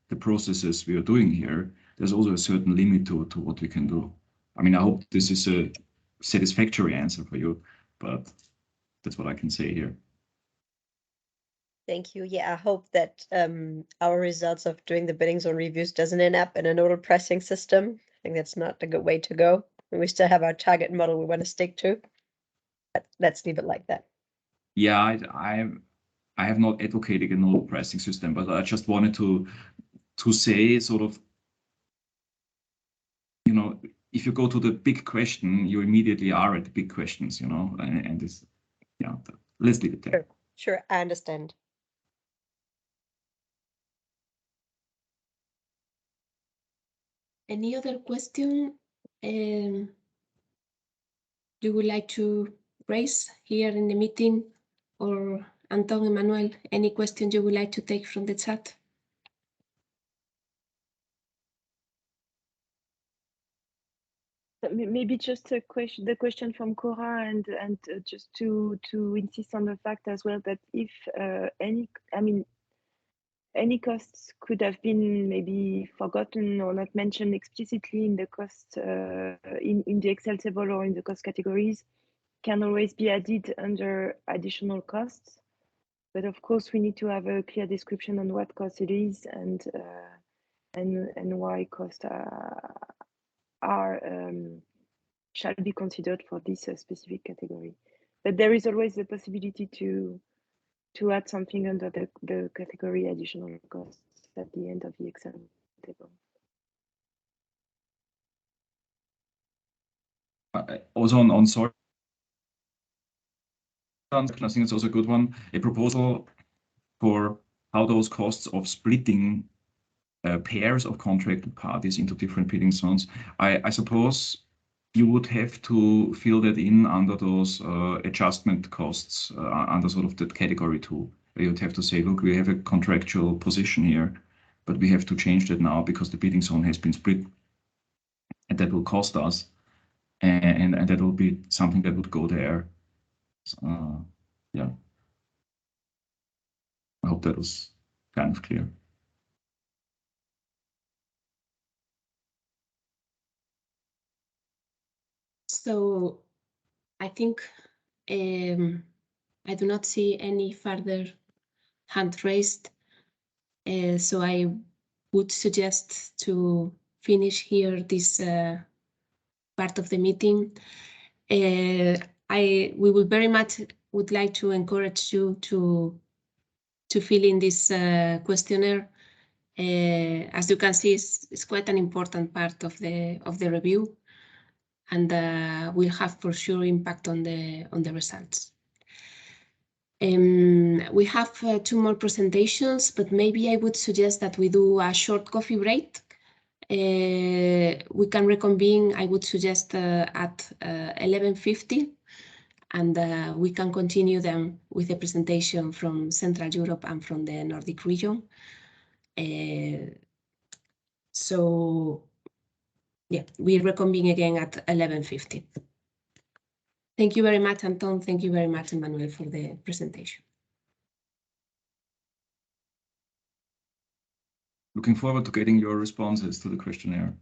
the processes we are doing here, there's also a certain limit to what we can do. I mean, I hope this is a satisfactory answer for you, but that's what I can say here. Thank you. Yeah, I hope that our results of doing the bidding zone reviews doesn't end up in a nodal pricing system. I think that's not a good way to go. We still have our target model we want to stick to. But let's leave it like that. Yeah, I have not advocated a nodal pricing system, but I just wanted to say sort of, you know, if you go to the big question, you immediately are at the big questions, you know, and this, yeah, let's leave it there. Sure, I understand. Any other question you would like to raise here in the meeting? Or Anton, Emmanuel, any question you would like to take from the chat? Maybe just a question, the question from Cora, and just to insist on the fact as well that if any costs could have been maybe forgotten or not mentioned explicitly in the cost in the Excel table or in the cost categories, can always be added under additional costs. But of course, we need to have a clear description on what cost it is and why costs shall be considered for this specific category. But there is always the possibility to add something under the category additional costs at the end of the Excel table. Also on sorry, I think it's also a good one, a proposal for how those costs of splitting pairs of contracted parties into different bidding zones. I suppose you would have to fill that in under those adjustment costs under sort of that category 2. You would have to say, look, we have a contractual position here, but we have to change that now because the bidding zone has been split, and that will cost us, and that will be something that would go there. Yeah, I hope that was kind of clear. So I think I do not see any further hand raised. So I would suggest to finish here this part of the meeting. We will very much would like to encourage you to fill in this questionnaire. As you can see, it's quite an important part of the review, and will have for sure impact on the results. We have 2 more presentations, but maybe I would suggest that we do a short coffee break. We can reconvene, I would suggest, at 11:50, and we can continue then with the presentation from Central Europe and from the Nordic region. So yeah, we reconvene again at 11:50. Thank you very much, Anton. Thank you very much, Emmanuel, for the presentation. Looking forward to getting your responses to the questionnaire.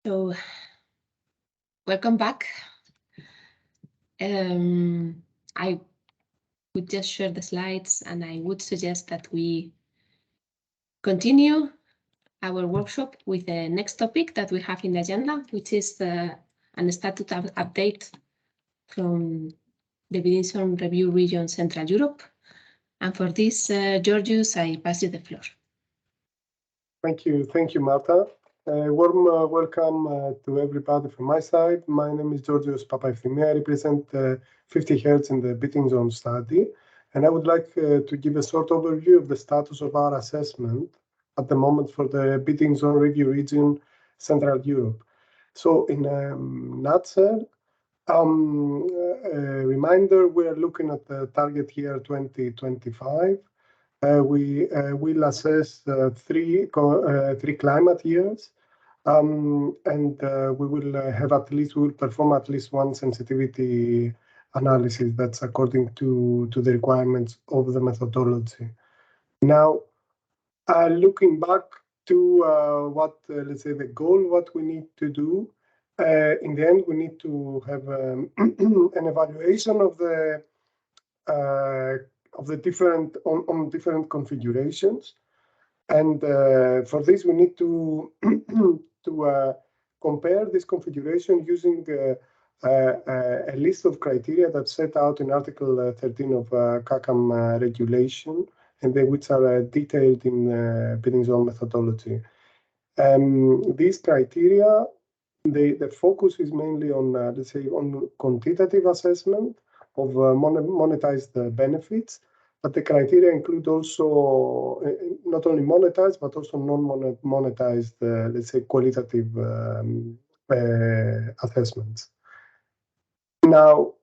So, welcome back. I would just share the slides, and I would suggest that we continue our workshop with the next topic that we have in the agenda, which is an status update from the bidding zone review region Central Europe. And for this, Georgios, I pass you the floor. Thank you, Marta. Warm welcome to everybody from my side. My name is Georgios Papaefthimi. I represent 50 Hz in the bidding zone study, and I would like to give a short overview of the status of our assessment at the moment for the bidding zone review region Central Europe. So in a nutshell, a reminder, we are looking at the target year 2025. We will assess three climate years, and we will perform at least one sensitivity analysis that's according to the requirements of the methodology. Now, looking back to what, let's say, the goal, what we need to do, in the end, we need to have an evaluation of the different configurations, and for this we need to compare this configuration using a list of criteria that's set out in Article 13 of CACAM regulation, and which are detailed in bidding zone methodology. These criteria, the focus is mainly on, let's say, on quantitative assessment of monetized benefits, but the criteria include also not only monetized, but also non-monetized, let's say, qualitative assessments. Now,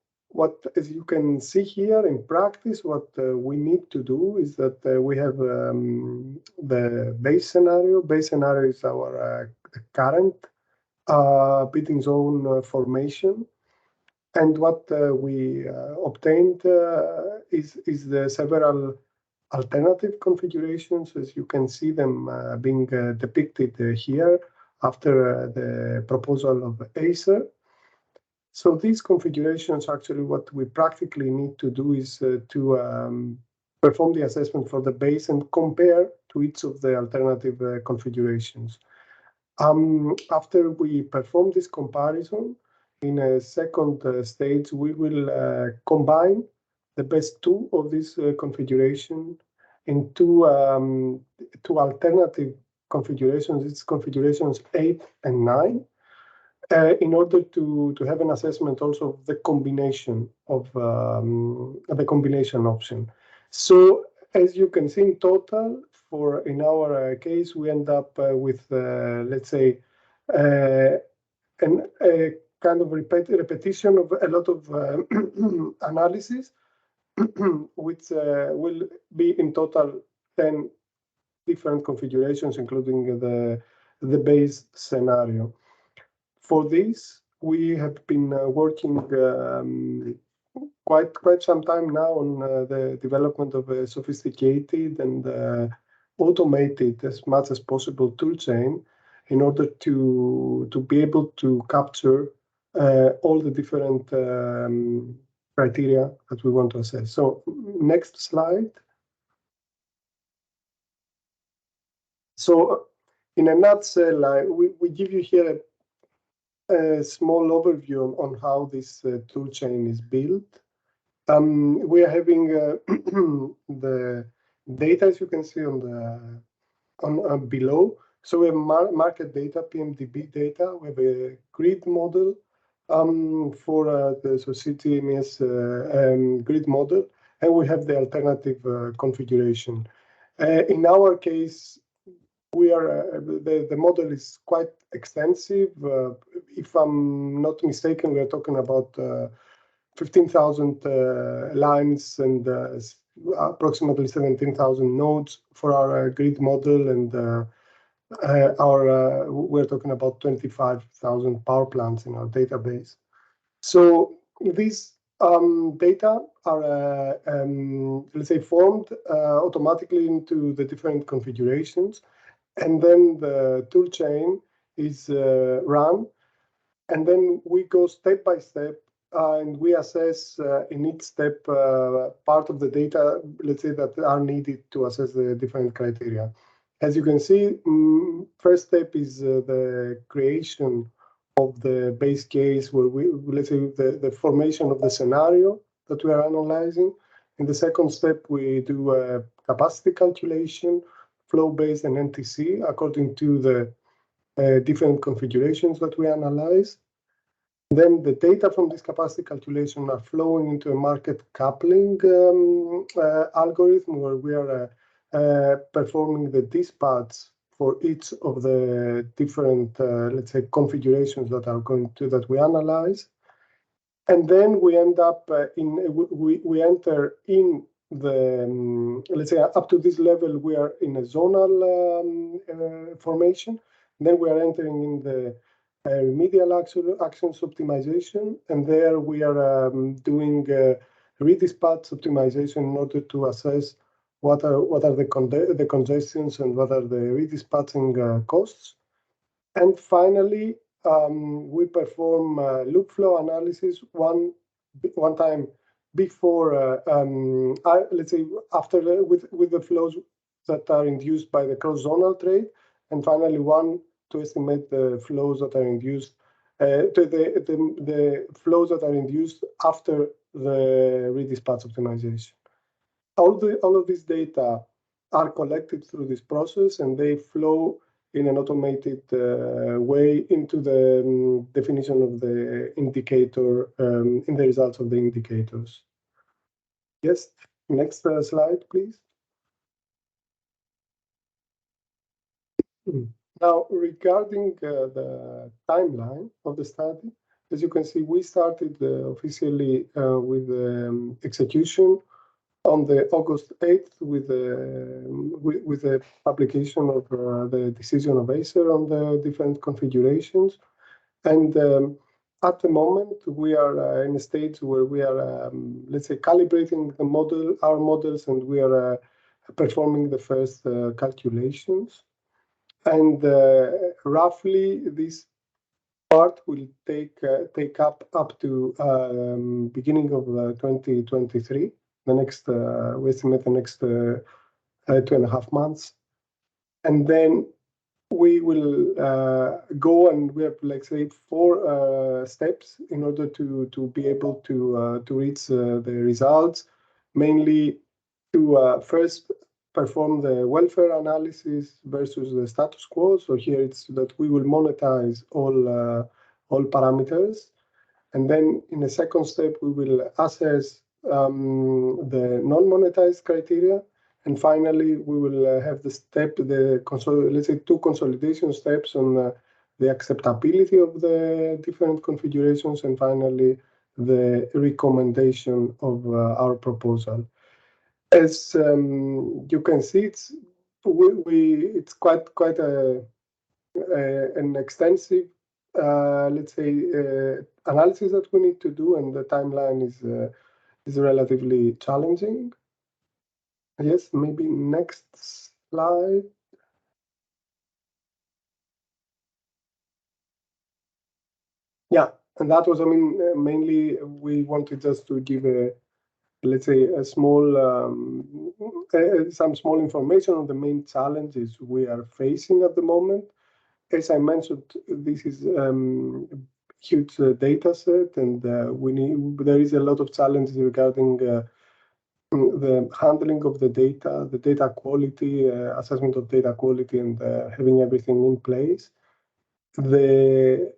as you can see here in practice, what we need to do is that we have the base scenario. Base scenario is our current bidding zone formation. And what we obtained is the several alternative configurations, as you can see them being depicted here after the proposal of Acer. So these configurations, actually, what we practically need to do is to perform the assessment for the base and compare to each of the alternative configurations. After we perform this comparison, in a second stage, we will combine the best two of this configuration into two alternative configurations. It's configurations 8 and 9, in order to have an assessment also of the combination of the combination option. So as you can see, in total, in our case, we end up with, let's say, a kind of repetition of a lot of analysis, which will be in total 10 different configurations, including the base scenario. For this, we have been working quite some time now on the development of a sophisticated and automated, as much as possible, toolchain in order to be able to capture all the different criteria that we want to assess. So next slide. So in a nutshell, we give you here a small overview on how this toolchain is built. We are having the data, as you can see on below. So we have market data, PMDB data. We have a grid model for the CTMS grid model, and we have the alternative configuration. In our case, we are the model is quite extensive. If I'm not mistaken, we are talking about 15,000 lines and approximately 17,000 nodes for our grid model, and we're talking about 25,000 power plants in our database. So these data are, let's say, formed automatically into the different configurations, and then the toolchain is run, and then we go step by step, and we assess in each step part of the data, let's say, that are needed to assess the different criteria. As you can see, first step is the creation of the base case, where we, let's say, the formation of the scenario that we are analyzing. In the second step, we do a capacity calculation, flow-based and NTC, according to the different configurations that we analyze. Then the data from this capacity calculation are flowing into a market coupling algorithm, where we are performing the dispatch for each of the different, let's say, configurations that we analyze. And then we end up we enter in the, let's say, up to this level, we are in a zonal formation. Then we are entering in the remedial actions optimization, and there we are doing redispatch optimization in order to assess what are the congestions and what are the redispatching costs. And finally, we perform loop flow analysis one time before, let's say, after with the flows that are induced by the cross-zonal trade, and finally one to estimate the flows that are induced, the flows that are induced after the redispatch optimization. All of these data are collected through this process, and they flow in an automated way into the definition of the indicator, in the results of the indicators. Yes, next slide, please. Now, regarding the timeline of the study, as you can see, we started officially with execution on the August 8th with the publication of the decision of ACER on the different configurations. And at the moment, we are in a stage where we are, let's say, calibrating the model, our models, and we are performing the first calculations. And roughly, this part will take up to beginning of 2023. The next, we estimate the next 2.5 months, and then we will go, and we have, like, say, 4 steps in order to be able to reach the results. Mainly to first perform the welfare analysis versus the status quo. So here it's that we will monetize all parameters, and then in the second step we will assess the non-monetized criteria, and finally we will have the step, let's say, 2 consolidation steps on the acceptability of the different configurations, and finally the recommendation of our proposal. As you can see, it's quite an extensive, let's say, analysis that we need to do, and the timeline is relatively challenging. Yes, maybe next slide. Yeah, and that was, I mean, mainly we wanted just to give a, let's say, a small, some small information on the main challenges we are facing at the moment. As I mentioned, this is huge data set, and there is a lot of challenges regarding the handling of the data quality, assessment of data quality, and having everything in place. The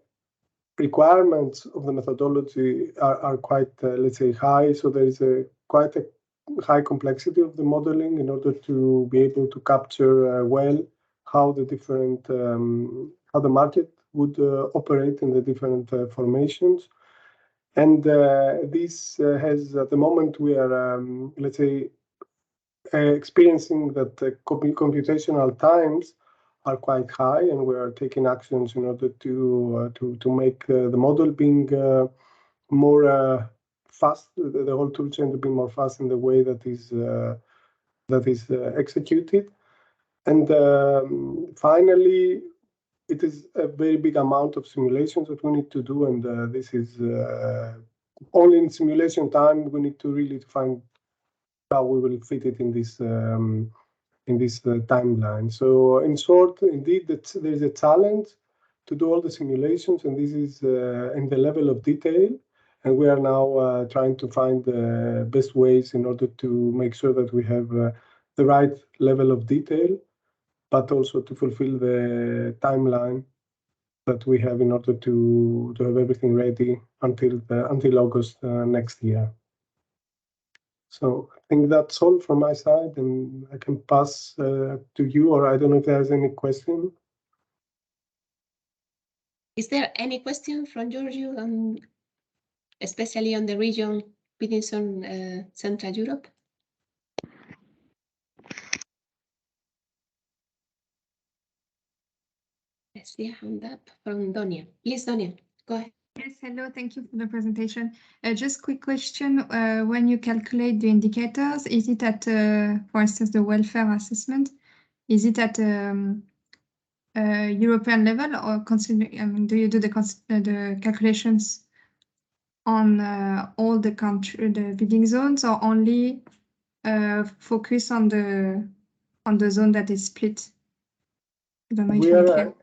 requirements of the methodology are quite, let's say, high. So there is quite a high complexity of the modeling in order to be able to capture well how the different, how the market would operate in the different formations. And this has, at the moment, we are, let's say, experiencing that the computational times are quite high, and we are taking actions in order to make the model being more fast, the whole tool chain to be more fast in the way that is executed. And finally, it is a very big amount of simulations that we need to do, and this is only in simulation time. We need to really find how we will fit it in this timeline. So in short, indeed, there's a challenge to do all the simulations, and this is in the level of detail. And we are now trying to find the best ways in order to make sure that we have the right level of detail, but also to fulfill the timeline that we have in order to have everything ready until August next year. So I think that's all from my side, and I can pass to you, or I don't know if there's any question. Is there any question from Giorgio, especially on the region within Central Europe? I see a hand up from Donia. Please, Donia, go ahead. Yes, hello, thank you for the presentation. Just quick question, when you calculate the indicators, is it at, for instance, the welfare assessment, is it at European level, or do you do the calculations on all the bidding zones, or only focus on the zone that is split? I don't know if I'm clear.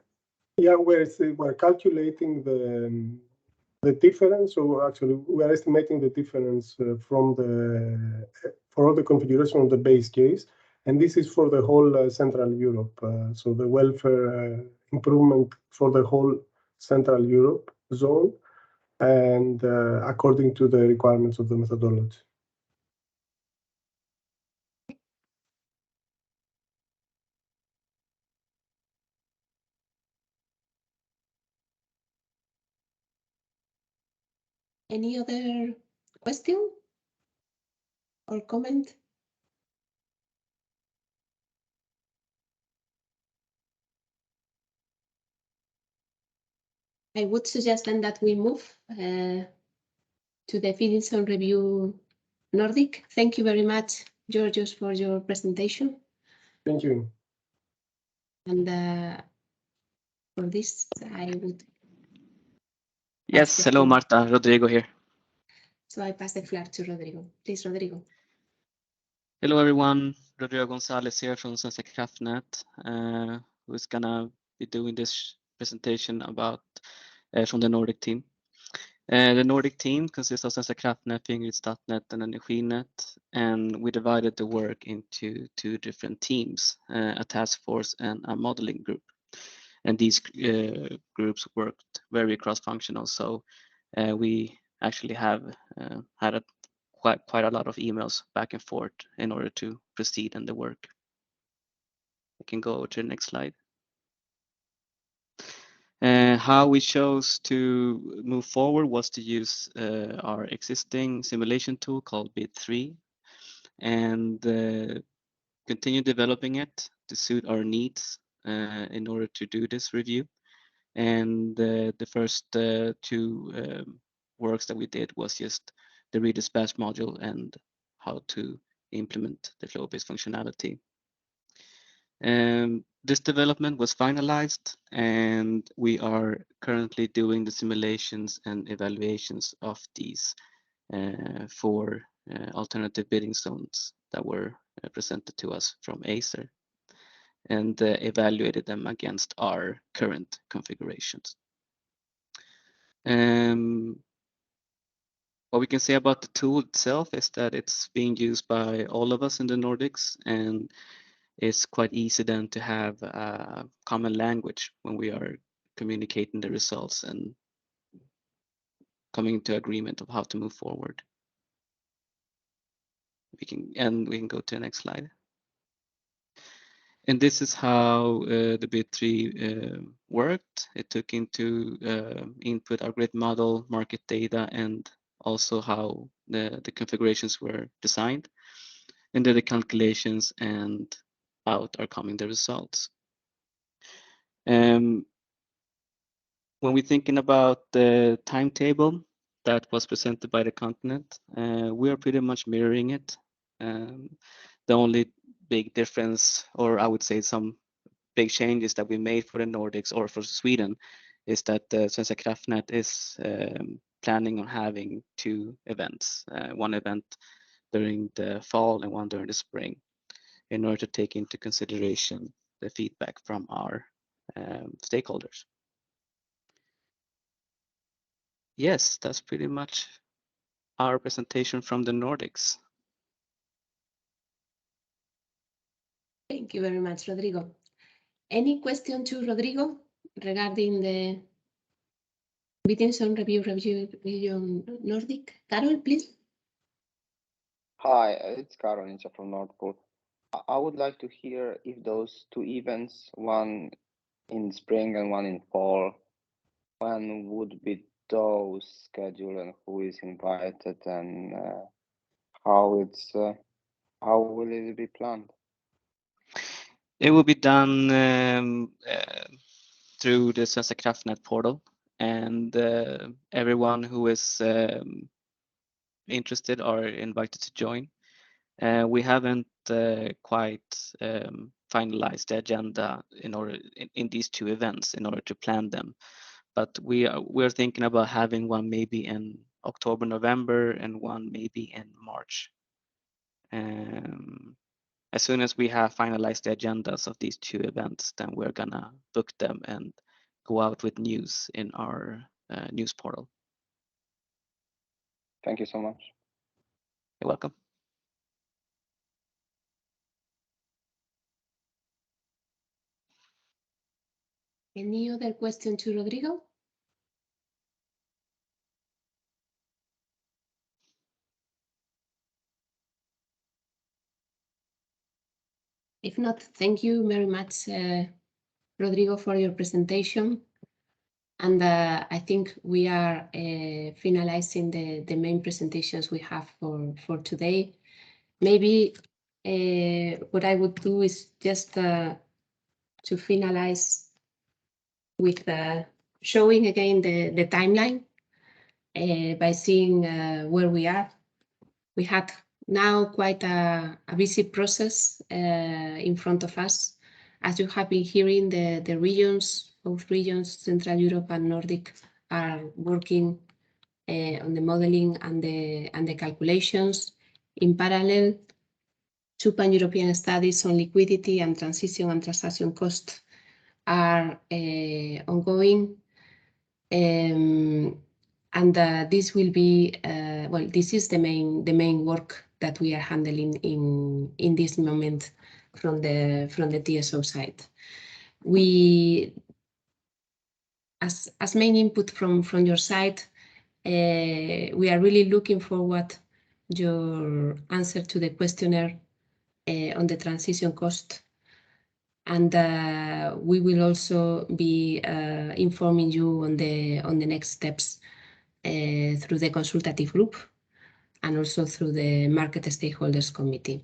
Yeah, we're calculating the difference. So actually, we are estimating the difference for all the configuration of the base case, and this is for the whole Central Europe. So the welfare improvement for the whole Central Europe zone, and according to the requirements of the methodology. Any other question or comment? I would suggest then that we move to the bidding zone review Nordic. Thank you very much, Georgios, for your presentation. Thank you. And for this, I would. Yes, hello, Marta. Rodrigo here. So I pass the floor to Rodrigo. Please, Rodrigo. Hello, everyone. Rodrigo Gonzalez here from Svenska Kraftnät, who is gonna be doing this presentation about from the Nordic team. The Nordic team consists of Svenska Kraftnät, Fingrid.net, and Energinet, and we divided the work into two different teams, a task force and a modeling group. And these groups worked very cross-functional, so we actually have had quite a lot of emails back and forth in order to proceed in the work. I can go to the next slide. How we chose to move forward was to use our existing simulation tool called Bid3 and continue developing it to suit our needs in order to do this review. And the first two works that we did was just the redispatch module and how to implement the flow-based functionality. This development was finalized, and we are currently doing the simulations and evaluations of these four alternative bidding zones that were presented to us from Acer, and evaluated them against our current configurations. What we can say about the tool itself is that it's being used by all of us in the Nordics, and it's quite easy then to have a common language when we are communicating the results and coming to agreement of how to move forward. We can go to the next slide. And this is how the Bid3 worked. It took into input our grid model, market data, and also how the configurations were designed, and did the calculations, and out are coming the results. When we're thinking about the timetable that was presented by the continent, we are pretty much mirroring it. The only big difference, or I would say some big changes that we made for the Nordics or for Sweden is that Svenska Kraftnät is planning on having 2 events, one event during the fall and one during the spring, in order to take into consideration the feedback from our stakeholders. Yes, that's pretty much our presentation from the Nordics. Thank you very much, Rodrigo. Any question to Rodrigo regarding the bidding zone review region Nordic? Carol, please. Hi, it's Karol from Nord Pool. I would like to hear if those 2 events, one in spring and one in fall, when would be those scheduled and who is invited, and how will it be planned? It will be done through the Svenska Kraftnät portal, and everyone who is interested are invited to join. We haven't quite finalized the agenda in these 2 events in order to plan them, but we're thinking about having one maybe in October, November, and one maybe in March. As soon as we have finalized the agendas of these 2 events, then we're gonna book them and go out with news in our news portal. Thank you so much. You're welcome. Any other question to Rodrigo? If not, thank you very much, Rodrigo, for your presentation. And I think we are finalizing the main presentations we have for today. Maybe what I would do is just to finalize with showing again the timeline by seeing where we are. We had now quite a busy process in front of us. As you have been hearing, the regions, both regions, Central Europe and Nordic, are working on the modeling and the calculations. In parallel, 2 pan-European studies on liquidity and transition and transaction cost are ongoing. And this will be, well, this is the main work that we are handling in this moment from the TSO side. We, as main input from your side, we are really looking forward your answer to the questionnaire on the transition cost. And we will also be informing you on the next steps through the consultative group and also through the market stakeholders committee.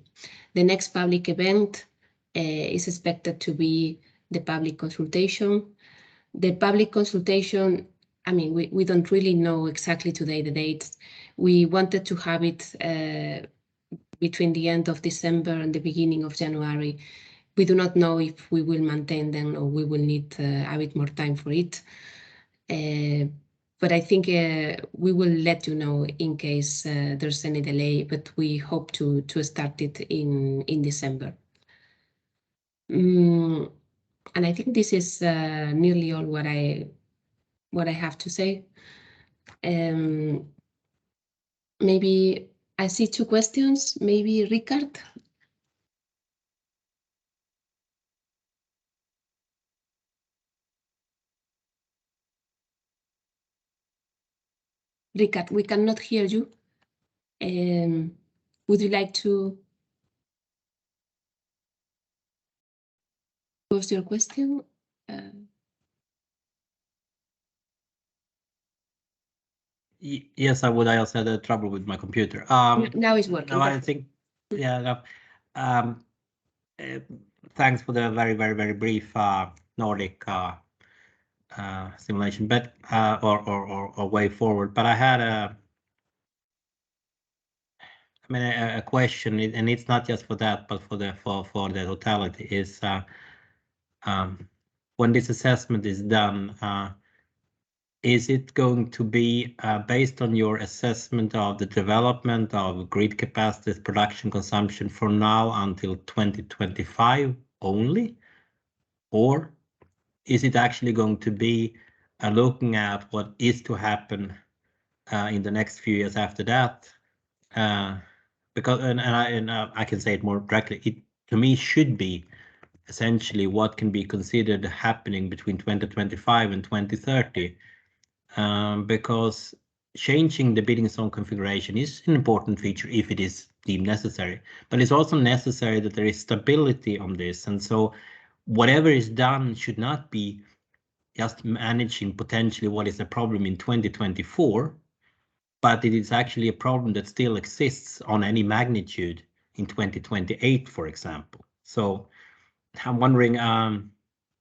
The next public event is expected to be the public consultation. The public consultation, I mean, we don't really know exactly today the date. We wanted to have it between the end of December and the beginning of January. We do not know if we will maintain them or we will need a bit more time for it. But I think we will let you know in case there's any delay, but we hope to start it in December. And I think this is nearly all what I have to say. Maybe I see 2 questions. Maybe Ricard. Ricard, we cannot hear you. Would you like to pose your question? Yes, I would. I also had trouble with my computer. Now it's working. No, I think, yeah. Thanks for the very brief Nordic simulation, but or way forward. But I had a question, and it's not just for that, but for the totality. Is when this assessment is done, is it going to be based on your assessment of the development of grid capacity, production consumption from now until 2025 only? Or is it actually going to be looking at what is to happen in the next few years after that? Because I can say it more directly, it to me should be essentially what can be considered happening between 2025 and 2030. Because changing the bidding zone configuration is an important feature if it is deemed necessary, but it's also necessary that there is stability on this. And so whatever is done should not be just managing potentially what is a problem in 2024, but it is actually a problem that still exists on any magnitude in 2028, for example. So I'm wondering, can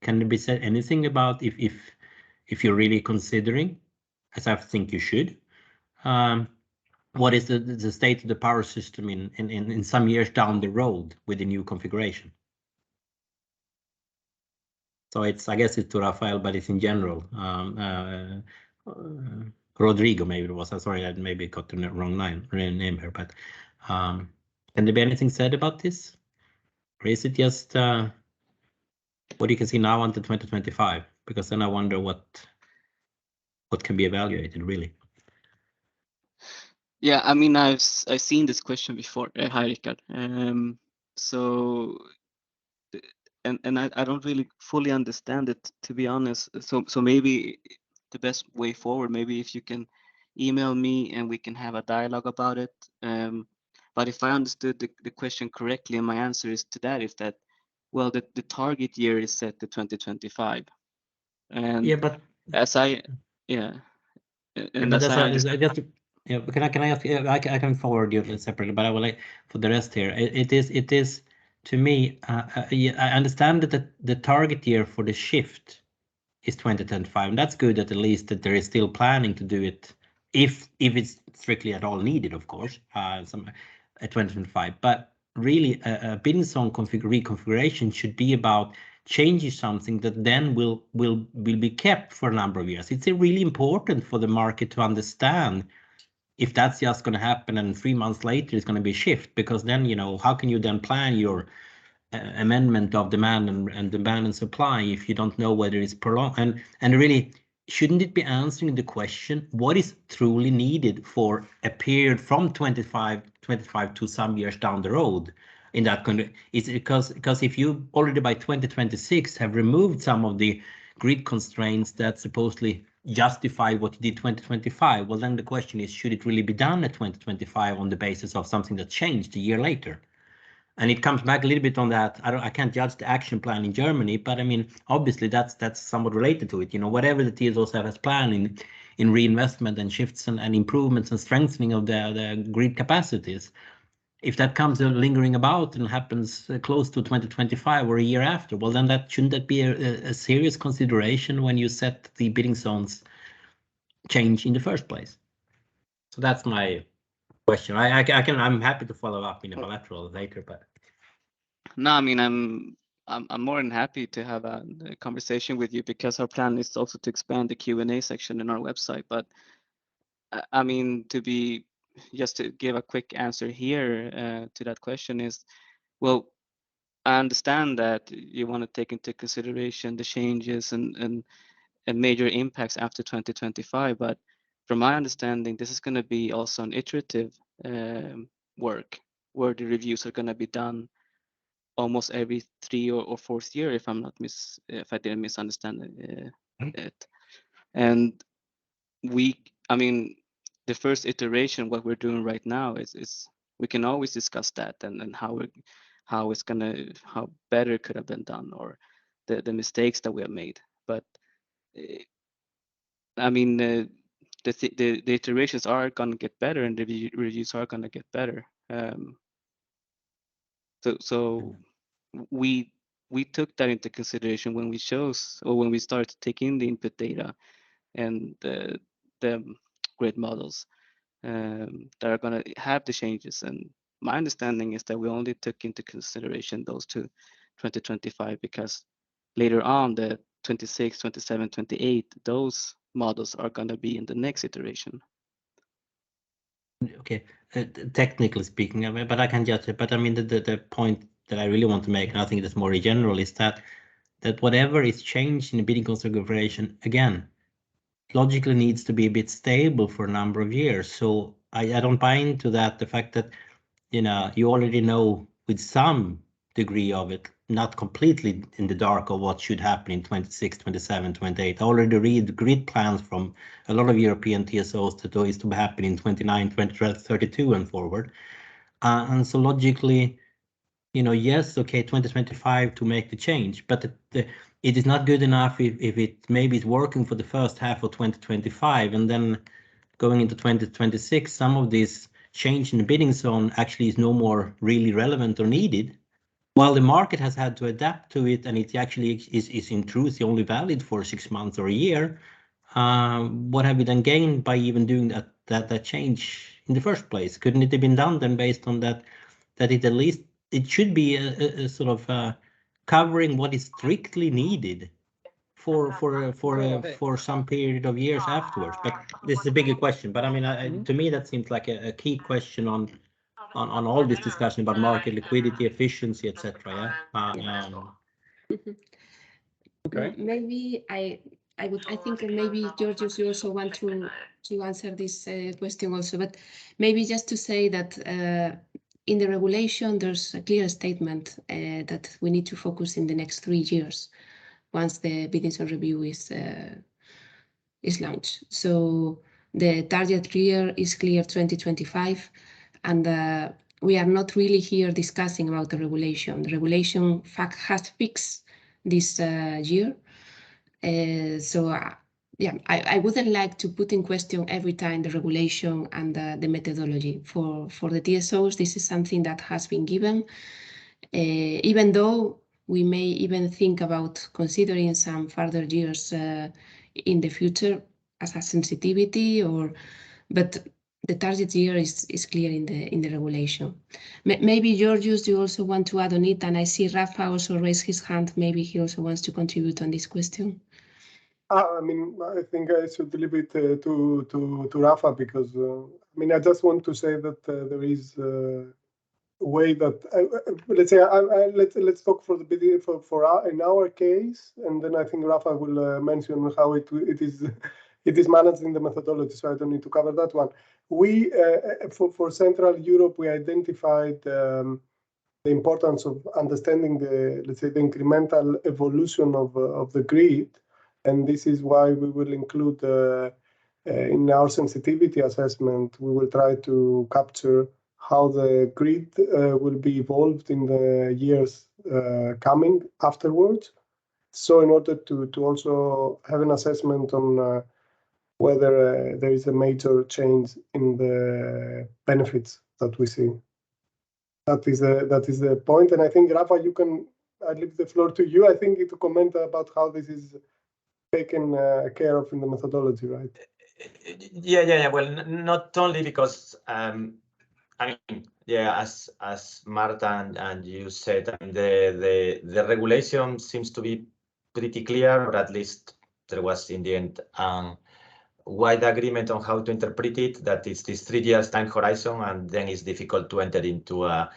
there be said anything about if you're really considering, as I think you should, what is the state of the power system in some years down the road with the new configuration? So I guess it's to Rafael, but it's in general. Rodrigo, maybe it was. I'm sorry, I maybe got the wrong name here, but can there be anything said about this? Or is it just what you can see now until 2025? Because then I wonder what can be evaluated really. Yeah, I mean, I've seen this question before. Hi, Rickard. So, and I don't really fully understand it, to be honest. So maybe the best way forward, maybe if you can email me and we can have a dialogue about it. But if I understood the question correctly, and my answer is to that, is that, well, the target year is set to 2025. And yeah, but as I, yeah. And as I understand, yeah, but can I ask? I can forward you separately, but I will like for the rest here. It is to me. I understand that the target year for the shift is 2025, and that's good at least that there is still planning to do it if it's strictly at all needed, of course. Some at 2025, but really a bidding zone reconfiguration should be about changing something that then will be kept for a number of years. It's really important for the market to understand if that's just going to happen and 3 months later it's going to be a shift, because then, you know, how can you then plan your amendment of demand and supply if you don't know whether it's prolonged? And really, shouldn't it be answering the question, what is truly needed for a period from 25 to some years down the road? In that kind of, is it because if you already by 2026 have removed some of the grid constraints that supposedly justify what you did 2025, well, then the question is, should it really be done at 2025 on the basis of something that changed a year later? And it comes back a little bit on that. I can't judge the action plan in Germany, but I mean, obviously that's somewhat related to it. You know, whatever the TSOs have as plan in reinvestment and shifts and improvements and strengthening of the grid capacities, if that comes lingering about and happens close to 2025 or a year after, well, then shouldn't that be a serious consideration when you set the bidding zones change in the first place? So that's my question. I'm happy to follow up in a bilateral later, but no, I mean, I'm more than happy to have a conversation with you, because our plan is also to expand the Q&A section in our website. But I mean, just to give a quick answer here to that question is, well, I understand that you want to take into consideration the changes and major impacts after 2025, but from my understanding, this is going to be also an iterative work where the reviews are going to be done almost every 3 or 4th year, if I didn't misunderstand it. And I mean, the first iteration, what we're doing right now is we can always discuss that and how better it could have been done, or the mistakes that we have made. But I mean, the iterations are going to get better, and the reviews are going to get better. So we took that into consideration when we chose, or when we started taking the input data and the grid models that are going to have the changes. And my understanding is that we only took into consideration those to 2025 because later on, the 26, 27, 28, those models are going to be in the next iteration. Okay, technically speaking, I mean, but I can judge it. But I mean, the point that I really want to make, and I think that's more general, is that whatever is changed in the bidding configuration, again, logically needs to be a bit stable for a number of years. So I don't buy into that. The fact that, you know, you already know with some degree of it, not completely in the dark of what should happen in 26, 27, 28. I already read grid plans from a lot of European TSOs that is to happen in 29, 20, 32 and forward. And so logically, you know, yes, okay, 2025 to make the change, but it is not good enough if it maybe is working for the first half of 2025 and then going into 2026, some of this change in the bidding zone actually is no more really relevant or needed, while the market has had to adapt to it and it actually is in truth only valid for 6 months or a year. What have we then gained by even doing that change in the first place? Couldn't it have been done then based on that it at least it should be a sort of covering what is strictly needed for some period of years afterwards? But this is a bigger question. But I mean, to me, that seems like a key question on all this discussion about market liquidity, efficiency, etc. Yeah. Okay. Maybe I think maybe Georgios, you also want to answer this question also, but maybe just to say that in the regulation there's a clear statement that we need to focus in the next 3 years once the bidding zone review is launched. So the target year is clear 2025, and we are not really here discussing about the regulation. The regulation fact has fixed this year. Yeah, I wouldn't like to put in question every time the regulation and the methodology. For the TSOs, this is something that has been given, even though we may even think about considering some further years in the future as a sensitivity, but the target year is clear in the regulation. Maybe Georgios, you also want to add on it, and I see Rafa also raised his hand. Maybe he also wants to contribute on this question. I mean, I think I should leave it to Rafa, because I mean, I just want to say that there is a way that let's say let's talk for the bidding in our case, and then I think Rafa will mention how it is managed in the methodology. So I don't need to cover that one. We for Central Europe, we identified the importance of understanding the, let's say, the incremental evolution of the grid. And this is why we will include in our sensitivity assessment, we will try to capture how the grid will be evolved in the years coming afterwards. So in order to also have an assessment on whether there is a major change in the benefits that we see. That is the point. And I think, Rafa, I leave the floor to you, I think, to comment about how this is taken care of in the methodology, right? Yeah. Well, not only because I mean, yeah, as Marta and you said, the regulation seems to be pretty clear, or at least there was in the end wide agreement on how to interpret it. That it's this 3 years time horizon, and then it's difficult to enter into a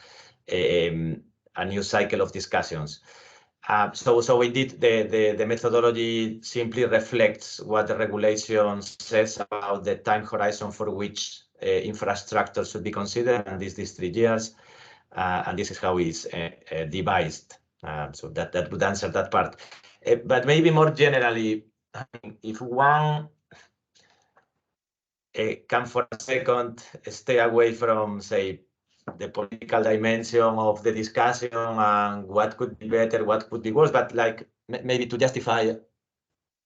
new cycle of discussions. So indeed, the methodology simply reflects what the regulation says about the time horizon for which infrastructure should be considered, and this is 3 years, and this is how it's devised. So that would answer that part. But maybe more generally, if one can for a second stay away from, say, the political dimension of the discussion and what could be better, what could be worse, but like maybe to justify,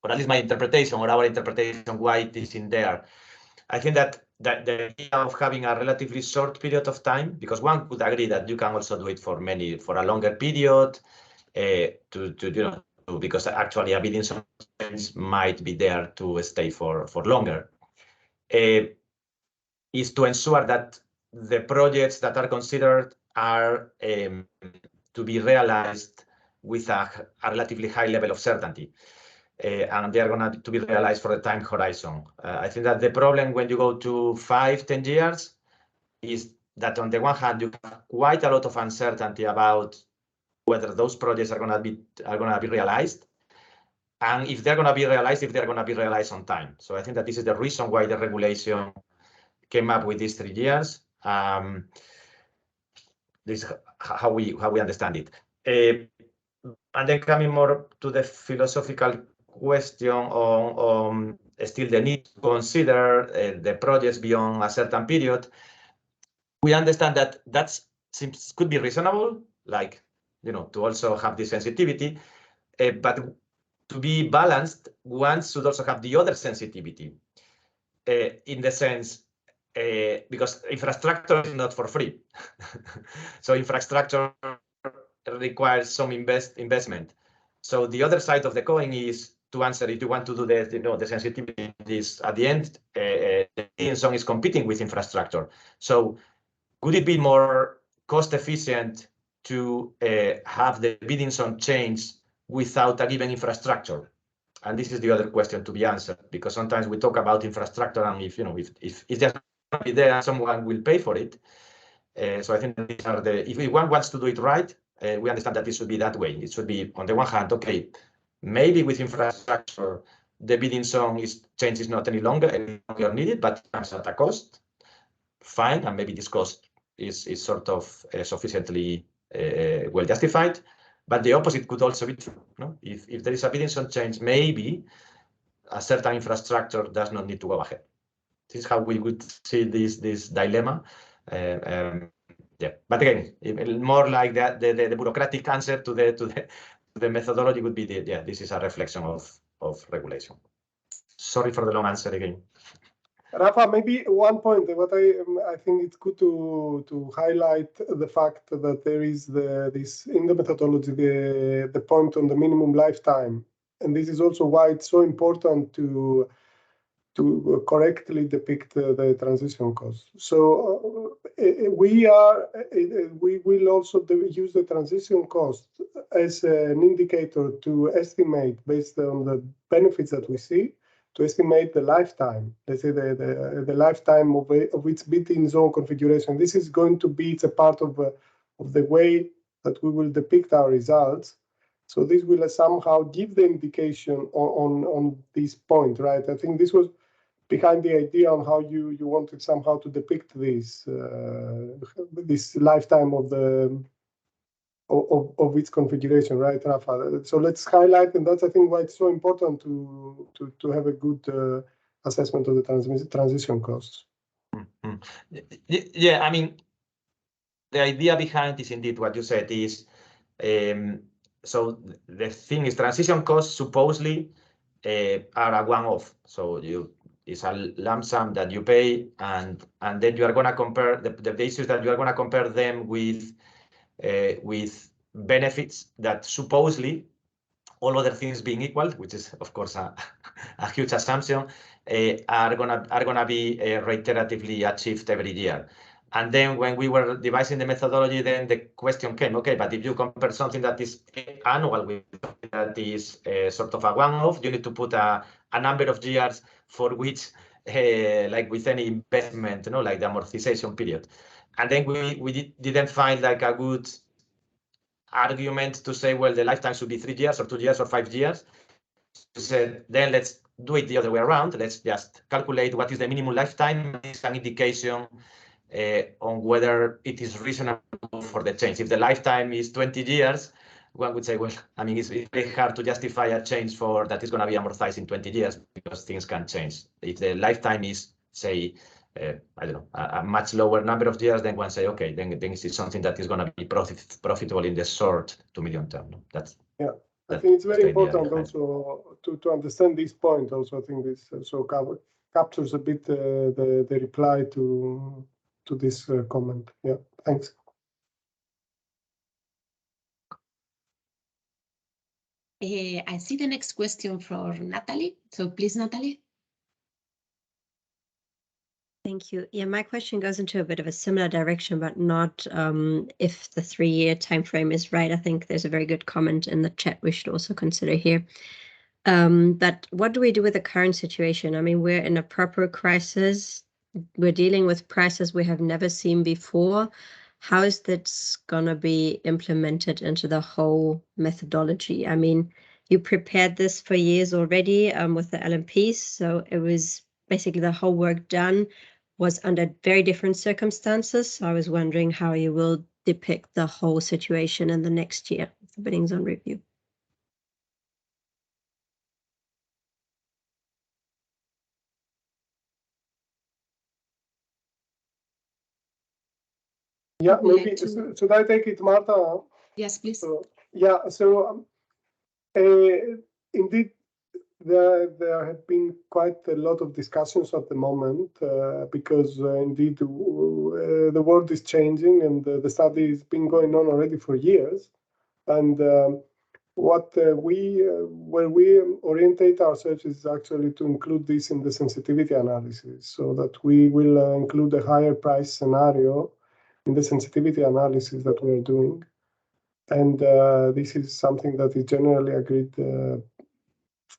or at least my interpretation or our interpretation, why it is in there. I think that the idea of having a relatively short period of time, because one could agree that you can also do it for a longer period, because actually a bidding zone might be there to stay for longer, is to ensure that the projects that are considered are to be realized with a relatively high level of certainty. And they are going to be realized for the time horizon. I think that the problem when you go to 5-10 years is that on the one hand, you have quite a lot of uncertainty about whether those projects are going to be realized. And if they're going to be realized, if they're going to be realized on time. So I think that this is the reason why the regulation came up with these 3 years. This is how we understand it. And then coming more to the philosophical question on still the need to consider the projects beyond a certain period, we understand that could be reasonable, like, you know, to also have the sensitivity, but to be balanced, one should also have the other sensitivity, in the sense, because infrastructure is not for free. So infrastructure requires some investment. So the other side of the coin is to answer if you want to do the sensitivity is at the end, the bidding zone is competing with infrastructure. So could it be more cost efficient to have the bidding zone change without a given infrastructure? And this is the other question to be answered, because sometimes we talk about infrastructure, and if there's going to be there, someone will pay for it. So I think these are if one wants to do it right, we understand that it should be that way. It should be, on the one hand, okay, maybe with infrastructure, the bidding zone change is not any longer needed, but it comes at a cost. Fine, and maybe this cost is sort of sufficiently well justified. But the opposite could also be true. No? If there is a bidding zone change, maybe a certain infrastructure does not need to go ahead. This is how we would see this dilemma. Yeah, but again, more like that, the bureaucratic answer to the methodology would be this is a reflection of regulation. Sorry for the long answer again. Rafa, maybe one point. What I think it's good to highlight the fact that there is this in the methodology the point on the minimum lifetime, and this is also why it's so important to correctly depict the transition cost. So we will also use the transition cost as an indicator to estimate, based on the benefits that we see, to estimate the lifetime. Let's say the lifetime of its bidding zone configuration. This is going to be a part of the way that we will depict our results. So this will somehow give the indication on this point, right? I think this was behind the idea on how you wanted somehow to depict this this lifetime of its configuration, right, Rafa? So let's highlight, and that's I think why it's so important to have a good assessment of the transition costs. Yeah, I mean, the idea behind is indeed what you said is, so the thing is transition costs supposedly are a one-off. So it's a lump sum that you pay, and then you are going to compare the issues that you are going to compare them with benefits that supposedly, all other things being equal, which is of course a huge assumption, are gonna be reiteratively achieved every year. And then when we were devising the methodology, then the question came, okay, but if you compare something that is annual with that is sort of a one-off, you need to put a number of years for which, like with any investment, you know, like the amortization period. And then we didn't find like a good argument to say, well, the lifetime should be 3 years or 2 years or 5 years. We said, then let's do it the other way around. Let's just calculate what is the minimum lifetime. It's an indication on whether it is reasonable for the change. If the lifetime is 20 years, one would say, well, I mean, it's very hard to justify a change for that is going to be amortized in 20 years because things can change. If the lifetime is, say, I don't know, a much lower number of years, then one say, okay, then it's something that is going to be profitable in the short to medium term. No? I think it's very important also to understand this point. Also, I think this captures a bit the reply to this comment. Yeah, thanks. I see the next question for Natalie. So please, Natalie. Thank you. Yeah, my question goes into a bit of a similar direction, but not if the 3-year time frame is right. I think there's a very good comment in the chat we should also consider here. But what do we do with the current situation? I mean, we're in a proper crisis. We're dealing with prices we have never seen before. How is this going to be implemented into the whole methodology? I mean, you prepared this for years already with the LMPs, so it was basically the whole work done was under very different circumstances. So I was wondering how you will depict the whole situation in the next year of the bidding zone review. Yeah, maybe. Should I take it, Marta? Yes, please. So, yeah, so indeed, there have been quite a lot of discussions at the moment because indeed the world is changing and the study has been going on already for years. And where we orientate our search is actually to include this in the sensitivity analysis, so that we will include a higher price scenario in the sensitivity analysis that we are doing. And this is something that is generally agreed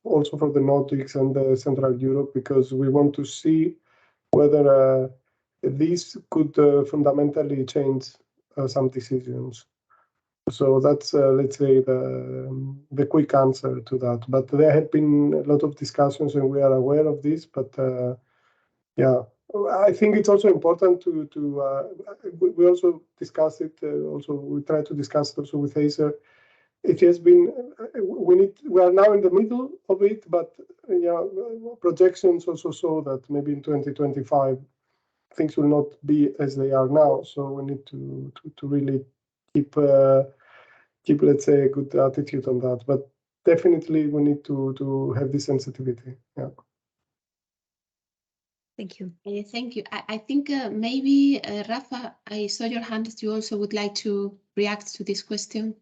also for the Nordics and the Central Europe, because we want to see whether this could fundamentally change some decisions. So that's, let's say, the quick answer to that. But there have been a lot of discussions and we are aware of this. But yeah, I think it's also important we also discussed it. Also, we try to discuss it also with Acer. It has been, we are now in the middle of it, but yeah, projections also show that maybe in 2025 things will not be as they are now. So we need to really keep, let's say, a good attitude on that. But definitely we need to have this sensitivity. Yeah. Thank you. Thank you. I think maybe, Rafa, I saw your hand. You also would like to react to this question.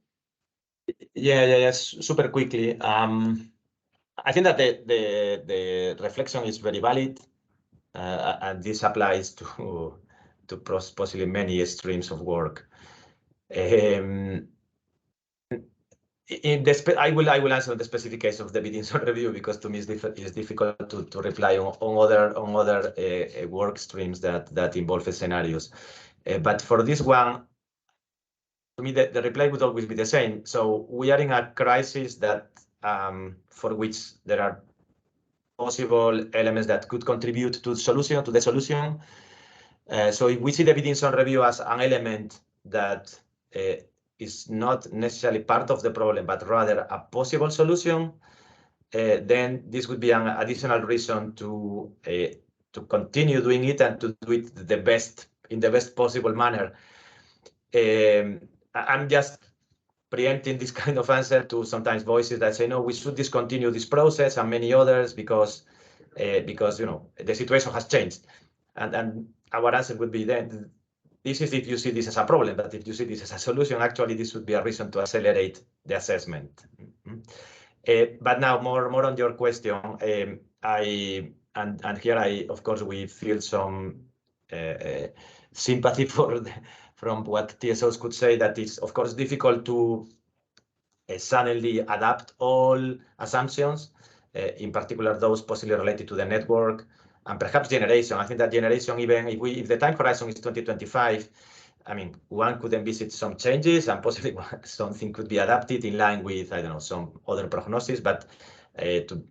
Yes, super quickly. I think that the reflection is very valid, and this applies to possibly many streams of work. I will answer the specific case of the bidding zone review, because to me it's difficult to reply on other work streams that involve scenarios. But for this one, to me, the reply would always be the same. So we are in a crisis that for which there are possible elements that could contribute to the solution. So if we see the bidding zone review as an element that is not necessarily part of the problem, but rather a possible solution, then this would be an additional reason to continue doing it and to do it in the best possible manner. I'm just preempting this kind of answer to sometimes voices that say, no, we should discontinue this process, and many others because the situation has changed. And our answer would be then, this is if you see this as a problem, but if you see this as a solution, actually this would be a reason to accelerate the assessment. But now more on your question, and here of course we feel some sympathy from what TSOs could say, that it's of course difficult to suddenly adapt all assumptions, in particular those possibly related to the network and perhaps generation. I think that generation, even if the time horizon is 2025, I mean, one could envisage some changes and possibly something could be adapted in line with, I don't know, some other prognosis. But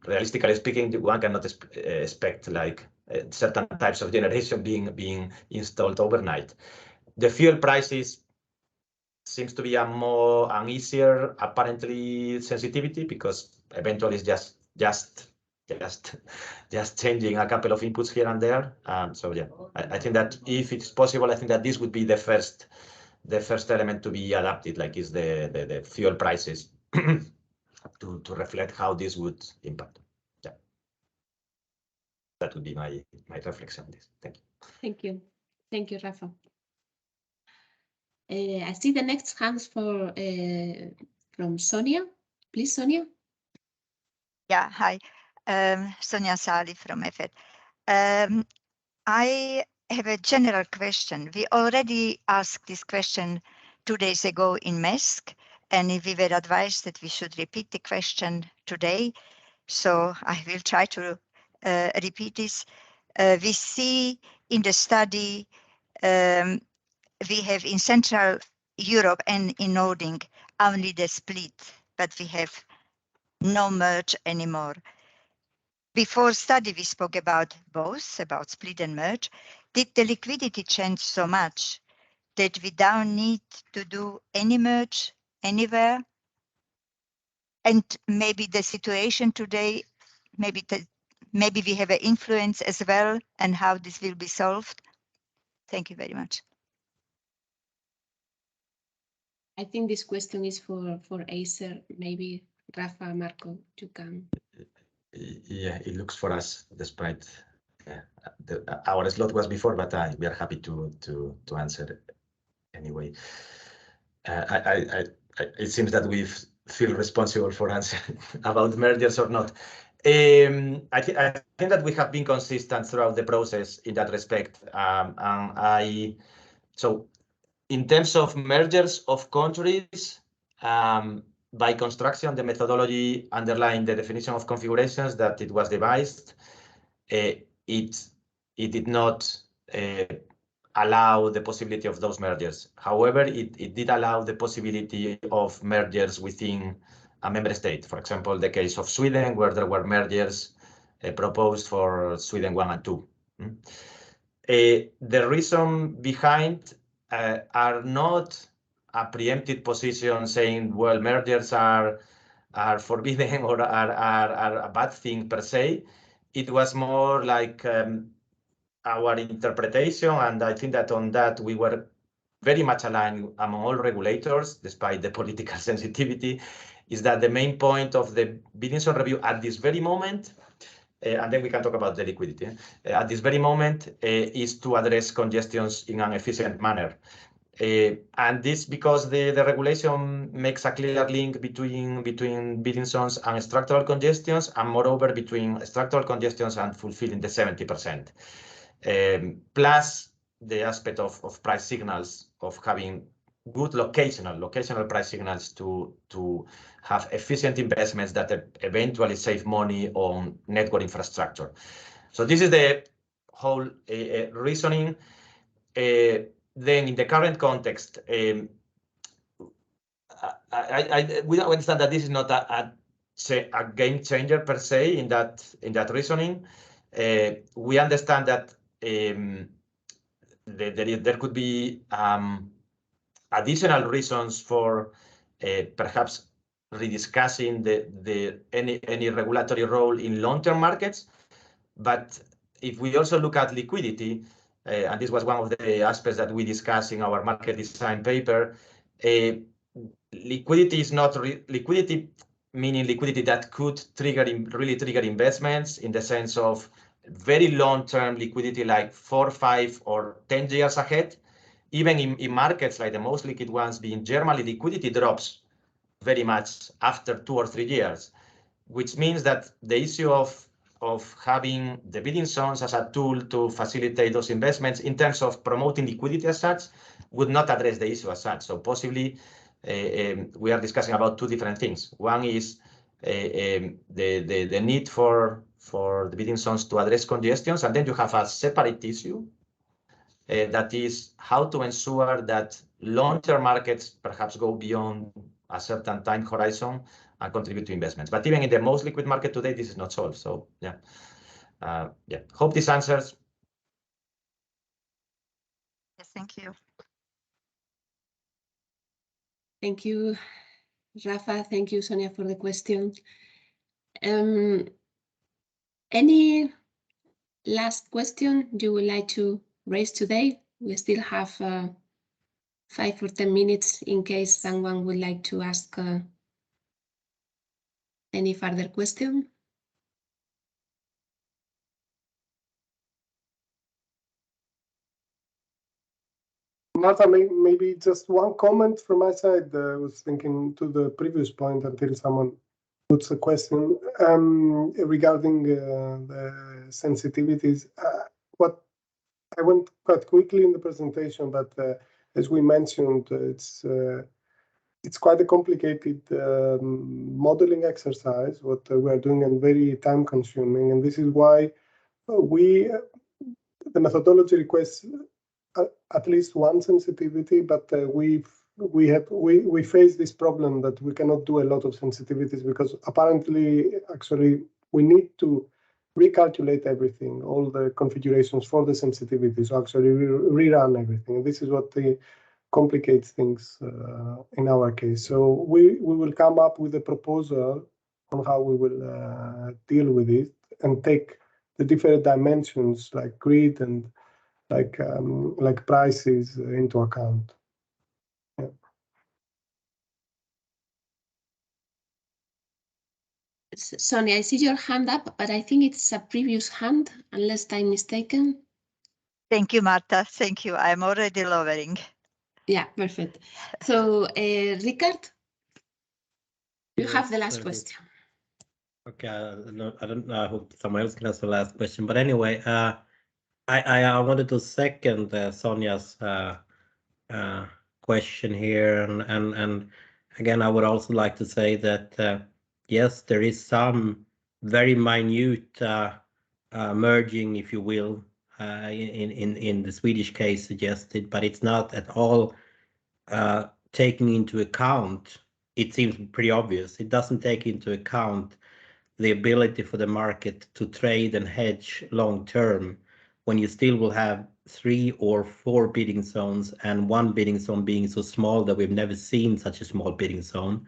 realistically speaking, one cannot expect like certain types of generation being installed overnight. The fuel prices seems to be an easier apparently sensitivity, because eventually it's just changing a couple of inputs here and there. So yeah, I think that if it's possible, I think that this would be the first element to be adapted, like is the fuel prices to reflect how this would impact. Yeah, that would be my reflection on this. Thank you. Thank you. Thank you, Rafa. I see the next hands from Sonia. Please, Sonia. Yeah, hi. Sonia Sali from EFET. I have a general question. We already asked this question 2 days ago in MESC, and we were advised that we should repeat the question today. So I will try to repeat this. We see in the study we have in Central Europe and in Nordic only the split, but we have no merge anymore. Before study, we spoke about both, about split and merge. Did the liquidity change so much that we don't need to do any merge anywhere? And maybe the situation today, maybe we have an influence as well, and how this will be solved. Thank you very much. I think this question is for Acer. Maybe Rafa, Marco, you can. Yeah, it looks for us, despite our slot was before, but we are happy to answer anyway. It seems that we feel responsible for answering about mergers or not. I think that we have been consistent throughout the process in that respect. So in terms of mergers of countries, by construction, the methodology underlying the definition of configurations that it was devised, it did not allow the possibility of those mergers. However, it did allow the possibility of mergers within a member state. For example, the case of Sweden, where there were mergers proposed for Sweden 1 and 2. The reason behind are not a preempted position saying, well, mergers are forbidden or are a bad thing per se. It was more like our interpretation, and I think that on that we were very much aligned among all regulators, despite the political sensitivity, is that the main point of the bidding zone review at this very moment, and then we can talk about the liquidity, at this very moment is to address congestions in an efficient manner. And this because the regulation makes a clear link between bidding zones and structural congestions, and moreover between structural congestions and fulfilling the 70%. Plus the aspect of price signals, of having good locational price signals to have efficient investments that eventually save money on network infrastructure. So this is the whole reasoning. Then in the current context, we understand that this is not a game changer per se in that reasoning. We understand that there could be additional reasons for perhaps rediscussing any regulatory role in long-term markets. But if we also look at liquidity, and this was one of the aspects that we discussed in our market design paper, liquidity is not liquidity, meaning liquidity that could really trigger investments in the sense of very long-term liquidity, like 4, 5, or 10 years ahead. Even in markets like the most liquid ones, being Germany, liquidity drops very much after 2 or 3 years, which means that the issue of having the bidding zones as a tool to facilitate those investments in terms of promoting liquidity as such would not address the issue as such. So possibly we are discussing about 2 different things. One is the need for the bidding zones to address congestions, and then you have a separate issue that is how to ensure that long-term markets perhaps go beyond a certain time horizon and contribute to investments. But even in the most liquid market today, this is not solved. So yeah, hope this answers. Yes, thank you. Thank you, Rafa. Thank you, Sonia, for the question. Any last question you would like to raise today? We still have 5 or 10 minutes in case someone would like to ask any further question. Marta, maybe just one comment from my side. I was thinking to the previous point until someone puts a question regarding the sensitivities. What I went quite quickly in the presentation, but as we mentioned, it's quite a complicated modeling exercise, what we are doing, and very time consuming. And this is why the methodology requests at least one sensitivity, but we face this problem that we cannot do a lot of sensitivities because apparently, actually, we need to recalculate everything, all the configurations for the sensitivity. So actually rerun everything. And this is what complicates things in our case. So we will come up with a proposal on how we will deal with it and take the different dimensions like grid and like prices into account. Yeah. Sonia, I see your hand up, but I think it's a previous hand, unless I'm mistaken. Thank you, Marta. Thank you. I'm already lowering. Yeah, perfect. So, Ricard, you have the last question. Okay, I don't know. I hope someone else can ask the last question. But anyway, I wanted to second Sonia's question here, and again, I would also like to say that yes, there is some very minute merging, if you will, in the Swedish case suggested, but it's not at all taking into account. It seems pretty obvious. It doesn't take into account the ability for the market to trade and hedge long term when you still will have 3 or 4 bidding zones, and one bidding zone being so small that we've never seen such a small bidding zone,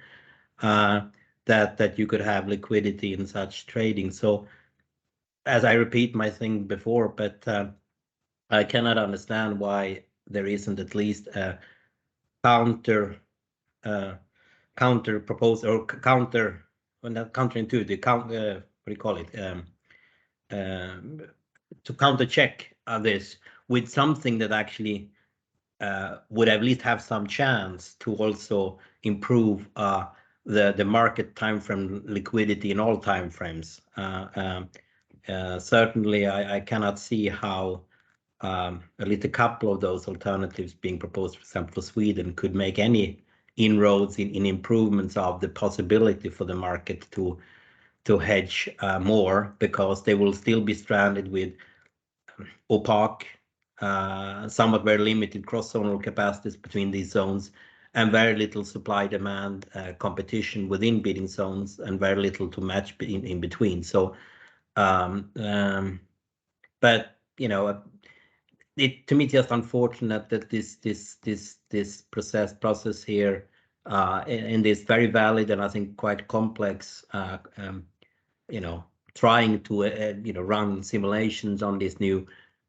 that you could have liquidity in such trading. So as I repeat my thing before, but I cannot understand why there isn't at least a counter proposal or counter, well, not counterintuitive, what do you call it? To counter check this with something that actually would at least have some chance to also improve the market time frame liquidity in all time frames. Certainly, I cannot see how at least a couple of those alternatives being proposed, for example, for Sweden, could make any inroads in improvements of the possibility for the market to hedge more, because they will still be stranded with opaque, somewhat very limited cross-zonal capacities between these zones, and very little supply-demand competition within bidding zones, and very little to match in between. So, but you know, to me, it's just unfortunate that this process here in this very valid and I think quite complex, you know, trying to run simulations on this new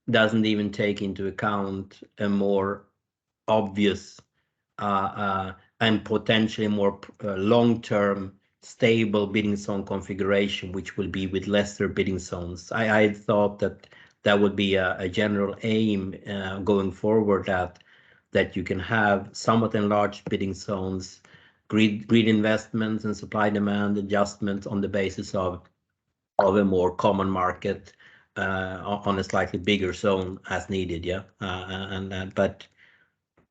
doesn't even take into account a more obvious and potentially more long-term stable bidding zone configuration, which will be with lesser bidding zones. I thought that would be a general aim going forward, that you can have somewhat enlarged bidding zones, grid investments and supply demand adjustments on the basis of a more common market on a slightly bigger zone as needed. Yeah, but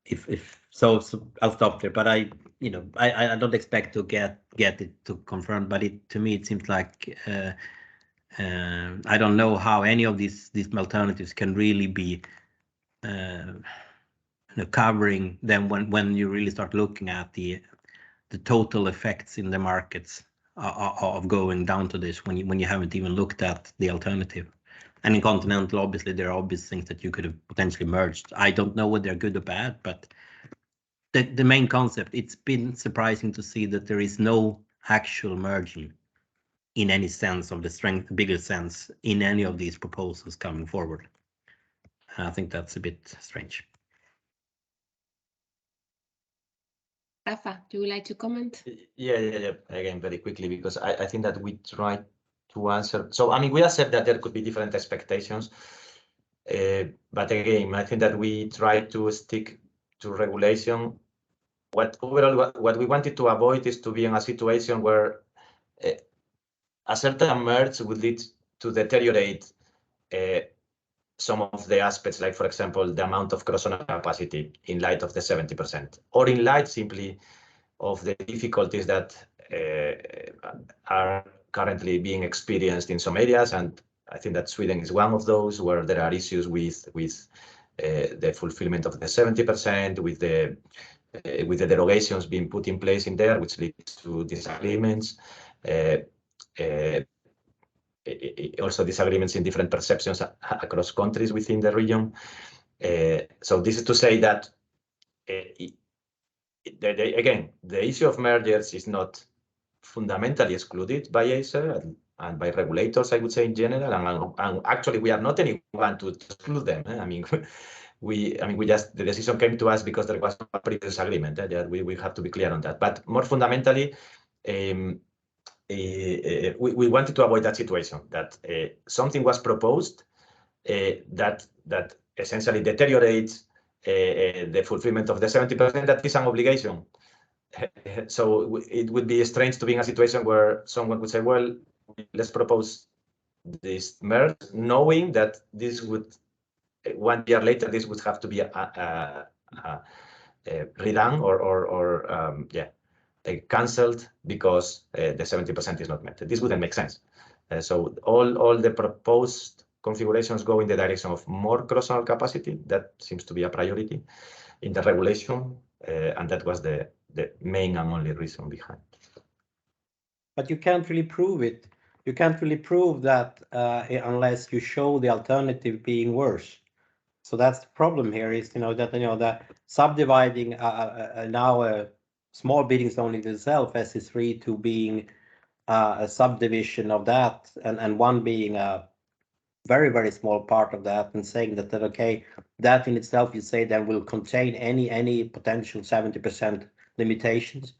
if so I'll stop there. But I don't expect to get it to confirm. But to me it seems like I don't know how any of these alternatives can really be covering them when you really start looking at the total effects in the markets of going down to this, when you haven't even looked at the alternative. And in continental, obviously there are obvious things that you could have potentially merged. I don't know whether they're good or bad, but the main concept, it's been surprising to see that there is no actual merging in any sense of the bigger sense in any of these proposals coming forward. I think that's a bit strange. Rafa, do you like to comment? Yeah. Again, very quickly, because I think that we tried to answer. So, I mean, we accept that there could be different expectations. But again, I think that we try to stick to regulation. Overall, what we wanted to avoid is to be in a situation where a certain merge would lead to deteriorate some of the aspects, like, for example, the amount of cross-owner capacity in light of the 70%, or in light simply of the difficulties that are currently being experienced in some areas. And I think that Sweden is one of those where there are issues with the fulfillment of the 70%, with the derogations being put in place in there, which leads to disagreements. Also disagreements in different perceptions across countries within the region. So this is to say that, again, the issue of mergers is not fundamentally excluded by ACER and by regulators, I would say, in general. And actually, we are not anyone to exclude them. I mean, we just, the decision came to us because there was a previous agreement. We have to be clear on that. But more fundamentally, we wanted to avoid that situation, that something was proposed that essentially deteriorates the fulfillment of the 70%. That is an obligation. So it would be strange to be in a situation where someone would say, well, let's propose this merge, knowing that this would, 1 year later, this would have to be redone or cancelled because the 70% is not met. This wouldn't make sense. So all the proposed configurations go in the direction of more cross-owner capacity. That seems to be a priority in the regulation, and that was the main and only reason behind. But you can't really prove it. You can't really prove that unless you show the alternative being worse. So that's the problem here. Is that subdividing now a small bidding zone in itself, SE3, to being a subdivision of that, and one being a very, very small part of that, and saying that okay, that in itself, you say, then will contain any potential 70% limitations,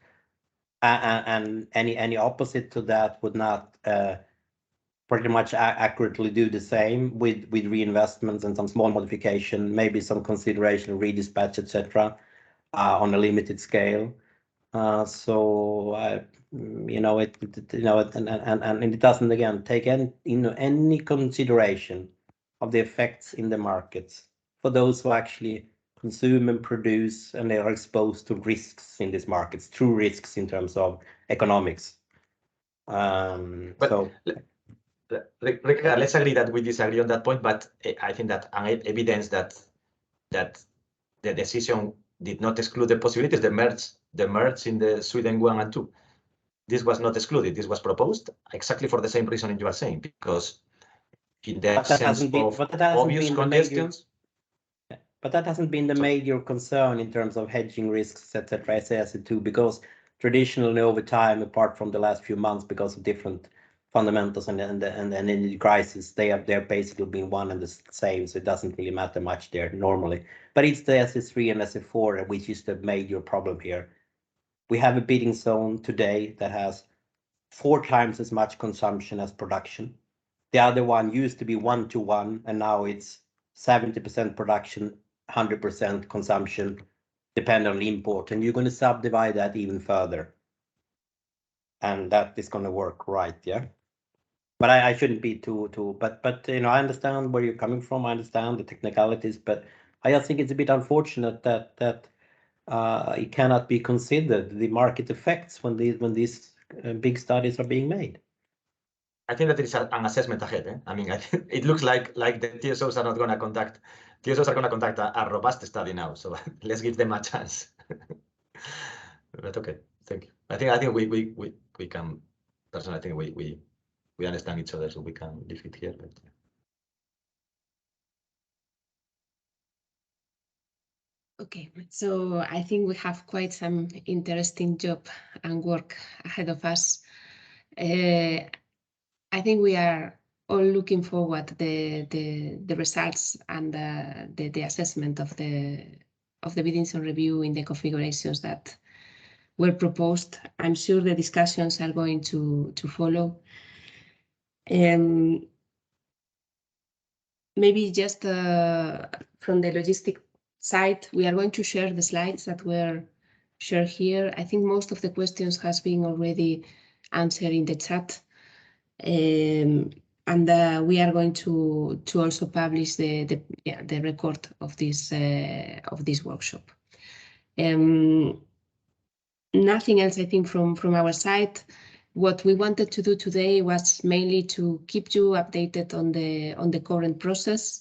and any opposite to that would not pretty much accurately do the same with reinvestments and some small modification, maybe some consideration, redispatch, etc., on a limited scale. So and it doesn't, again, take any consideration of the effects in the markets for those who actually consume and produce, and they are exposed to risks in these markets, true risks in terms of economics. Ricardo, let's agree that we disagree on that point, but I think that evidence that the decision did not exclude the possibilities, the merge in the Sweden 1 and 2. This was not excluded. This was proposed exactly for the same reason you are saying, because in the absence of obvious congestions. But that hasn't been the major concern in terms of hedging risks, etc., SE2, because traditionally over time, apart from the last few months, because of different fundamentals and the crisis, they're basically been one and the same, so it doesn't really matter much there normally. But it's the SE3 and SE4 which is the major problem here. We have a bidding zone today that has 4 times as much consumption as production. The other one used to be 1-to-1, and now it's 70% production, 100% consumption, depending on import. And you're going to subdivide that even further. And that is going to work, right? Yeah. But I shouldn't be too. But I understand where you're coming from. I understand the technicalities, but I just think it's a bit unfortunate that it cannot be considered the market effects when these big studies are being made. I think that there is an assessment ahead. I mean, it looks like the TSOs are not going to conduct. TSOs are going to conduct a robust study now, so let's give them a chance. But okay, thank you. I think we can. Personally, I think we understand each other, so we can leave it here. But okay, so I think we have quite some interesting job and work ahead of us. I think we are all looking forward to the results and the assessment of the bidding zone review in the configurations that were proposed. I'm sure the discussions are going to follow. Maybe just from the logistic side, we are going to share the slides that were shared here. I think most of the questions has been already answered in the chat. we are going to also publish the record of this workshop. Nothing else, I think, from our side. What we wanted to do today was mainly to keep you updated on the current process,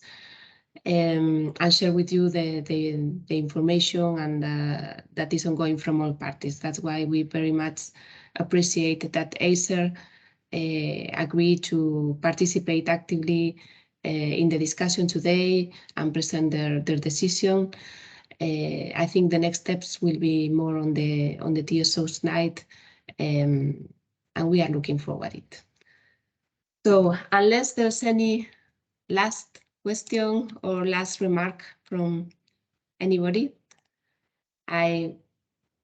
and share with you the information and that is ongoing from all parties. That's why we very much appreciate that Acer agreed to participate actively in the discussion today and present their decision. I think the next steps will be more on the TSO side, and we are looking forward to it. So unless there's any last question or last remark from anybody, I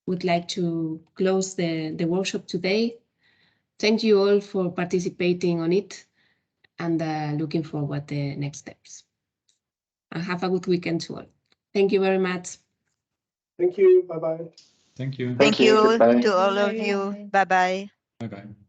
would like to close the workshop today. Thank you all for participating on it, and looking forward to the next steps. And have a good weekend to all. Thank you very much. Thank you. Bye-bye. Thank you. Thank you Goodbye. to all of you. Bye-bye. Bye-bye.